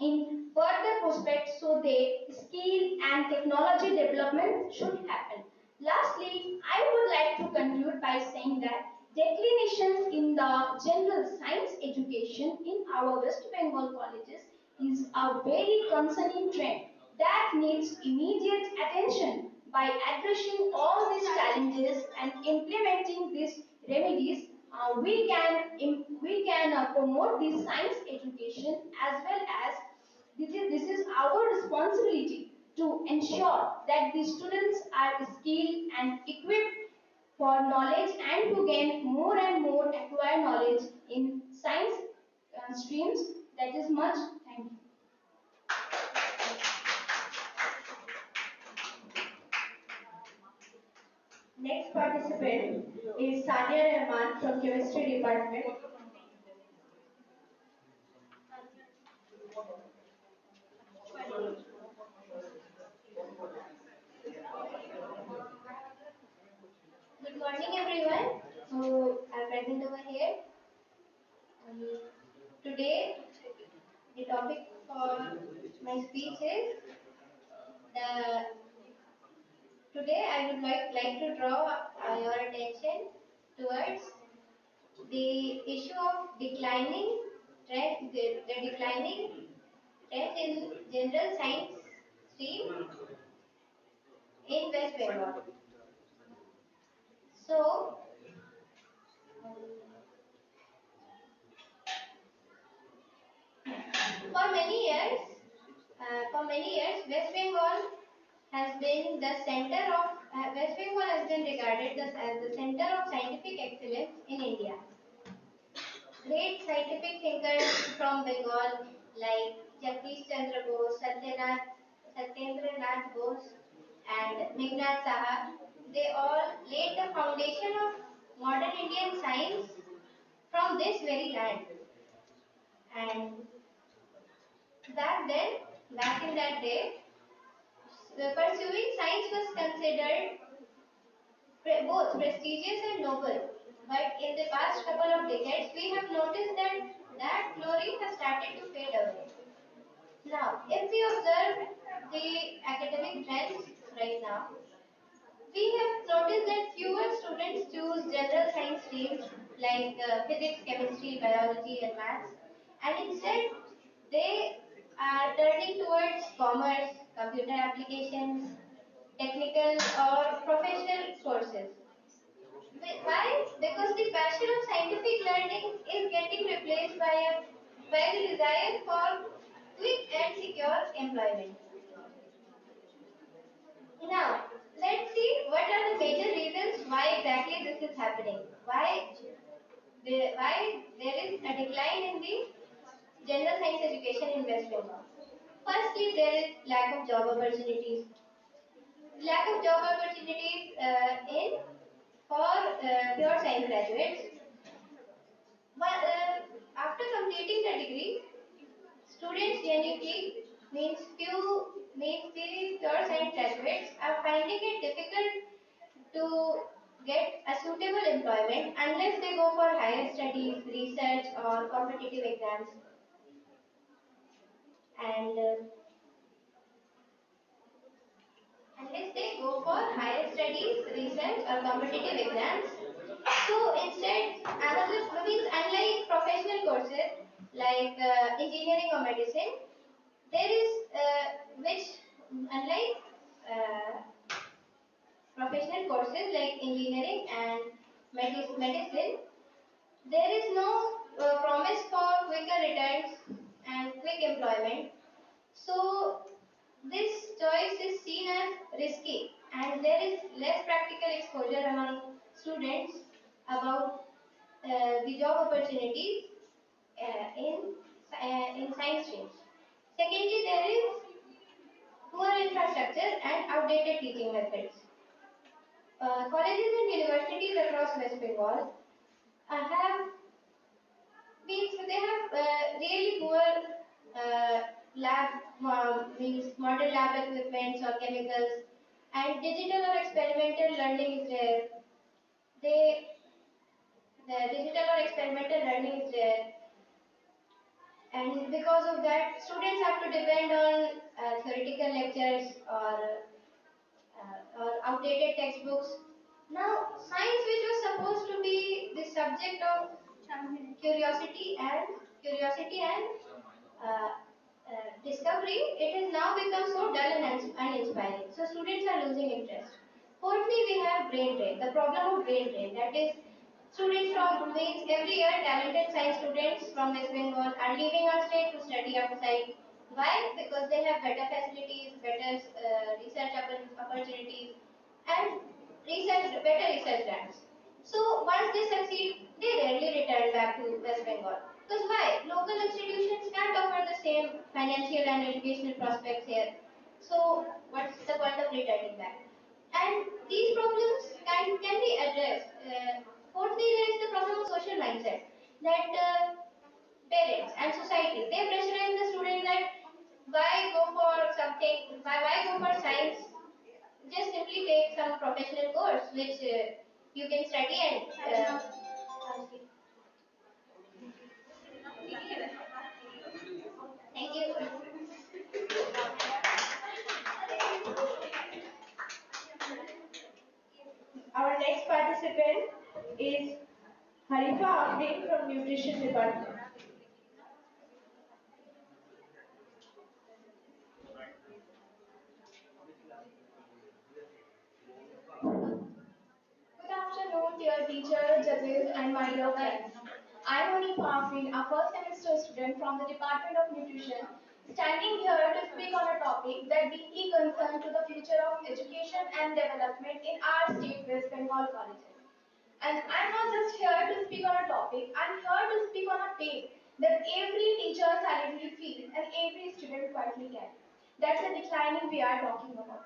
in further prospects so the skill and technology development should happen. Lastly, I would like to conclude by saying that declinations in the general science education in our West Bengal colleges is a very concerning trend that needs immediate attention. By addressing all these challenges and implementing these remedies, we can promote this science education as well as this is our responsibility to ensure that the students are skilled and equipped for knowledge and to gain more and more acquire knowledge in science streams. That is much. Thank you. Next participant is Sania Rahman from Chemistry Department. Good morning, everyone who are present over here. Um, Today, the topic for my speech is the. Today, I would like to draw your attention towards the issue of declining trend, the declining trend in general science stream in West Bengal. So, for many years, West Bengal has been the center of West Bengal has been regarded as the center of scientific excellence in India. Great scientific thinkers from Bengal like Jagdish Chandra Bose, Satyendra Nath Bose, and Meghnad Saha, they all laid the foundation of modern Indian science from this very land. And back then, back in that day, pursuing science was considered both prestigious and noble. But in the past couple of decades, we have noticed that that glory has started to fade away. Now, if we observe the academic trends right now, we have noticed that fewer students choose general science streams like physics, chemistry, biology, and maths, and instead they are turning towards commerce, computer applications, technical or professional courses. Why? Because the passion of scientific learning is getting replaced by the desire for quick and secure employment. Now, let's see what are the major reasons why exactly this is happening. Why there is a decline in the general science education in West Bengal. Firstly, there is lack of job opportunities. Lack of job opportunities in for pure science graduates. But after completing the degree, students genuinely means the pure science graduates are finding it difficult to get a suitable employment unless they go for higher studies, research, or competitive exams. And unless they go for higher studies, research, or competitive exams. So instead, another means unlike professional courses like engineering or medicine, there is which unlike professional courses like engineering and medicine, there is no promise for quicker returns and quick employment. So this choice is seen as risky and there is less practical exposure among students about the job opportunities in science streams. Secondly, there is poor infrastructure and outdated teaching methods. Colleges and universities across West Bengal have means they have really poor lab means modern lab equipments or chemicals, and digital or experimental learning is rare. They the digital or experimental learning is rare, and because of that, students have to depend on theoretical lectures or outdated textbooks. Now, science, which was supposed to be the subject of curiosity and uh, discovery, it has now become so dull and uninspiring. So students are losing interest. Fourthly, we have brain drain. The problem of brain drain, that is, students from means every year talented science students from West Bengal are leaving our state to study outside. Why? Because they have better facilities, better research opportunities, and better research grants. So once they succeed, they rarely return back to West Bengal. Because why? Local institutions can't offer the same financial and educational prospects here. So what's the point of returning back? And these problems can be addressed. Fourthly, there is the problem of social mindset that parents and society, they pressurize the student that why go for something, why go for science, just simply take some professional course which you can study and thank you. Our next participant is Harifa Afrin from Nutrition Department. Good afternoon, dear teacher, judges, and my dear friends. I am Monique Afrin, a first semester student from the Department of Nutrition, standing here to speak on a topic that deeply concerns to the future of education and development in our state West Bengal colleges. And I'm not just here to speak on a topic, I'm here to speak on a pain that every teacher silently feels and every student quietly carries. That's the declining we are talking about.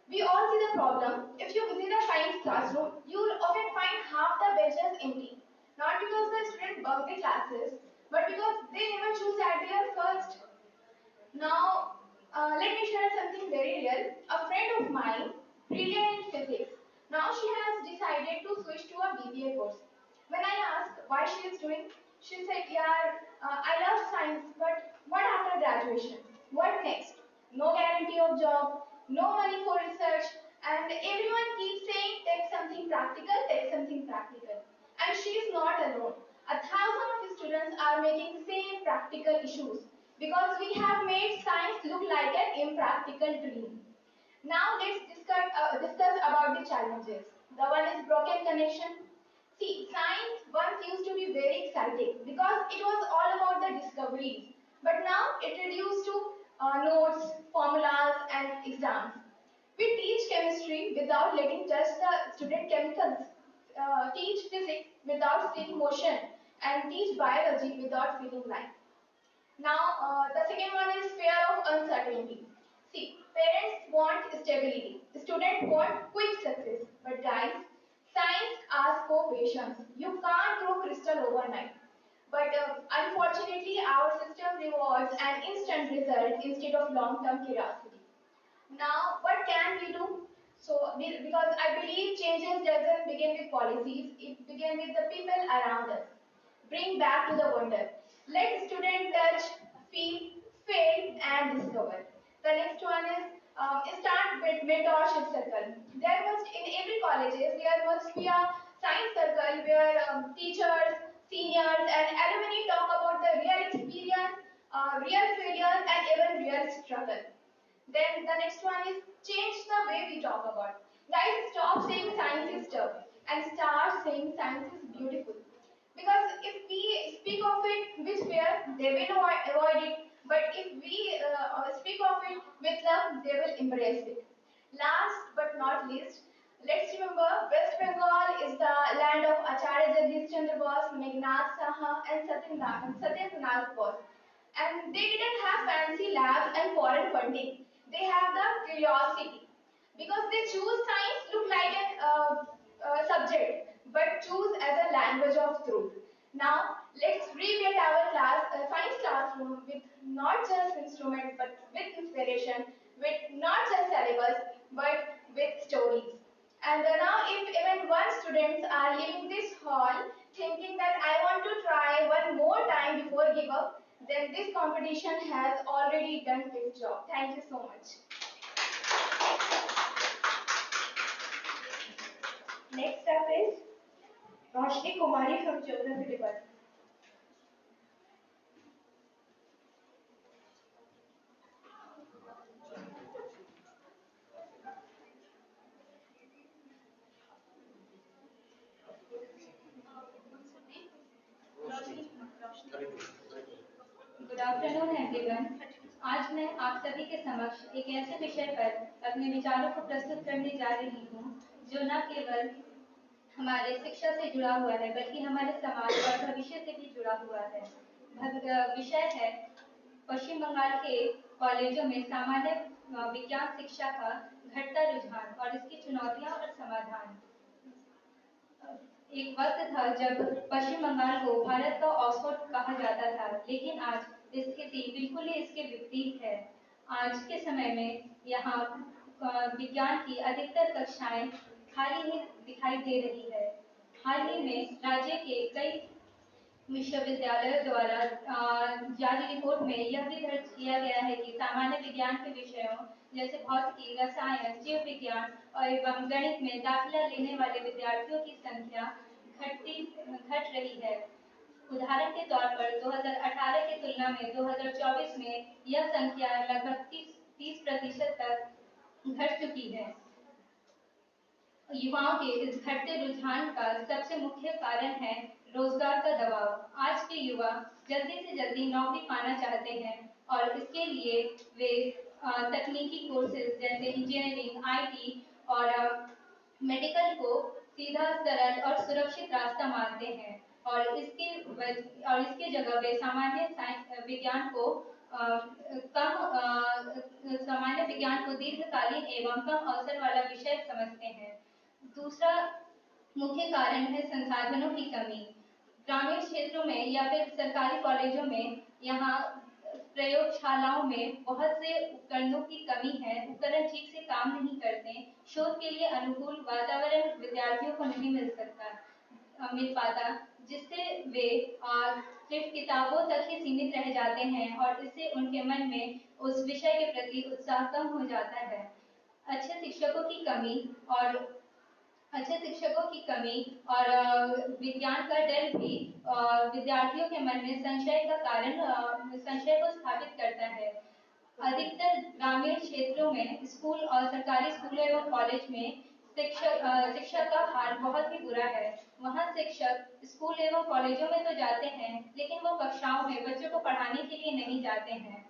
We all see the problem. If you visit a science classroom, you will often find half the benches empty. Not because the student bunk the classes, but because they never choose that they are first. Now, let me share something very real. A friend of mine, brilliant in physics, now she has decided to switch to a BBA course. When why she is doing. She said, "Yeah, I love science, but what after graduation? What next? No guarantee of job, no money for research, and everyone keeps saying, take something practical, take something practical." And she is not alone. A thousand of students are making same practical issues because we have made science look like an impractical dream. Now let's discuss about the challenges. The one is broken connection. See, science once used to be very exciting because it was all about the discoveries. But now it reduced to notes, formulas and exams. We teach chemistry without letting touch the student chemicals, teach physics without seeing motion, and teach biology without feeling life. Now, the second one is fear of uncertainty. See, parents want stability, students want quick success. But guys, science asks for patience. You can't grow crystal overnight. But unfortunately, our system rewards an instant result instead of long-term curiosity. Now, what can we do? So, because I believe changes doesn't begin with policies, it begins with the people around us. Bring back to the wonder. Let students touch, feel, fail, and discover. The next one is start with mentorship circle. There must, in every colleges, there must be a science circle where teachers, seniors, and alumni talk about the real experience, real failure, and even real struggle. Then the next one is change the way we talk about. Guys, stop saying science is tough and start saying science is beautiful. Because if we speak of it with fear, they will avoid it. But if we speak of it with love, they will embrace it. Last but not least, let's remember West Bengal is the land of Acharya Jagdish Chandra Bose, Meghnad Saha, and Satyendra Bose. And they didn't have fancy labs and foreign funding. They have the curiosity. Because they choose science look like an subject, but choose as a language of truth. Now, let's rebuild our science classroom with not just instruments, but with inspiration, with not just syllabus, but with stories. And now, if even one students are leaving this hall thinking that I want to try one more time before give up, then this competition has already done its job. Thank you so much. Next up is Roshni Kumari from Geography Department. Good afternoon everyone. आज मैं आप सभी के समक्ष एक ऐसे विषय पर अपने विचारों को प्रस्तुत करने जा रही हूँ जो न केवल हमारे शिक्षा से जुड़ा हुआ है बल्कि हमारे समाज और भविष्य से भी जुड़ा हुआ है। विषय है पश्चिम बंगाल के कॉलेजों में सामान्य विज्ञान शिक्षा का घटता रुझान और इसकी चुनौतियां और समाधान। एक वक्त था जब पश्चिम बंगाल को भारत का ऑक्सफोर्ड कहा जाता था, लेकिन आज स्थिति बिल्कुल ही इसके विपरीत है। आज के समय में यहाँ विज्ञान की अधिकतर कक्षाएं खाली ही दिखाई दे रही है। हाल ही में राज्य के कई विश्वविद्यालयों द्वारा जारी रिपोर्ट में यह भी दर्ज किया गया है कि सामान्य विज्ञान के विषयों जैसे भौतिकी, रसायन, जीव विज्ञान और एवं गणित में दाखिला लेने वाले विद्यार्थियों की संख्या घट रही है। उदाहरण के तौर पर 2018 की तुलना में 2024 में यह संख्या लगभग 30% तक घट चुकी है। युवाओं के इस घटते रुझान का सबसे मुख्य कारण है रोजगार का दबाव। आज के युवा जल्दी से जल्दी नौकरी पाना चाहते हैं और इसके लिए वे तकनीकी कोर्सेज जैसे इंजीनियरिंग, आईटी और मेडिकल को सीधा, सरल और सुरक्षित रास्ता मानते हैं और इसके जगह वे सामान्य विज्ञान को दीर्घकालीन एवं कम अवसर वाला विषय समझते हैं। दूसरा मुख्य कारण है संसाधनों की कमी। ग्रामीण क्षेत्रों में या फिर सरकारी कॉलेजों में यहाँ प्रयोगशालाओं में बहुत से उपकरणों की कमी है। उपकरण ठीक से काम नहीं करते। शोध के लिए अनुकूल वातावरण विद्यार्थियों को नहीं मिल सकता। मिल पाता, जिससे वे सिर्फ किताबों तक ही सीमित रह जाते हैं और इससे उनके मन में उस विषय के प्रति उत्साह कम हो जाता है। अच्छे शिक्षकों की कमी और अच्छे शिक्षकों की कमी और विज्ञान का डर भी विद्यार्थियों के मन में संशय का कारण संशय को स्थापित करता है। अधिकतर ग्रामीण क्षेत्रों में स्कूल और सरकारी स्कूलों एवं कॉलेज में शिक्षक का हाल बहुत ही बुरा है। वहाँ शिक्षक स्कूल एवं कॉलेजों में तो जाते हैं, लेकिन वो कक्षाओं में बच्चों को पढ़ाने के लिए नहीं जाते हैं।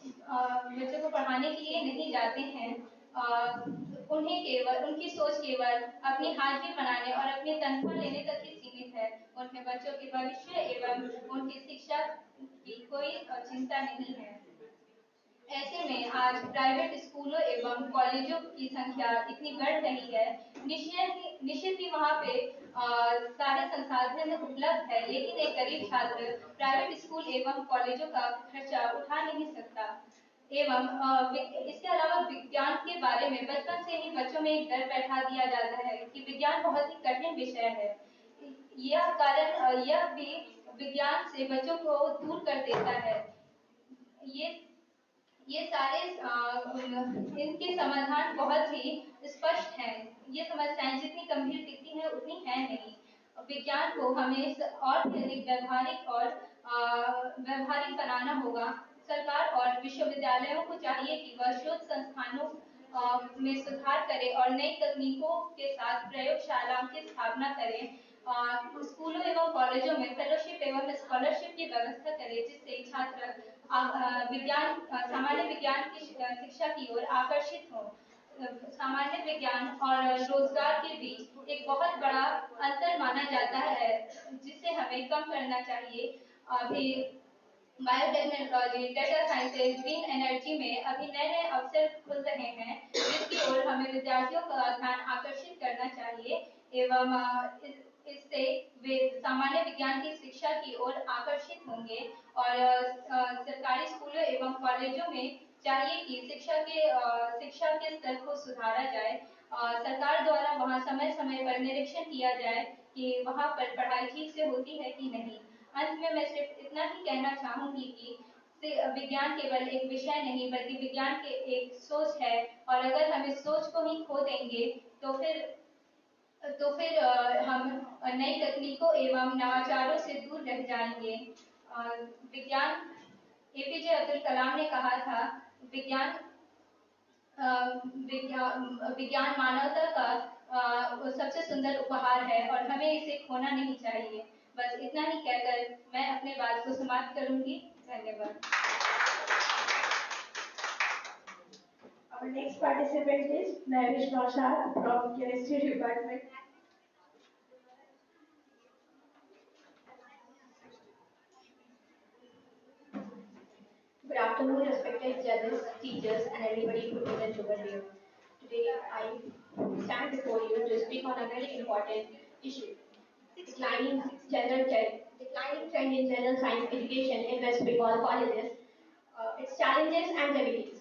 बच्चों को पढ़ाने के लिए नहीं जाते हैं। उन्हें केवल उनकी सोच केवल अपनी हाजिरी बनाने और अपनी तनख्वाह लेने तक ही सीमित है। उन्हें बच्चों के भविष्य एवं उनकी शिक्षा की कोई चिंता नहीं है। ऐसे में आज प्राइवेट स्कूलों एवं कॉलेजों की संख्या इतनी बढ़ रही है। निश्चित ही वहाँ पे सारे संसाधन उपलब्ध है, लेकिन एक गरीब छात्र प्राइवेट स्कूल एवं कॉलेजों का खर्चा उठा नहीं सकता। एवं इसके अलावा विज्ञान के बारे में बचपन से ही बच्चों में एक डर बैठा दिया जाता है कि विज्ञान बहुत ही कठिन विषय है। यह भी विज्ञान से बच्चों को दूर कर देता है। ये ये सारे इनके समाधान बहुत ही स्पष्ट हैं। ये समस्याएं जितनी गंभीर दिखती हैं उतनी है नहीं। विज्ञान को हमें और भी अधिक व्यवहारिक बनाना होगा। सरकार और विश्वविद्यालयों को चाहिए कि वह शोध संस्थानों में सुधार करें और नई तकनीकों के साथ प्रयोगशालाओं की स्थापना करें। स्कूलों एवं कॉलेजों में फेलोशिप एवं स्कॉलरशिप की व्यवस्था करें, जिससे छात्र सामान्य विज्ञान की शिक्षा की ओर आकर्षित हों। सामान्य विज्ञान और रोजगार के बीच एक बहुत बड़ा अंतर माना जाता है, जिसे हमें कम करना चाहिए। अभी biotechnology, data sciences, green energy में अभी नए नए अवसर खुल रहे हैं, जिसकी ओर हमें विद्यार्थियों का ध्यान आकर्षित करना चाहिए एवं इससे वे सामान्य विज्ञान की शिक्षा की ओर आकर्षित होंगे। और सरकारी स्कूलों एवं कॉलेजों में चाहिए कि शिक्षा के स्तर को सुधारा जाए। सरकार द्वारा वहाँ समय समय पर निरीक्षण किया जाए कि वहाँ पर पढ़ाई ठीक से होती है कि नहीं। अंत में मैं सिर्फ इतना ही कहना चाहूंगी कि विज्ञान केवल एक विषय नहीं, बल्कि विज्ञान के एक सोच है, और अगर हम इस सोच को ही खो देंगे तो फिर हम नई तकनीकों एवं नवाचारों से दूर रह जाएंगे। विज्ञान एपीजे अब्दुल कलाम ने कहा था, विज्ञान विज्ञान मानवता का सबसे सुंदर उपहार है और हमें इसे खोना नहीं चाहिए। बस इतना ही कहकर मैं अपने बात को समाप्त करूंगी। धन्यवाद। Our next participant is Navish Naushad from Chemistry Department. Good afternoon, respected judges, teachers, and everybody who present over here. Today, I stand before you to speak on a very important issue: declining trend in general science education in West Bengal colleges, its challenges and remedies.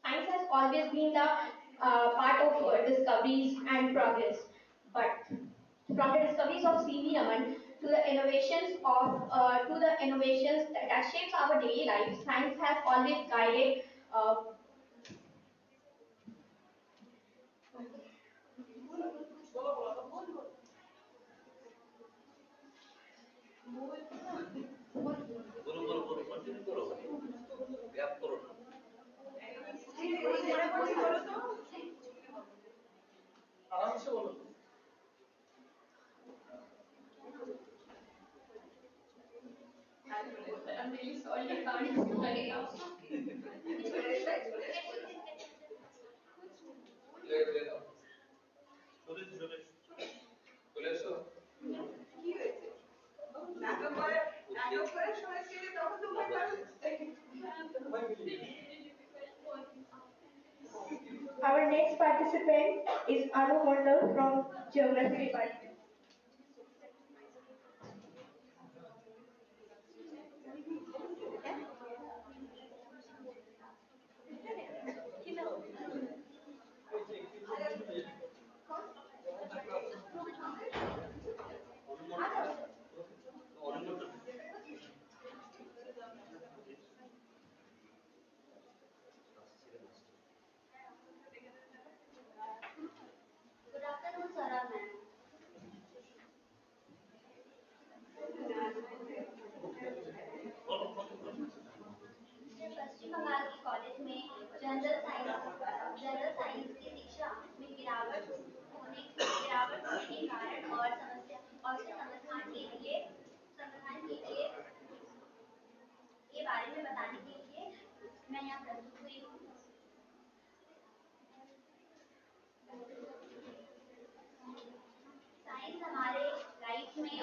Science has always been the part of discoveries and progress, but from the discoveries of C.V. Raman to the innovations that shapes our daily life, science has always guided. बोलो continue करो, gap करो ना। आराम से बोलो। I'm really sorry, I can't explain it now. Our next participant is Anu Mondal from Geography Department.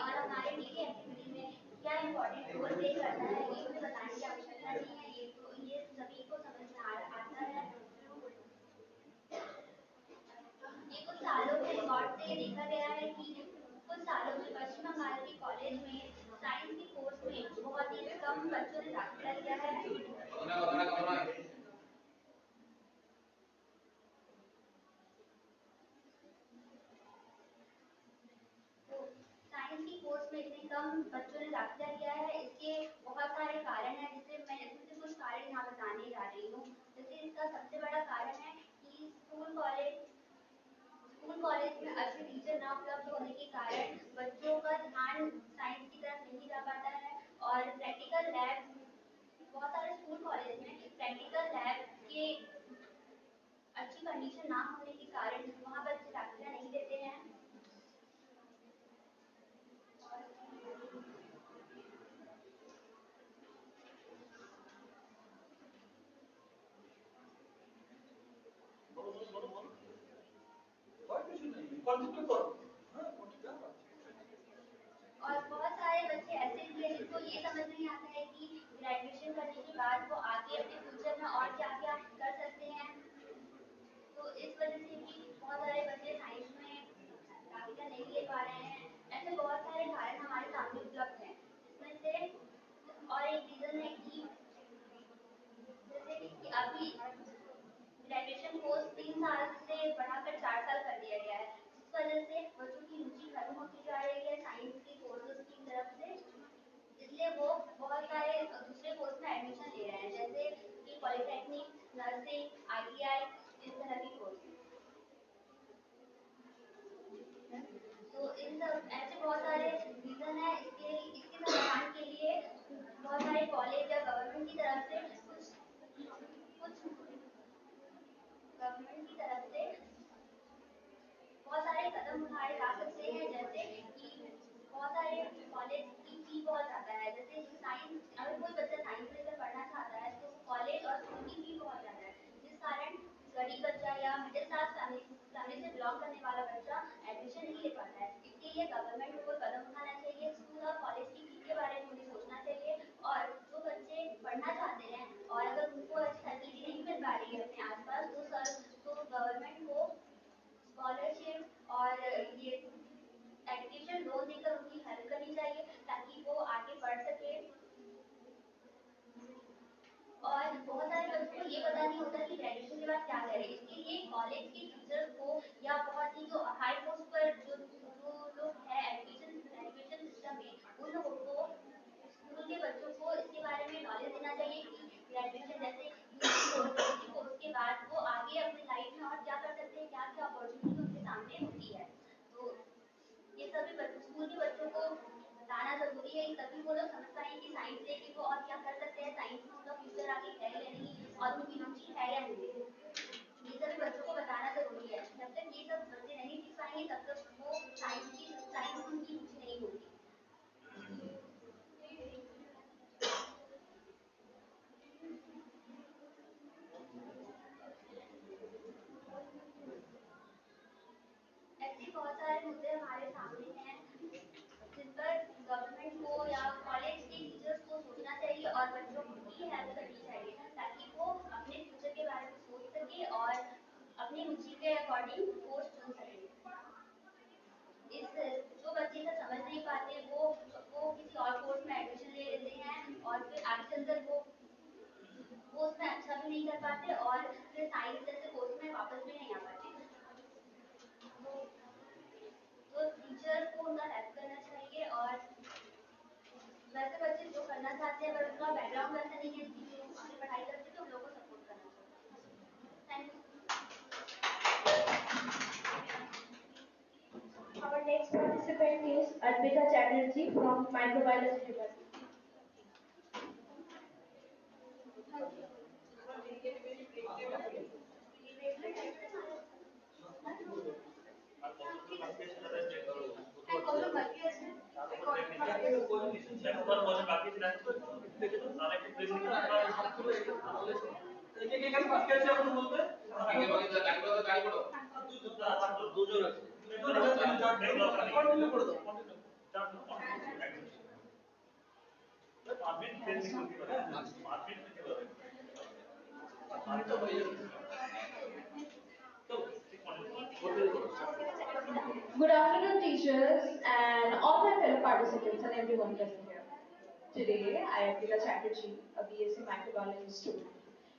और हमारे daily activity में क्या इम्पोर्टेंट रोल प्ले करता है, ये मुझे बताने की आवश्यकता नहीं है, ये सभी को समझ में आता है। ये कुछ सालों के रिकॉर्ड से देखा गया है कि कुछ सालों में पश्चिम बंगाल के कॉलेज में साइंस के कोर्स में बहुत ही कम बच्चों ने दाखिला लिया है। तो साइंस की कोर्स में इतने कम बच्चों ने दाखिला लिया है, इसके बहुत सारे कारण हैं, जिससे मैं इसमें कुछ कारण यहाँ बताने जा रही हूँ। जैसे इसका सबसे बड़ा कारण है कि स्कूल कॉलेज में अच्छे टीचर ना उपलब्ध होने के कारण बच्चों का ध्यान साइंस की तरफ नहीं जा पाता है, और प्रैक्टिकल लैब, बहुत सारे स्कूल कॉलेज में प्रैक्टिकल लैब के अच्छी कंडीशन ना होने के कारण वहाँ बच्चे दाखिला नहीं देते हैं। और बहुत सारे बच्चे ऐसे भी हैं जिनको ये समझ नहीं आता है कि ग्रेजुएशन करने के बाद वो आगे अपने फ्यूचर में और क्या क्या कर सकते हैं। तो इस वजह से भी बहुत सारे बच्चे साइंस में दाखिला नहीं ले पा रहे हैं। ऐसे बहुत सारे कारण हमारे सामने उपलब्ध हैं, जिसमें से और एक रीजन है कि जैसे कि अभी ग्रेजुएशन कोर्स 3 साल से बढ़ाकर 4 साल कर दिया गया है, जिस वजह से बच्चों की रुचि खत्म होती जा रही है साइंस के कोर्सेज की तरफ से। इसलिए वो बहुत सारे दूसरे कोर्स में एडमिशन ले रहे हैं, जैसे कि पॉलिटेक्निक, नर्सिंग, आईटीआई, इस तरह के कोर्स। तो इन सब ऐसे बहुत सारे रीजन है। इसके समाधान के लिए बहुत सारे कॉलेज या गवर्नमेंट की तरफ से कुछ गवर्नमेंट की तरफ से बहुत सारे कदम उठाए जा सकते हैं, जैसे कि बहुत सारे कॉलेज की फी बहुत ज्यादा है। जैसे साइंस, अगर कोई बच्चा साइंस लेकर पढ़ना चाहता है तो कॉलेज और स्कूल की फी बहुत ज्यादा है, जिस कारण गरीब बच्चा या मिडिल क्लास फैमिली से बिलोंग करने वाला बच्चा एडमिशन नहीं ले पाता है। इसके लिए गवर्नमेंट को कोई कदम उठाना चाहिए, स्कूल और कॉलेज की फी के बारे में मुझे सोचना चाहिए। और जो बच्चे पढ़ना चाहते हैं और अगर उनको अच्छी फैसिलिटी नहीं मिल पा रही है अपने आसपास, तो गवर्नमेंट को स्कॉलरशिप और ये एजुकेशन लोन देकर उनकी हेल्प करनी चाहिए, ताकि वो आगे बढ़ सके। और बहुत सारे बच्चों को ये पता नहीं होता कि ग्रेजुएशन के बाद क्या करें। इसके लिए कॉलेज के टीचर्स को या बहुत ही जो हाई पोस्ट पर जो लोग हैं एजुकेशन सिस्टम में, उन लोगों को, स्कूल के बच्चों को इसके बारे में नॉलेज देना चाहिए कि ग्रेजुएशन जैसे यूजी कोर्स के बाद वो आगे अपनी लाइफ में और क्या कर सकते हैं, क्या क्या अपॉर्चुनिटी उनके सामने होती है। तो ये सभी स्कूल के बच्चों को बताना जरूरी है, तभी वो लोग समझ पाएंगे कि साइंस लेके वो और क्या कर सकते हैं, साइंस में उनका फ्यूचर आगे है या नहीं, और उनकी रुचि है या नहीं। ये सभी बच्चों को बताना जरूरी है। जब तक ये सब बच्चे नहीं सीख पाएंगे तब तक वो साइंस में उनकी रुचि नहीं होगी। ऐसे बहुत सारे मुद्दे हमारे सामने हैं, जिन पर गवर्नमेंट को या कॉलेज के टीचर्स को सोचना चाहिए और बच्चों की हेल्प करनी चाहिए, ताकि वो अपने फ्यूचर के बारे में सोच सके और अपनी रुचि के अकॉर्डिंग कोर्स चुन सके। जो बच्चे का समझ नहीं पाते वो किसी और कोर्स में एडमिशन ले लेते हैं, और फिर आगे चलकर वो उसमें अच्छा भी नहीं कर पाते, और फिर साइंस जैसे कोर्स में वापस भी नहीं आ पाते। तो टीचर को उनका हेल्प करना चाहिए। और वैसे बच्चे जो करना चाहते हैं, अगर उनका बैकग्राउंड वैसा नहीं है कि जो आगे पढ़ाई करते, तो उन लोगों को सपोर्ट करना चाहिए। Thank you. Our next participant is Arpita Chatterjee from Microbiology Department. practice now. Good afternoon, teachers, and all my fellow participants and everyone present here. Today, I am Dila Chatterjee, a BSc Microbiology student,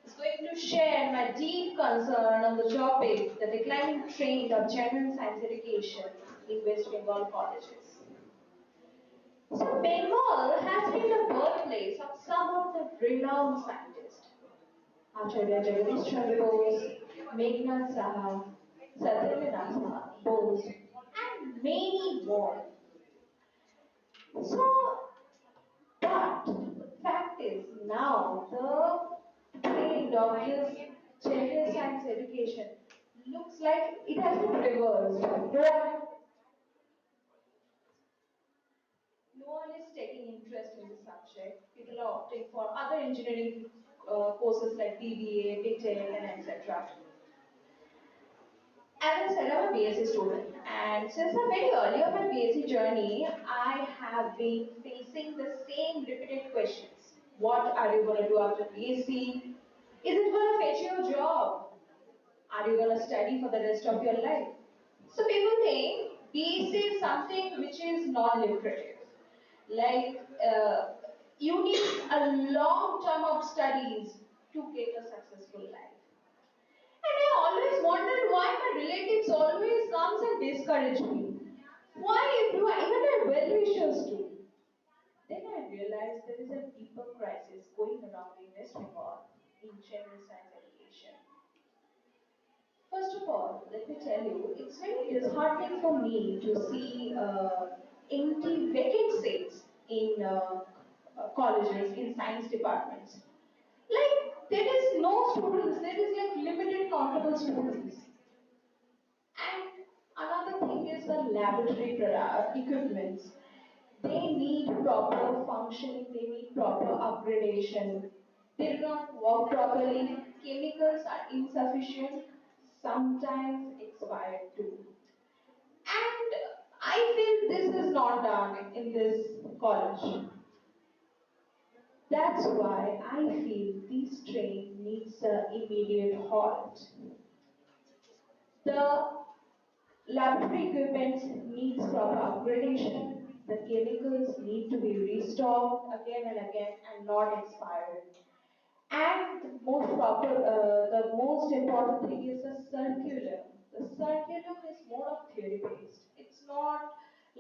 is going to share my deep concern on the topic, the declining trend of general science education in West Bengal colleges. So, Bengal has been the birthplace of some of the renowned scientists. Acharya Jagadish Chandra Bose, Meghnad Saha, Satyendranath Bose, and many more. So, but fact is now the trend of this general science education looks like it has been reversed. No one is taking interest in the subject. People are opting for other engineering courses like BBA, BTech, and etc. As I said, I'm a BSc student, and since the very early of my BSc journey, I have been facing the same repeated questions. What are you going to do after BSc? Is it going to fetch you a job? Are you going to study for the rest of your life? So people think BSc is something which is non-lucrative. Like you need a long term of studies to get a successful life. And I always wondered why my relatives always comes and discourage me. Why do I, even my well-wishers do? Then I realized there is a deeper crisis going around in West Bengal in general science education. First of all, let me tell you, it's very disheartening for me to see empty vacant seats in colleges, in science departments. Like, there is no students, there is like limited countable students. And another thing is the laboratory equipments. They need proper functioning, they need proper upgradation. They do not work properly, chemicals are insufficient, sometimes expired too. And I feel this is not done in this college. That's why I feel this train needs an immediate halt. The laboratory equipment needs proper upgradation. The chemicals need to be restocked again and again and not expired. And the most important thing is the curriculum. The curriculum is more of theory based. It's not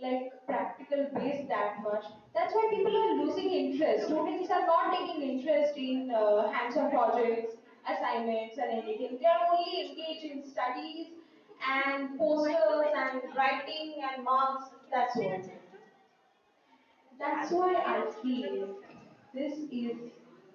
like practical based that much. That's why people are losing interest. Students are not taking interest in hands-on projects, assignments, and anything. They are only engaged in studies and posters and writing and marks. That's all. That's why I feel this is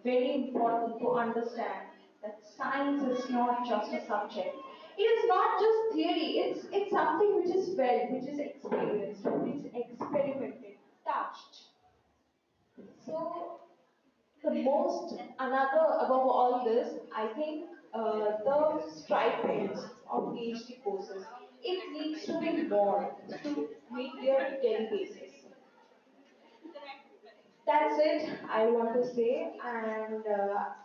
very important to understand that science is not just a subject. It is not just theory, it's something which is felt, which is experienced, which is experimented, touched. So the most another above all this, I think the stipends of PhD courses, it needs to be more to meet their daily basis. That's it, I want to say. And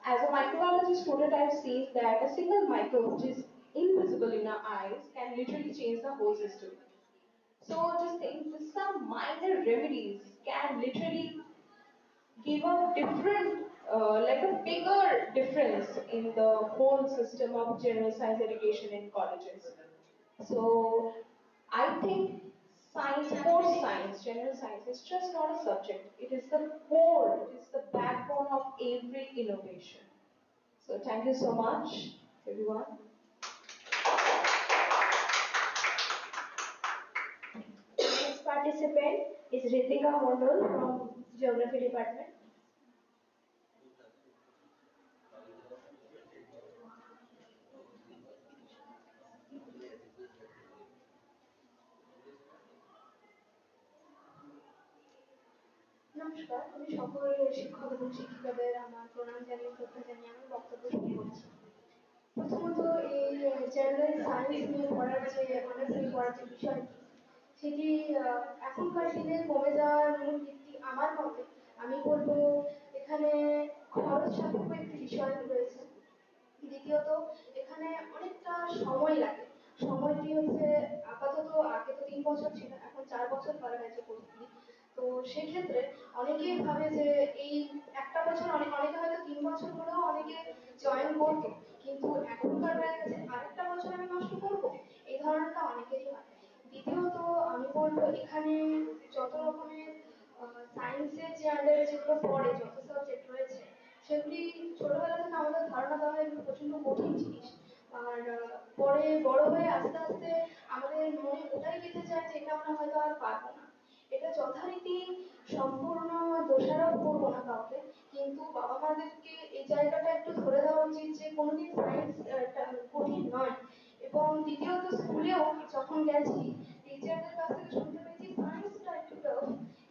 as a microbiology student, I've seen that a single microbe, which is invisible in our eyes, can literally change the whole system. So just think, with some minor remedies can literally give a different, like a bigger difference in the whole system of general science education in colleges. So I think science, core science, general science is just not a subject. It is the core, it is the backbone of every innovation. So thank you so much, everyone. Next participant is Ritika Mondol from Geography Department. নমস্কার, আমি সকল শিক্ষক এবং শিক্ষিকাদের আমার প্রণাম জানিয়ে শ্রদ্ধা জানিয়ে আমার বক্তব্য শুরু করছি। প্রথমত এই জেনারেল সায়েন্স নিয়ে পড়ার যে অনার্স নিয়ে পড়ার যে বিষয়টি সেটি এখনকার দিনে কমে যাওয়ার মূল ভিত্তি আমার মতে আমি বলবো এখানে খরচ সাপেক্ষ একটি বিষয় রয়েছে। দ্বিতীয়ত এখানে অনেকটা সময় লাগে। সময়টি হচ্ছে আপাতত আগে তো 3 বছর ছিল, এখন 4 বছর করা হয়েছে কোর্সটি। তো সেক্ষেত্রে অনেকেই ভাবে যে এই একটা বছর, অনেকে হয়তো 3 বছর হলেও অনেকে জয়েন করতো, কিন্তু এখনকার হয়ে গেছে আরেকটা বছর আমি নষ্ট করবো, এই ধরনেরটা অনেকেরই হয়। দ্বিতীয়ত আমি বলবো এখানে যত রকমের সায়েন্সের যে আন্ডারে যেগুলো পড়ে, যত সাবজেক্ট রয়েছে সেগুলি ছোটবেলা থেকে আমাদের ধারণা দেওয়া হয় এগুলো প্রচন্ড কঠিন জিনিস। আর পরে বড় হয়ে আস্তে আস্তে আমাদের মনে ওটাই গেঁথে যায় যে এটা আমরা হয়তো আর পারবো না। এটা যথারীতি সম্পূর্ণ দোষারোপ করবো না কাউকে, কিন্তু বাবা মাদেরকে এই জায়গাটা একটু ধরে দেওয়া উচিত যে কোনোদিন সায়েন্স কঠিন নয়। এবং দ্বিতীয়ত স্কুলেও যখন গেছি টিচারদের কাছ থেকে শুনতে পেয়েছি সায়েন্সটা একটু টাফ,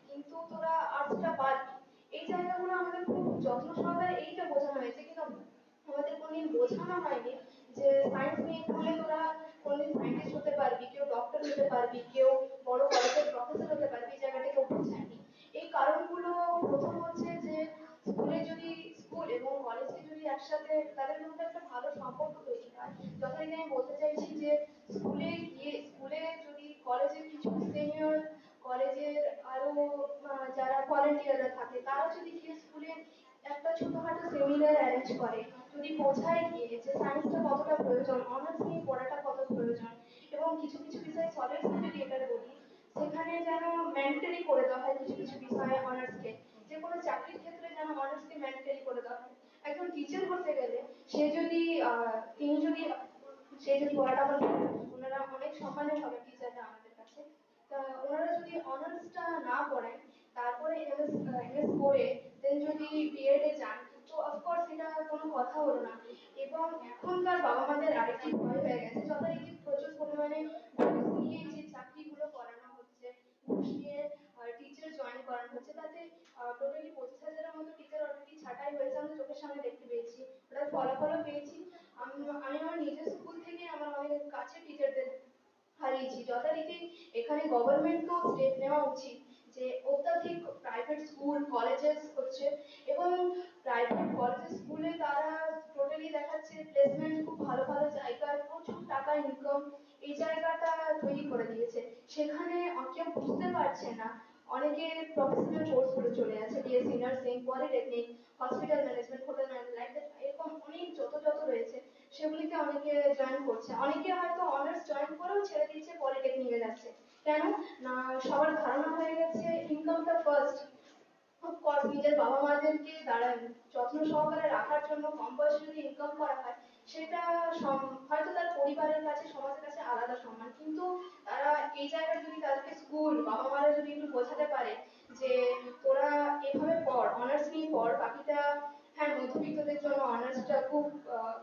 কিন্তু তোরা আর্টসটা পারবি। এই জায়গাগুলো আমাদের খুব যত্ন সহকারে এইটা বোঝানো হয়েছে, কিন্তু আমাদের কোনদিন বোঝানো হয়নি যে সায়েন্স নিয়ে পড়লে তোরা কোনদিন সায়েন্টিস্ট হতে পারবি, কেউ ডক্টর হতে পারবি, কেউ বড় কলেজের প্রফেসর হতে পারবি, এই জায়গাটা কেউ বোঝায়নি। এই কারণগুলো প্রথম হচ্ছে যে স্কুলে যদি স্কুল এবং কলেজকে যদি একসাথে তাদের মধ্যে একটা ভালো সম্পর্ক তৈরি হয়। যথারীতি আমি বলতে চাইছি যে স্কুলে গিয়ে, স্কুলে যদি কলেজের কিছু সিনিয়র, কলেজের আরো যারা ভলেন্টিয়াররা থাকে তারা যদি গিয়ে স্কুলে একটা ছোটখাটো সেমিনার অ্যারেঞ্জ করে, যদি বোঝায় গিয়ে যে সায়েন্সটা কতটা প্রয়োজন, অনার্স নিয়ে পড়াটা কত প্রয়োজন, এবং কিছু কিছু বিষয়ে সলিড সার্টিফিকেট বলি সেখানে যেন ম্যান্ডেটরি করে দেওয়া হয় কিছু কিছু বিষয়ে অনার্সকে, যে কোনো চাকরির ক্ষেত্রে যেন অনার্সকে ম্যান্ডেটরি করে দেওয়া হয়। একজন টিচার হতে গেলে সে যদি তিনি যদি সে যদি পড়াটা আমার, ওনারা অনেক সম্মানের হবে টিচাররা আমাদের কাছে। তা ওনারা যদি অনার্সটা না পড়েন, তারপরে এমএস করে দেন যদি বিএড এ যান, তো অফকোর্স এটা কোনো কথা হলো না। এবং এখনকার বাবা মাদের আরেকটি ভয় হয়ে গেছে, যথারীতি প্রচুর পরিমাণে ঘুষ নিয়ে যে চাকরিগুলো করানো হচ্ছে, ঘুষ নিয়ে টিচার জয়েন করানো হচ্ছে, তাতে টোটালি 25,000-এর মতো টিচার অলরেডি ছাঁটাই হয়েছে, আমরা চোখের সামনে দেখতে পেয়েছি, ওটার ফলাফলও পেয়েছি। আমি আমার নিজের স্কুল থেকে আমার অনেক কাছে টিচারদের হারিয়েছি। যথারীতি এখানে গভর্নমেন্টকেও স্টেপ নেওয়া উচিত যে অত্যাধিক প্রাইভেট স্কুল কলেজেস হচ্ছে, এবং প্রাইভেট কলেজ স্কুলে তারা টোটালি দেখাচ্ছে প্লেসমেন্ট খুব ভালো ভালো জায়গায় প্রচুর টাকা ইনকাম, এই জায়গাটা তৈরি করে দিয়েছে। সেখানে কেউ বুঝতে পারছে না, অনেকে প্রফেশনাল কোর্স করে চলে আছে, BSc nursing, polytechnic, hospital management, hotel management, এরকম অনেক যত যত রয়েছে সেগুলিতে অনেকে জয়েন করছে। অনেকে হয়তো অনার্স জয়েন করেও ছেড়ে দিচ্ছে, পলিটেকনিকে যাচ্ছে। কেন না, সবার ধারণা হয়ে গেছে ইনকামটা ফার্স্ট। অফকোর্স নিজের বাবা মাদেরকে দাঁড়ায় যত্ন সহকারে রাখার জন্য কম বয়সে যদি ইনকাম করা হয়, সেটা হয়তো তার পরিবারের কাছে, সমাজের কাছে আলাদা সম্মান, কিন্তু তারা এই জায়গায় যদি তাদেরকে স্কুল বাবা মারা যদি একটু বোঝাতে পারে যে তোরা এভাবে পড়, অনার্স নিয়ে পড়, বাকিটা হ্যাঁ মধ্যবিত্তদের জন্য অনার্সটা খুব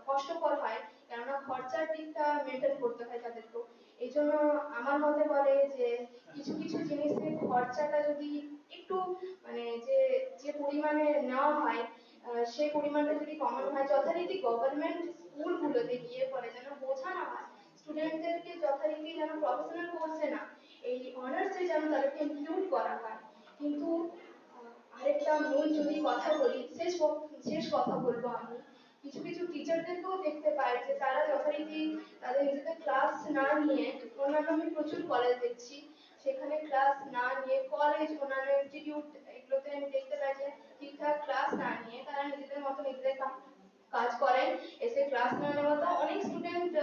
কষ্টকর হয়, কেননা খরচার দিকটা মেনটেন করতে হয় তাদেরকেও। এই জন্য আমার মতে বলে যে কিছু কিছু জিনিসের খরচাটা যদি একটু মানে যে যে পরিমাণে নেওয়া হয় সেই পরিমাণটা যদি কমানো হয়, যথারীতি গভর্নমেন্ট স্কুলগুলোতে গিয়ে পরে যেন বোঝানো হয় স্টুডেন্টদেরকে, যথারীতি যেন প্রফেশনাল কোর্সে না এই অনার্সে যেন তাদেরকে ইনক্লুড করা হয়। কিন্তু আরেকটা মূল যদি কথা বলি, শেষ কথা বলবো আমি, কিছু কিছু টিচারদেরকেও দেখতে পাই যে তারা যথারীতি তাদের নিজেদের ক্লাস না নিয়ে, অন্যান্য আমি প্রচুর কলেজ দেখছি সেখানে ক্লাস না নিয়ে, কলেজ অন্যান্য ইনস্টিটিউট এগুলোতে আমি দেখতে পাই যে ঠিকঠাক ক্লাস না নিয়ে তারা নিজেদের মতো নিজেদের কাজ করেন, এসে ক্লাস না নেওয়াতে অনেক স্টুডেন্ট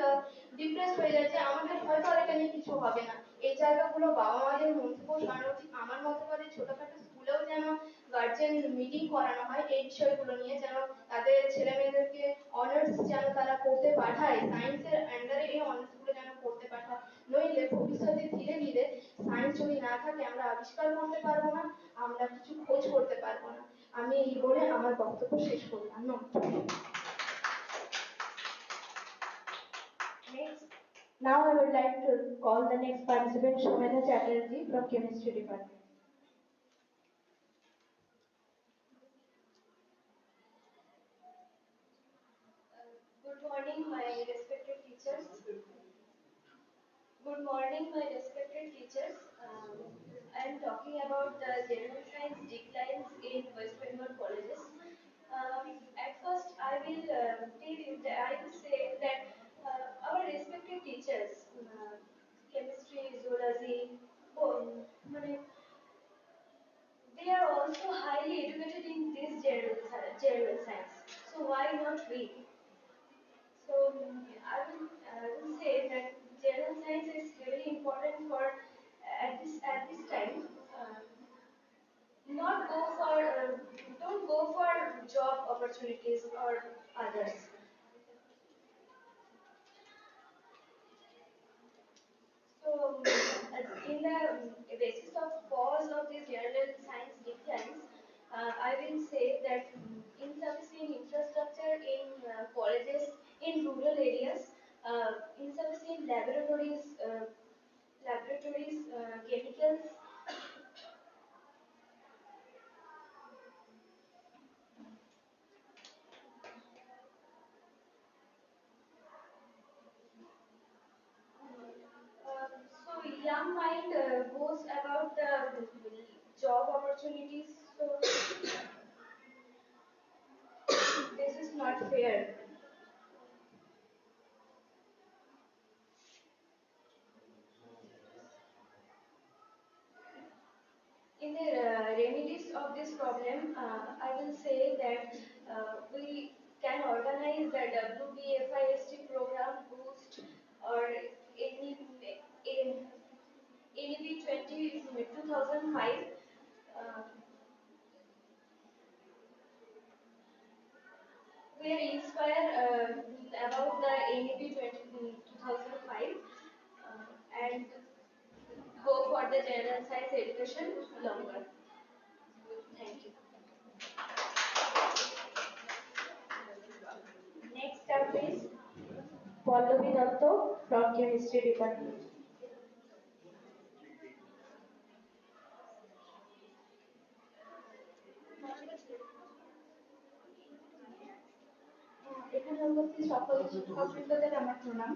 ডিপ্রেস হয়ে যায় যে আমাদের হয়তো আর এটা নিয়ে কিছু হবে না। এই জায়গাগুলো বাবা মাদের মন থেকেও সরানো উচিত। আমার মতে বলে ছোটখাটো স্কুলেও যেন গার্জেন মিটিং করানো হয় এই বিষয়গুলো নিয়ে, যেন তাদের ছেলে মেয়েদেরকে অনার্স যেন তারা পড়তে পাঠায়, সায়েন্সের আন্ডারে এই অনার্সগুলো যেন পড়তে পাঠায়। নইলে ভবিষ্যতে ধীরে ধীরে সায়েন্স যদি না থাকে আমরা আবিষ্কার করতে পারবো না, আমরা কিছু খোঁজ করতে পারবো না। আমি এই বলে আমার বক্তব্য শেষ করলাম। নমস্কার। Next, now I would like to call the next participant, Shomena Chatterjee from Chemistry Department. Good morning, my respected teachers. Good morning, my respected teachers. I am talking about the general science declines in West Bengal colleges. not read? So I will say that general science is very important for at this time. Not go for don't go for job opportunities or others. So, in the basis of cause of this general science declines, I will say that insufficient infrastructure in colleges in rural areas, insufficient laboratories, chemicals. So young mind goes about the job opportunities. So this is not fair. In the remedies of this problem, I will say that we can organize the WBFIST program boost or any in NEP 2005. Uh, we are inspired about the NEP 2005 and go for the general science education longer. Thank you. Next up is Pallavi Datto from Chemistry Department. এখানে উপস্থিত সকল শিক্ষকবৃন্দদের আমার প্রণাম।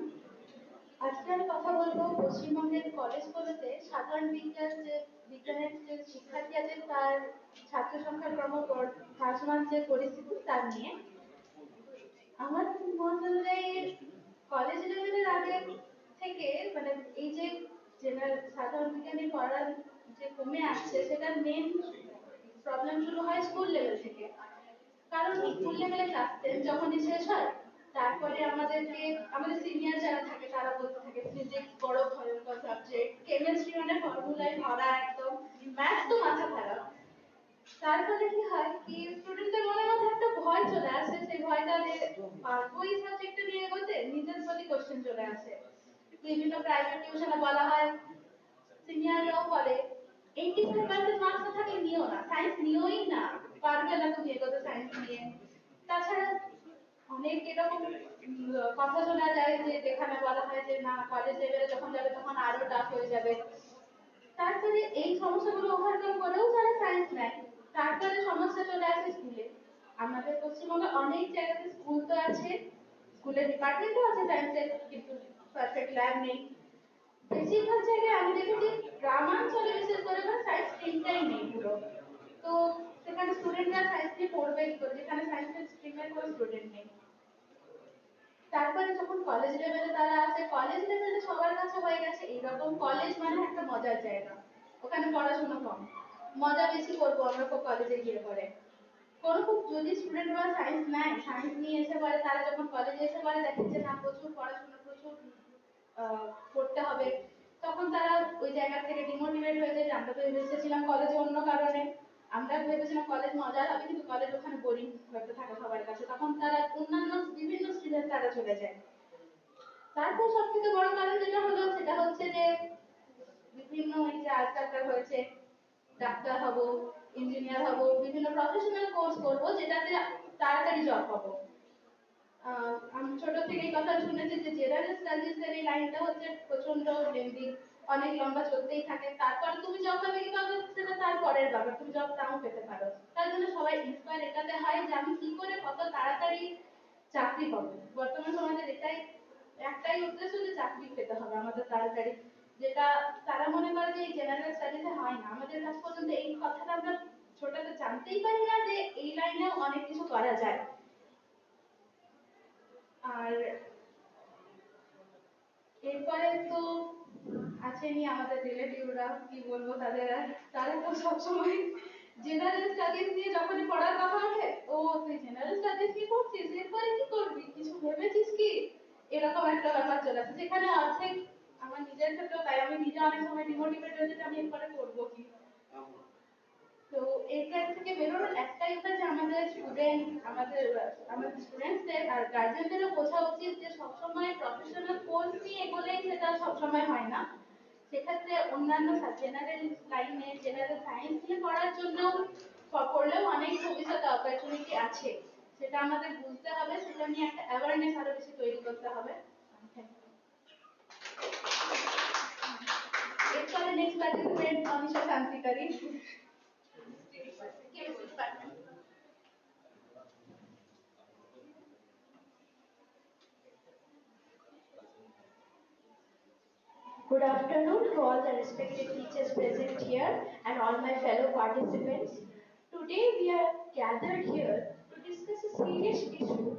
আজকে আমি কথা বলবো পশ্চিমবঙ্গের কলেজগুলোতে সাধারণ বিজ্ঞানের যে শিক্ষার্থী আছে তার ছাত্র সংখ্যার হ্রাসমান যে পরিস্থিতি তার নিয়ে। আমার মনে হয় কলেজ লেভেলের আগে থেকে মানে এই যে জেনারেল সাধারণ বিজ্ঞানী পড়ার যে কমে আসছে সেটার মেন প্রবলেম শুরু হয় স্কুল লেভেল থেকে। কারণ স্কুল লেভেলে ক্লাস 10 যখনই শেষ হয় তারপরে আমাদের সিনিয়র যারা থাকে তারা বলতে থাকে ফিজিক্স বড় ভয়ঙ্কর সাবজেক্ট, কেমিস্ট্রি মানে ফর্মুলায় ভরা একদম, ম্যাথ তো মাথা খারাপ। তার ফলে কি হয় কি স্টুডেন্টদের মনের মধ্যে একটা ভয় চলে আসে, সেই ভয়টা যে পারবো এই সাবজেক্টটা নিয়ে এগোতে, নিজের প্রতি কোশ্চেন চলে আসে। বিভিন্ন প্রাইভেট টিউশনে বলা হয়, সিনিয়ররাও বলে 85% মার্কস না থাকলে নিও না, সায়েন্স নিওই না, পারবে না তুমি এগোতে সায়েন্স নিয়ে। তাছাড়া অনেক এরকম কথা শোনা যায় যে যেখানে বলা হয় যে না কলেজ লেভেলে যখন যাবে তখন আরো টাফ হয়ে যাবে। তারপরে এই সমস্যাগুলো ওভারকাম করেও যারা সায়েন্স নেয় তারপরে সমস্যা চলে আসে স্কুলে। আমাদের পশ্চিমবঙ্গে অনেক জায়গাতে স্কুল তো আছে, স্কুলের ডিপার্টমেন্টও আছে সায়েন্সের, কিন্তু পারফেক্ট ল্যাব নেই। বেশিরভাগ জায়গায় আমি দেখেছি গ্রামাঞ্চলে বিশেষ করে সায়েন্স স্ট্রিমটাই নেই পুরো। তো সেখানে স্টুডেন্টরা সায়েন্স নিয়ে পড়বে কি করে যেখানে সায়েন্সের স্ট্রিমের কোনো স্টুডেন্ট নেই। তারপরে যখন কলেজ লেভেলে তারা আসে, কলেজ লেভেলে সবার কাছে হয়ে গেছে এইরকম কলেজ মানে একটা মজার জায়গা, ওখানে পড়াশোনা কম, মজা বেশি করবো আমরা কলেজে গিয়ে পরে। খুব যদি স্টুডেন্টরা সায়েন্স নেয়, সায়েন্স নিয়ে এসে পরে তারা যখন কলেজে এসে পরে দেখে যে না প্রচুর পড়াশোনা, প্রচুর করতে হবে, তখন তারা ওই জায়গা থেকে ডিমোটিভেট হয়ে যায় যে আমরা তো এসেছিলাম কলেজে অন্য কারণে, আমরা ভেবেছিলাম কলেজ মজার হবে কিন্তু কলেজ ওখানে বোরিং হতে থাকে সবার কাছে, তখন তারা অন্যান্য বিভিন্ন স্ট্রিমে তারা চলে যায়। তারপর সব থেকে বড় কারণ যেটা হলো সেটা হচ্ছে যে বিভিন্ন এই যে আজকালকার হয়েছে ডাক্তার হব, ইঞ্জিনিয়ার হব, বিভিন্ন প্রফেশনাল কোর্স করব যেটাতে তাড়াতাড়ি জব পাবো। আমি ছোট থেকেই কথা শুনেছি যে জেনারেল স্টাডিজ এর এই লাইনটা হচ্ছে প্রচন্ড লেন্দি, অনেক লম্বা চলতেই থাকে, তারপর তুমি জব পাবে কি পাবে সেটা তারপরের ব্যাপার, তুমি জব নাও পেতে পারো। তার জন্য সবাই ইন্সপায়ার এটাতে হয় যে আমি কি করে কত তাড়াতাড়ি চাকরি পাবো। বর্তমান সমাজের এটাই একটাই উদ্দেশ্য যে চাকরি পেতে হবে আমাদের তাড়াতাড়ি, যেটা তারা মনে করে যে এই জেনারেল স্টাডিজে হয় না। আমাদের কাছ পর্যন্ত এই কথাটা আমরা ছোটতে জানতেই পারি না যে এই লাইনেও অনেক কিছু করা যায়। আর এরপরে তো আছেনই আমাদের রিলেটিভরা, কি বলবো তাদের আর, তারা তো সবসময় জেনারেল স্টাডিজ নিয়ে যখনই পড়ার কথা ওঠে, ও তুই জেনারেল স্টাডিজ নিয়ে পড়ছিস, এরপরে কি করবি, কিছু ভেবেছিস কি, এরকম একটা ব্যাপার চলে আসে, যেখানে অর্ধেক আমার নিজের ক্ষেত্রেও তাই, আমি নিজে অনেক সময় ডিমোটিভেট হয়ে যেতে, আমি এরপরে করবো কি। তো এখান থেকে বেরোনোর একটাই উপায় যে আমাদের স্টুডেন্ট, আমাদের স্টুডেন্টসদের আর গার্জেনদেরও বোঝা উচিত যে সবসময় প্রফেশনাল কোর্স নিয়ে এগোলেই সেটা সবসময় হয় না, সেক্ষেত্রে অন্যান্য জেনারেল লাইনে, জেনারেল সায়েন্স নিয়ে পড়ার জন্য পড়লেও অনেক ভবিষ্যতে অপরচুনিটি আছে, সেটা আমাদের বুঝতে হবে, সেটা নিয়ে একটা অ্যাওয়ারনেস আরো বেশি তৈরি করতে হবে। এরপরে next participant Anisha Shantikari. Good afternoon to all the respected teachers present here and all my fellow participants. Today we are gathered here to discuss a serious issue,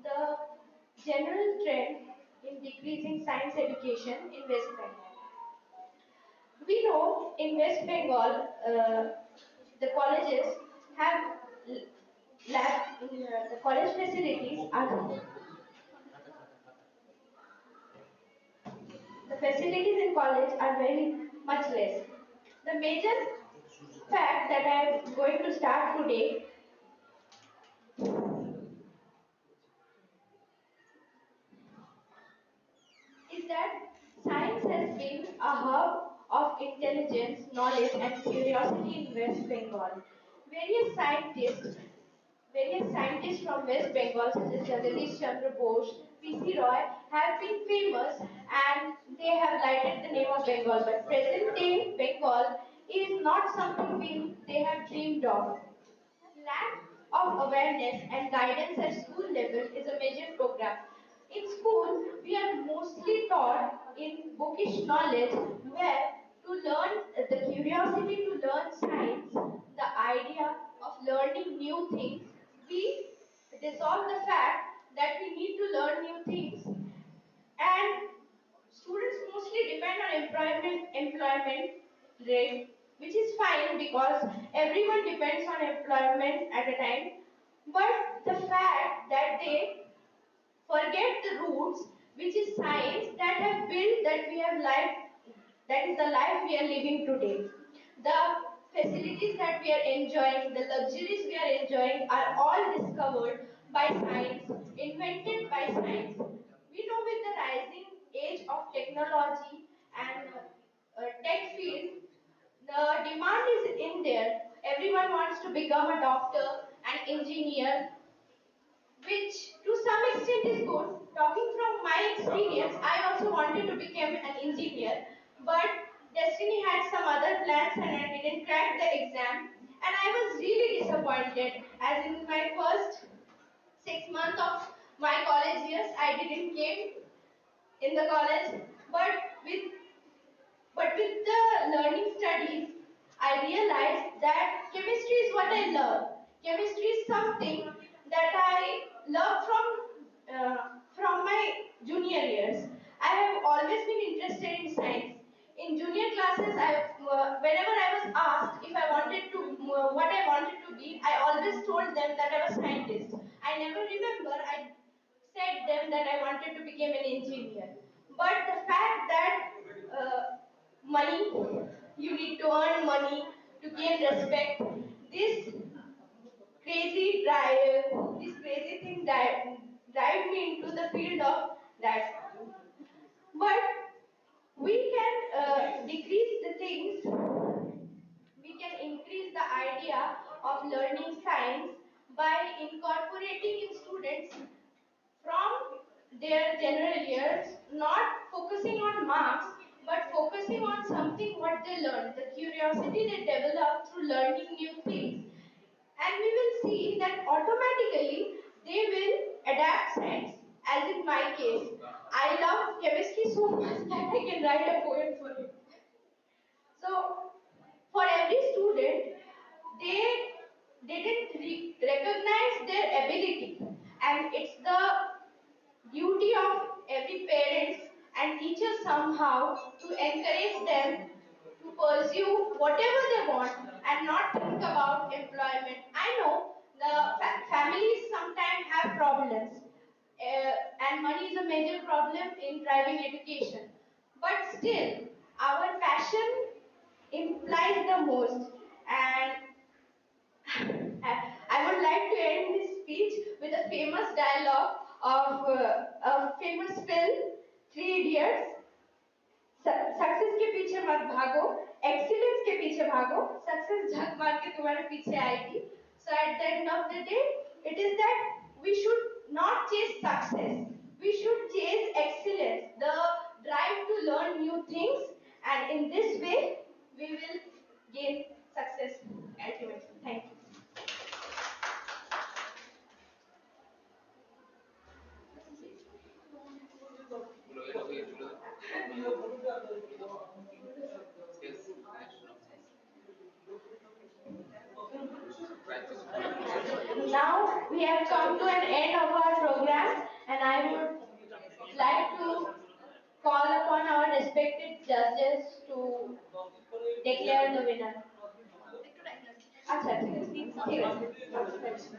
the general trend in decreasing science education in West Bengal. We know in West Bengal, the colleges have the college facilities are the facilities in college are very much less. The major fact that I am going to start today is that science has been a hub of intelligence, knowledge, and curiosity in West Bengal. Various scientists, various scientists from West Bengal, such as Jagadish Chandra Bose, P.C. Roy, have been famous and they have lighted the name of Bengal. But present day Bengal is not something they have dreamed of. Lack of awareness and guidance at school level is a major program. In school, we are mostly taught in bookish knowledge where to learn the curiosity to learn science, the idea of learning new things, we dissolve the fact that we need to learn new things, and students mostly depend on employment rate, which is fine because everyone depends on employment at a time. But the fact that they forget the roots, which is science, that have built that we have life, that is the life we are living today. The facilities that we are enjoying, the luxuries we are enjoying are all discovered by science, invented by science. We know with the rising age of technology and tech field, the demand is in there. Everyone wants to become a doctor, an engineer, which to some extent is good. Talking from my experience, I also wanted to become an engineer, but destiny had some other plans and I didn't crack the exam. And I was really disappointed as in my first 6 months of my college years, I didn't came in the college. But with the learning studies, I realized that chemistry is what I love. Chemistry is something that I love from my junior years. I have always been interested in science. In junior classes, whenever I was asked if I wanted to what I wanted to be, I always told them that I was scientist. I never remember I said them that I wanted to become an engineer. But the fact that money, you need to earn money to gain respect, this this crazy thing drive me into the field of that. But we can decrease the things, we can increase the idea of learning science by incorporating in students from their general years, not focusing on marks, but focusing on something what they learn, the curiosity they develop through learning new things. And we will see that automatically they will adapt science. As in my case, I love chemistry so much that I can write a poem for it. So, for every student, they didn't recognize their ability, and it's the duty of every parents and teachers somehow to encourage them to pursue pursue whatever they want and not think about employment. I know the families sometimes have problems, and money is a major problem in driving education. But still, our passion implies the most. And I would like to end this speech with a famous dialogue of a famous film, Three Idiots. Success के पीछे मत भागो, excellence के पीछे भागो, success झक मार के तुम्हारे पीछे आएगी. So at the end of the day, it is that we should not chase success, we should chase excellence, the drive to learn new things, and in this way we will gain success ultimately. Thank you. Now we have come to an end of our program, and I would like to call upon our respected judges to declare the winner. আচ্ছা ঠিক আছে ঠিক আছে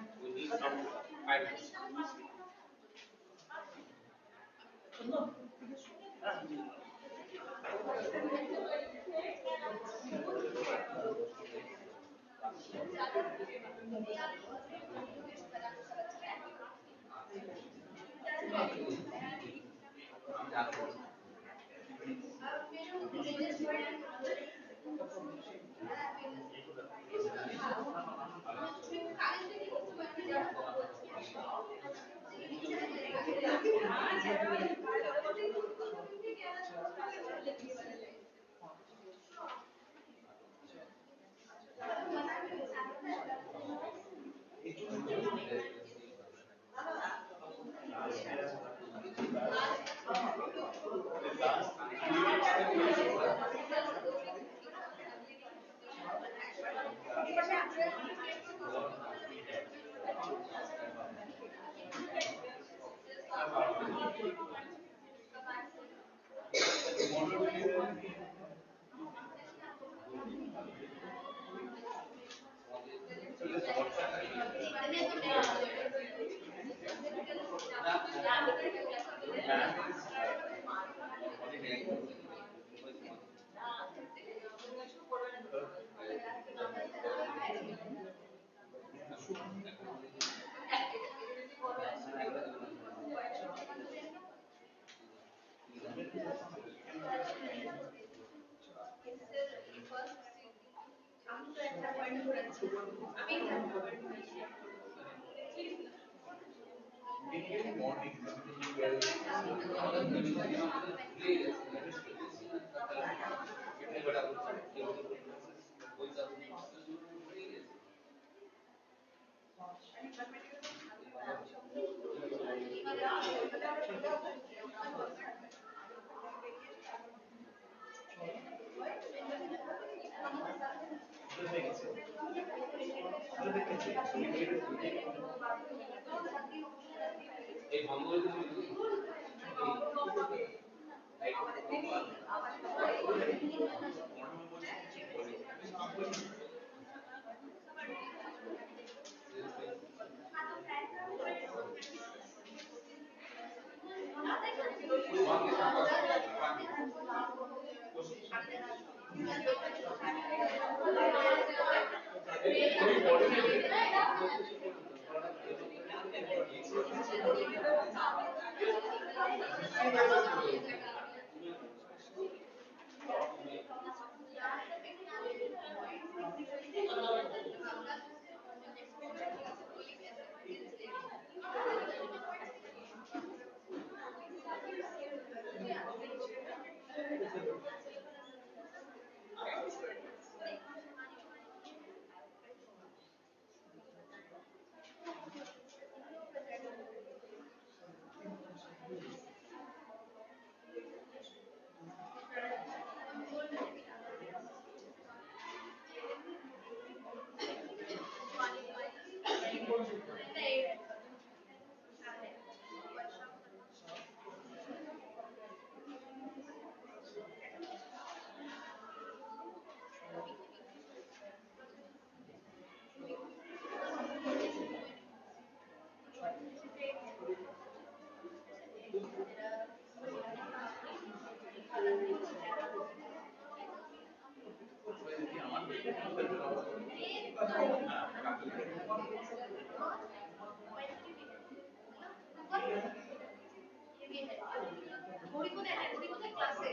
ঘড়ি কোথায় ক্লাসে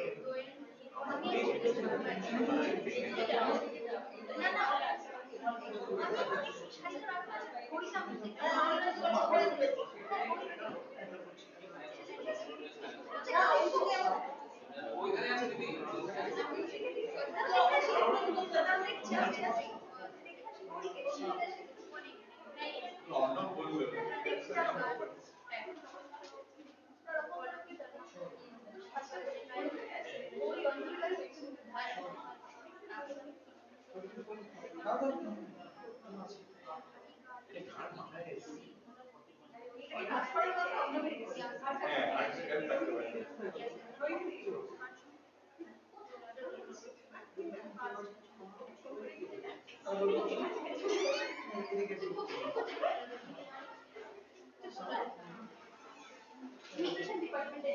আমি না না সাথে রাখা ঘড়ি সামনে ওইখানে আছে দিদি লন্ডন বলবে হ্যাঁ আজকাল থাকতে পারে ইমিগ্রেশন ডিপার্টমেন্টে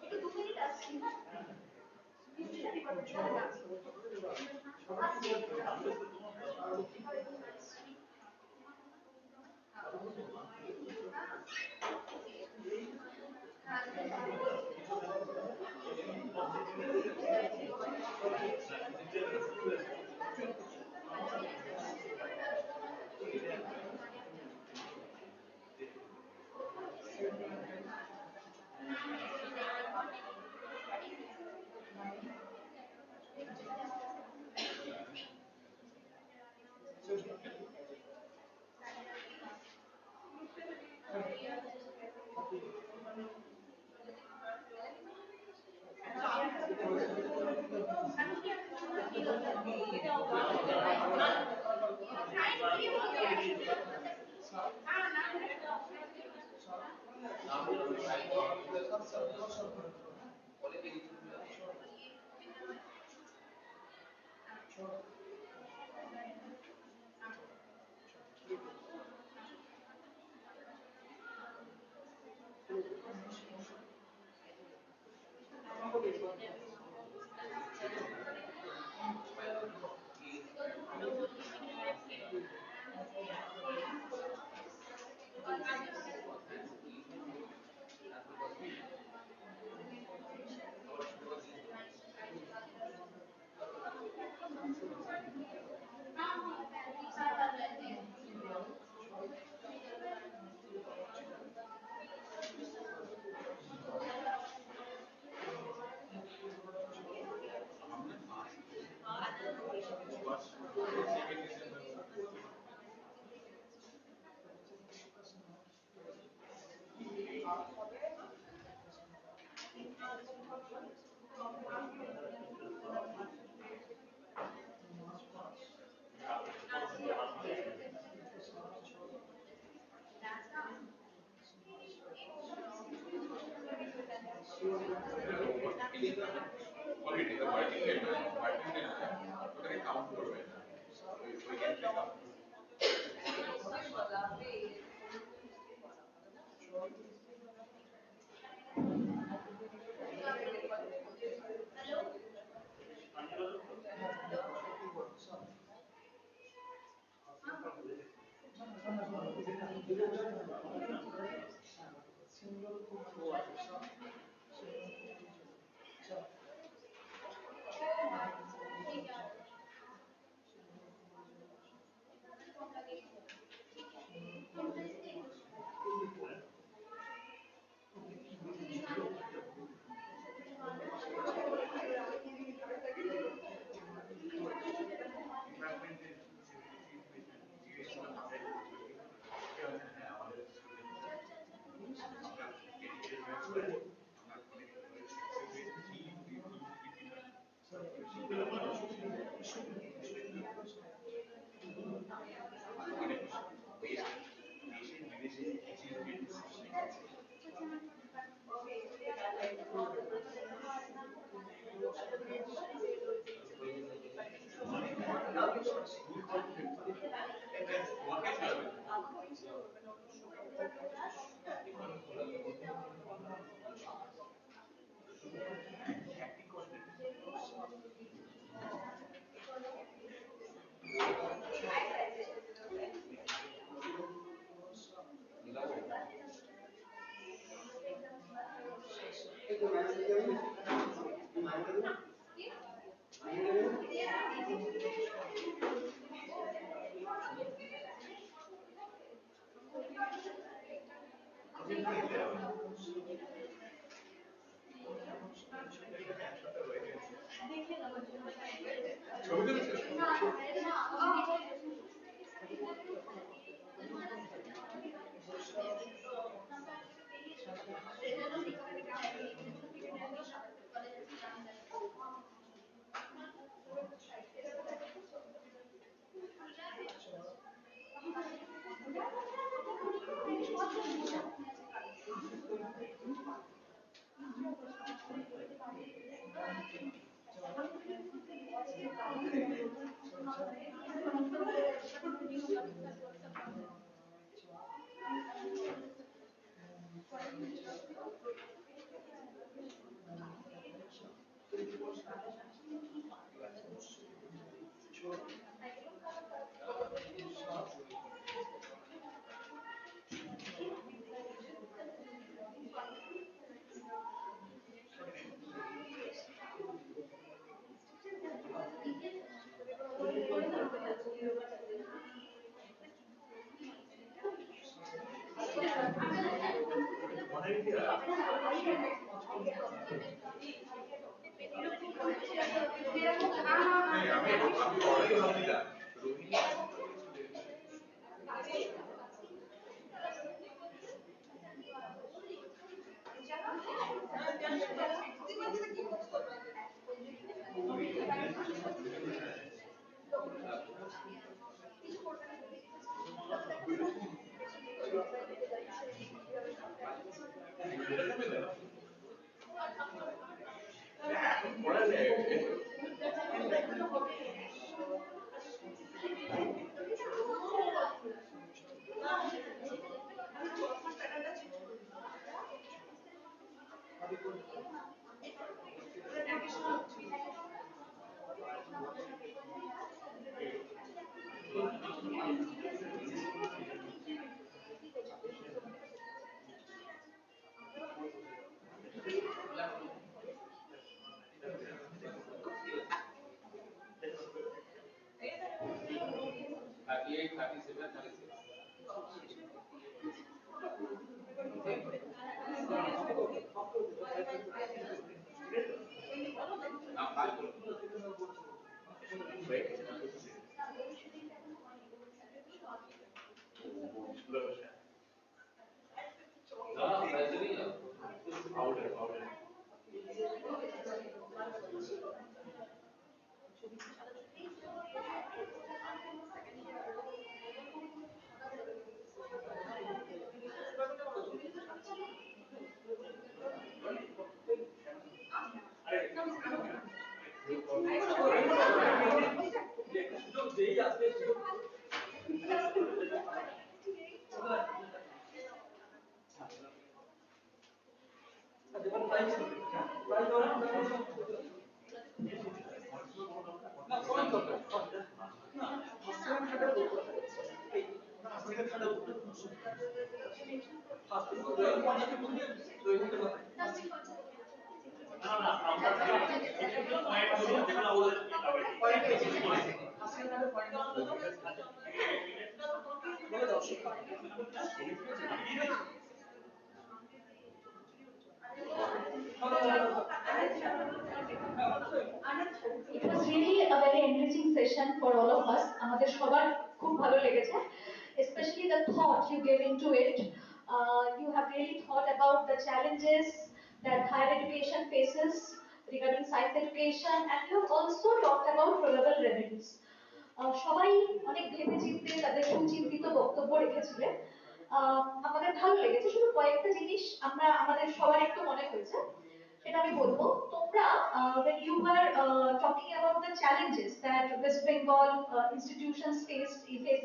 একটু 2 মিনিট আসছি ইমিগ্রেশন ডিপার্টমেন্টে অলরেডি ওয়ার্কিং ডে ওটাকে কাউন্ট করবে না ওই গেটে কাউন্ট আমি অলরেডি ভাবছিলাম It was really a very enriching session for all of us. আমাদের সবার খুব ভালো লেগেছে, especially the thought you gave into it. You have really thought about the challenges that higher education faces regarding science education, and you have also talked about probable remedies. সবাই অনেক ভেবে চিন্তে তাদের সুচিন্তিত বক্তব্য রেখেছিলেন। আমাদের ভালো লেগেছে, শুধু কয়েকটা জিনিস আমরা আমাদের সবার একটু মনে হয়েছে, সেটা আমি বলবো। তোমরা when you were talking about the challenges that West Bengal institutions face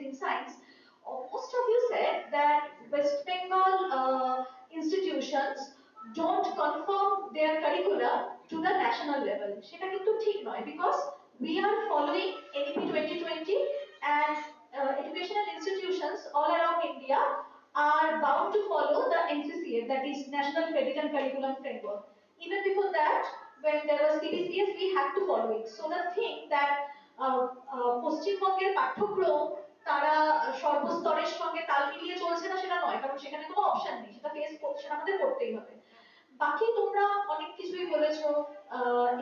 in science, most of you said that West Bengal institutions don't conform their curricula to the national level. সেটা কিন্তু ঠিক নয়, because we are following NEP 2020, and educational institutions all around India are bound to follow the NCCF, that is National Credit and Curriculum Framework. Even before that, when there was CBCS, we had to follow it. So the thing that পশ্চিমবঙ্গের পাঠ্যক্রম তারা সর্বস্তরের সঙ্গে তাল মিলিয়ে চলছে না সেটা নয়, কারণ সেখানে কোনো অপশন নেই, সেটা ফেস করছে, সেটা আমাদের করতেই হবে। বাকি তোমরা অনেক কিছুই বলেছো,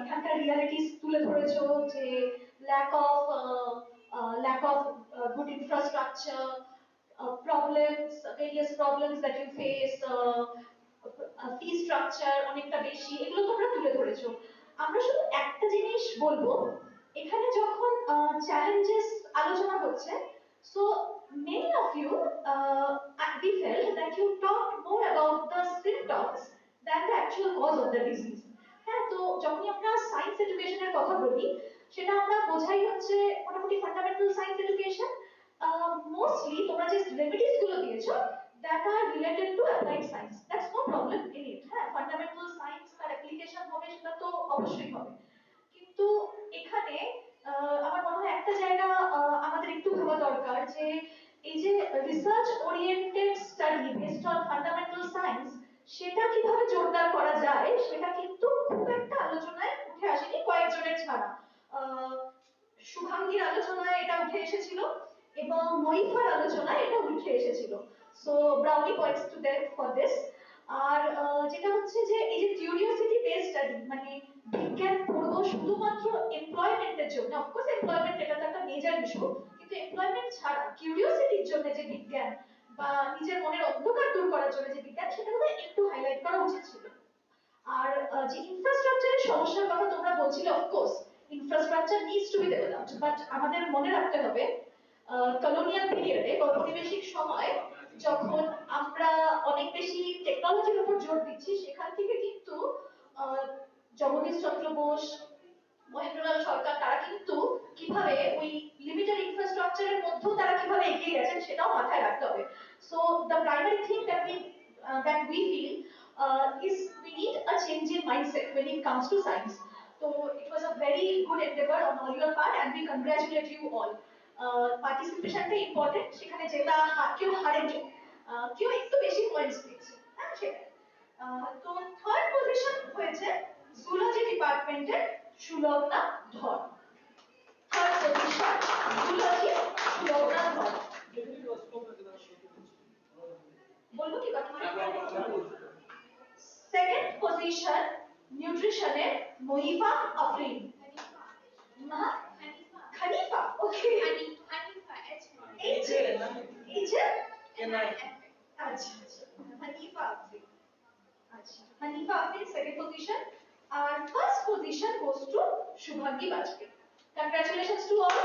এখানকার রিয়ালিটিস তুলে ধরেছো, যে lack of good infrastructure, problems, various problems that you face, fee structure অনেকটা বেশি, এগুলো তোমরা তুলে ধরেছো। আমরা শুধু একটা জিনিস বলবো, এখানে যখন চ্যালেঞ্জেস আলোচনা হচ্ছে, so many of you we felt that you talked more about the symptoms than the actual cause of the disease. হ্যাঁ, তো যখনই আমরা সায়েন্স এডুকেশনের কথা বলি, সেটা আমরা বোঝাই হচ্ছে মোটামুটি ফান্ডামেন্টাল সায়েন্স এডুকেশন। মোস্টলি তোমরা যে রেমেডিস গুলো দিয়েছো, that are related to applied science, that's no problem in it. হ্যাঁ, ফান্ডামেন্টাল সায়েন্স তার অ্যাপ্লিকেশন হবে, সেটা তো অবশ্যই হবে, কিন্তু এখানে আমার মনে হয় একটা জায়গা আমাদের একটু ভাবা দরকার, যে এই যে research oriented study based on fundamental science, সেটা কিভাবে জোরদার করা যায়, সেটা কিন্তু খুব একটা আলোচনায় উঠে আসেনি কয়েকজনের ছাড়া। শুভাঙ্গীর আলোচনায় এটা উঠে এসেছিল, এবং মৈফার আলোচনায় এটা উঠে এসেছিল। So brownie points to them for this. আর যেটা হচ্ছে যে এই যে কিউরিওসিটি বেসড স্টাডি, মানে বিজ্ঞান পড়বো শুধুমাত্র এমপ্লয়মেন্টের জন্য, অফকোর্স এমপ্লয়মেন্ট এটা তো একটা মেজর ইস্যু, কিন্তু এমপ্লয়মেন্ট ছাড়া কিউরিওসিটির জন্য যে বিজ্ঞান বা নিজের মনের অন্ধকার দূর করার জন্য যে বিজ্ঞান, সেটা বোধহয় একটু হাইলাইট করা উচিত ছিল। আর যে ইনফ্রাস্ট্রাকচারের সমস্যার কথা তোমরা বলছিলে, of course infrastructure needs to B developed, but আমাদের মনে রাখতে হবে কলোনিয়াল পিরিয়ডে ঔপনিবেশিক সময় যখন আমরা অনেক বেশি টেকনোলজির উপর জোর দিচ্ছি, সেখান থেকে কিন্তু জগদীশ চন্দ্র বোস, মহেন্দ্রলাল সরকার তারা কিন্তু কিভাবে ওই লিমিটেড ইনফ্রাস্ট্রাকচারের মধ্যেও তারা কিভাবে এগিয়ে গেছেন সেটাও মাথায় রাখতে হবে। So the primary thing that we feel is we need a change in mindset when it comes to science. So it was a very good endeavor on all your part and we congratulate you all. পার্টিসিপেশনটা important, সেখানে যেটা কেউ হারেনি, কেউ একটু বেশি points পেয়েছে, হ্যাঁ সেটাই। তো থার্ড পজিশন হয়েছে জুলজি ডিপার্টমেন্টের সুলগ্না ধর। থার্ড পজিশন জুলজি সুলগ্না ধর। বলবো কি বাকি? সেকেন্ড পজিশন নিউট্রিশনের মহিফা আফরিন। খানিফা, ওকে। আচ্ছা হানিফা আফরিন। আচ্ছা হানিফা আফরিন সেকেন্ড পজিশন, আর first position goes to Shubhangi Bajpayee. Congratulations to all.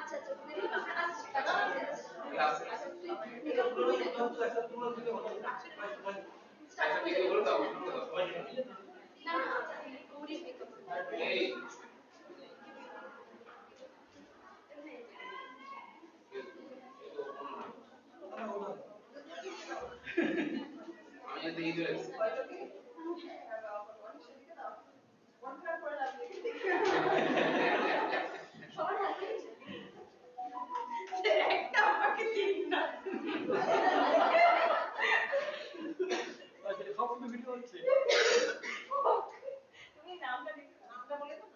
আচ্ছা আচ্ছা দিদি আপনারা সবার হাতে একটা আমাকে দিন না। আচ্ছা সব ভিডিও হচ্ছে। তুমি নামটা বলে দাও,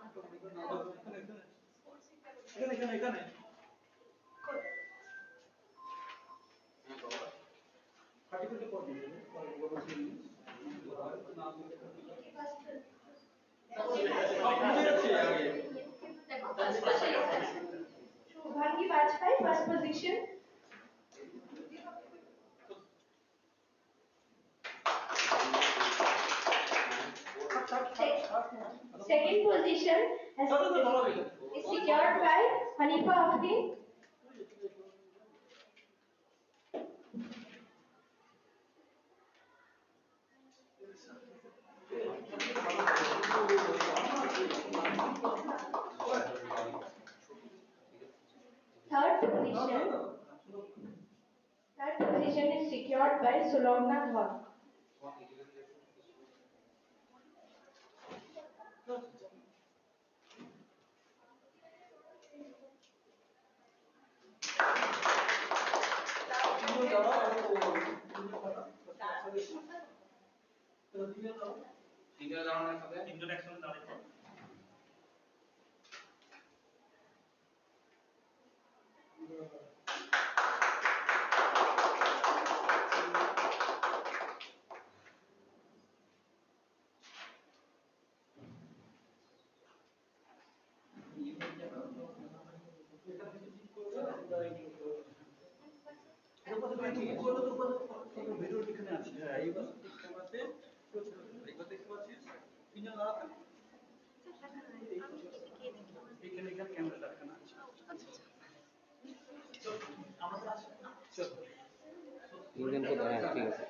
এখানে এখানে এখানে আর্টিকেলটা পড় দিন পরে বলছি নাম Shubhangi Bajpai first position. Second position is secured by Hanifa Afrin. Third position is secured by Sulogna Dhar. Video এখানে আছে, হ্যাঁ এই বাস ক্যামেরাতে এইবার দেখতে পাচ্ছিস তিনজন দাঁড়াতে এখানে এখানে ক্যামেরাটা এখানে আছে। আমরা তো আছে চল তিনজন তো দাঁড়ায় ঠিক আছে।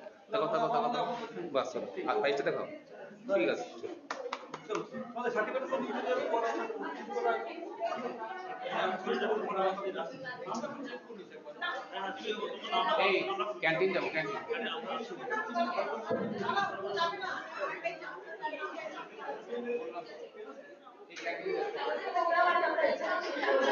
বাস চলো আর ফাইলটা দেখাও ঠিক আছে চলো। চলো আমাদের সার্টিফিকেট তো নিয়ে যাবে পড়া এই ক্যান্টিন যাবো ক্যান্টিন এই ক্যান্টিন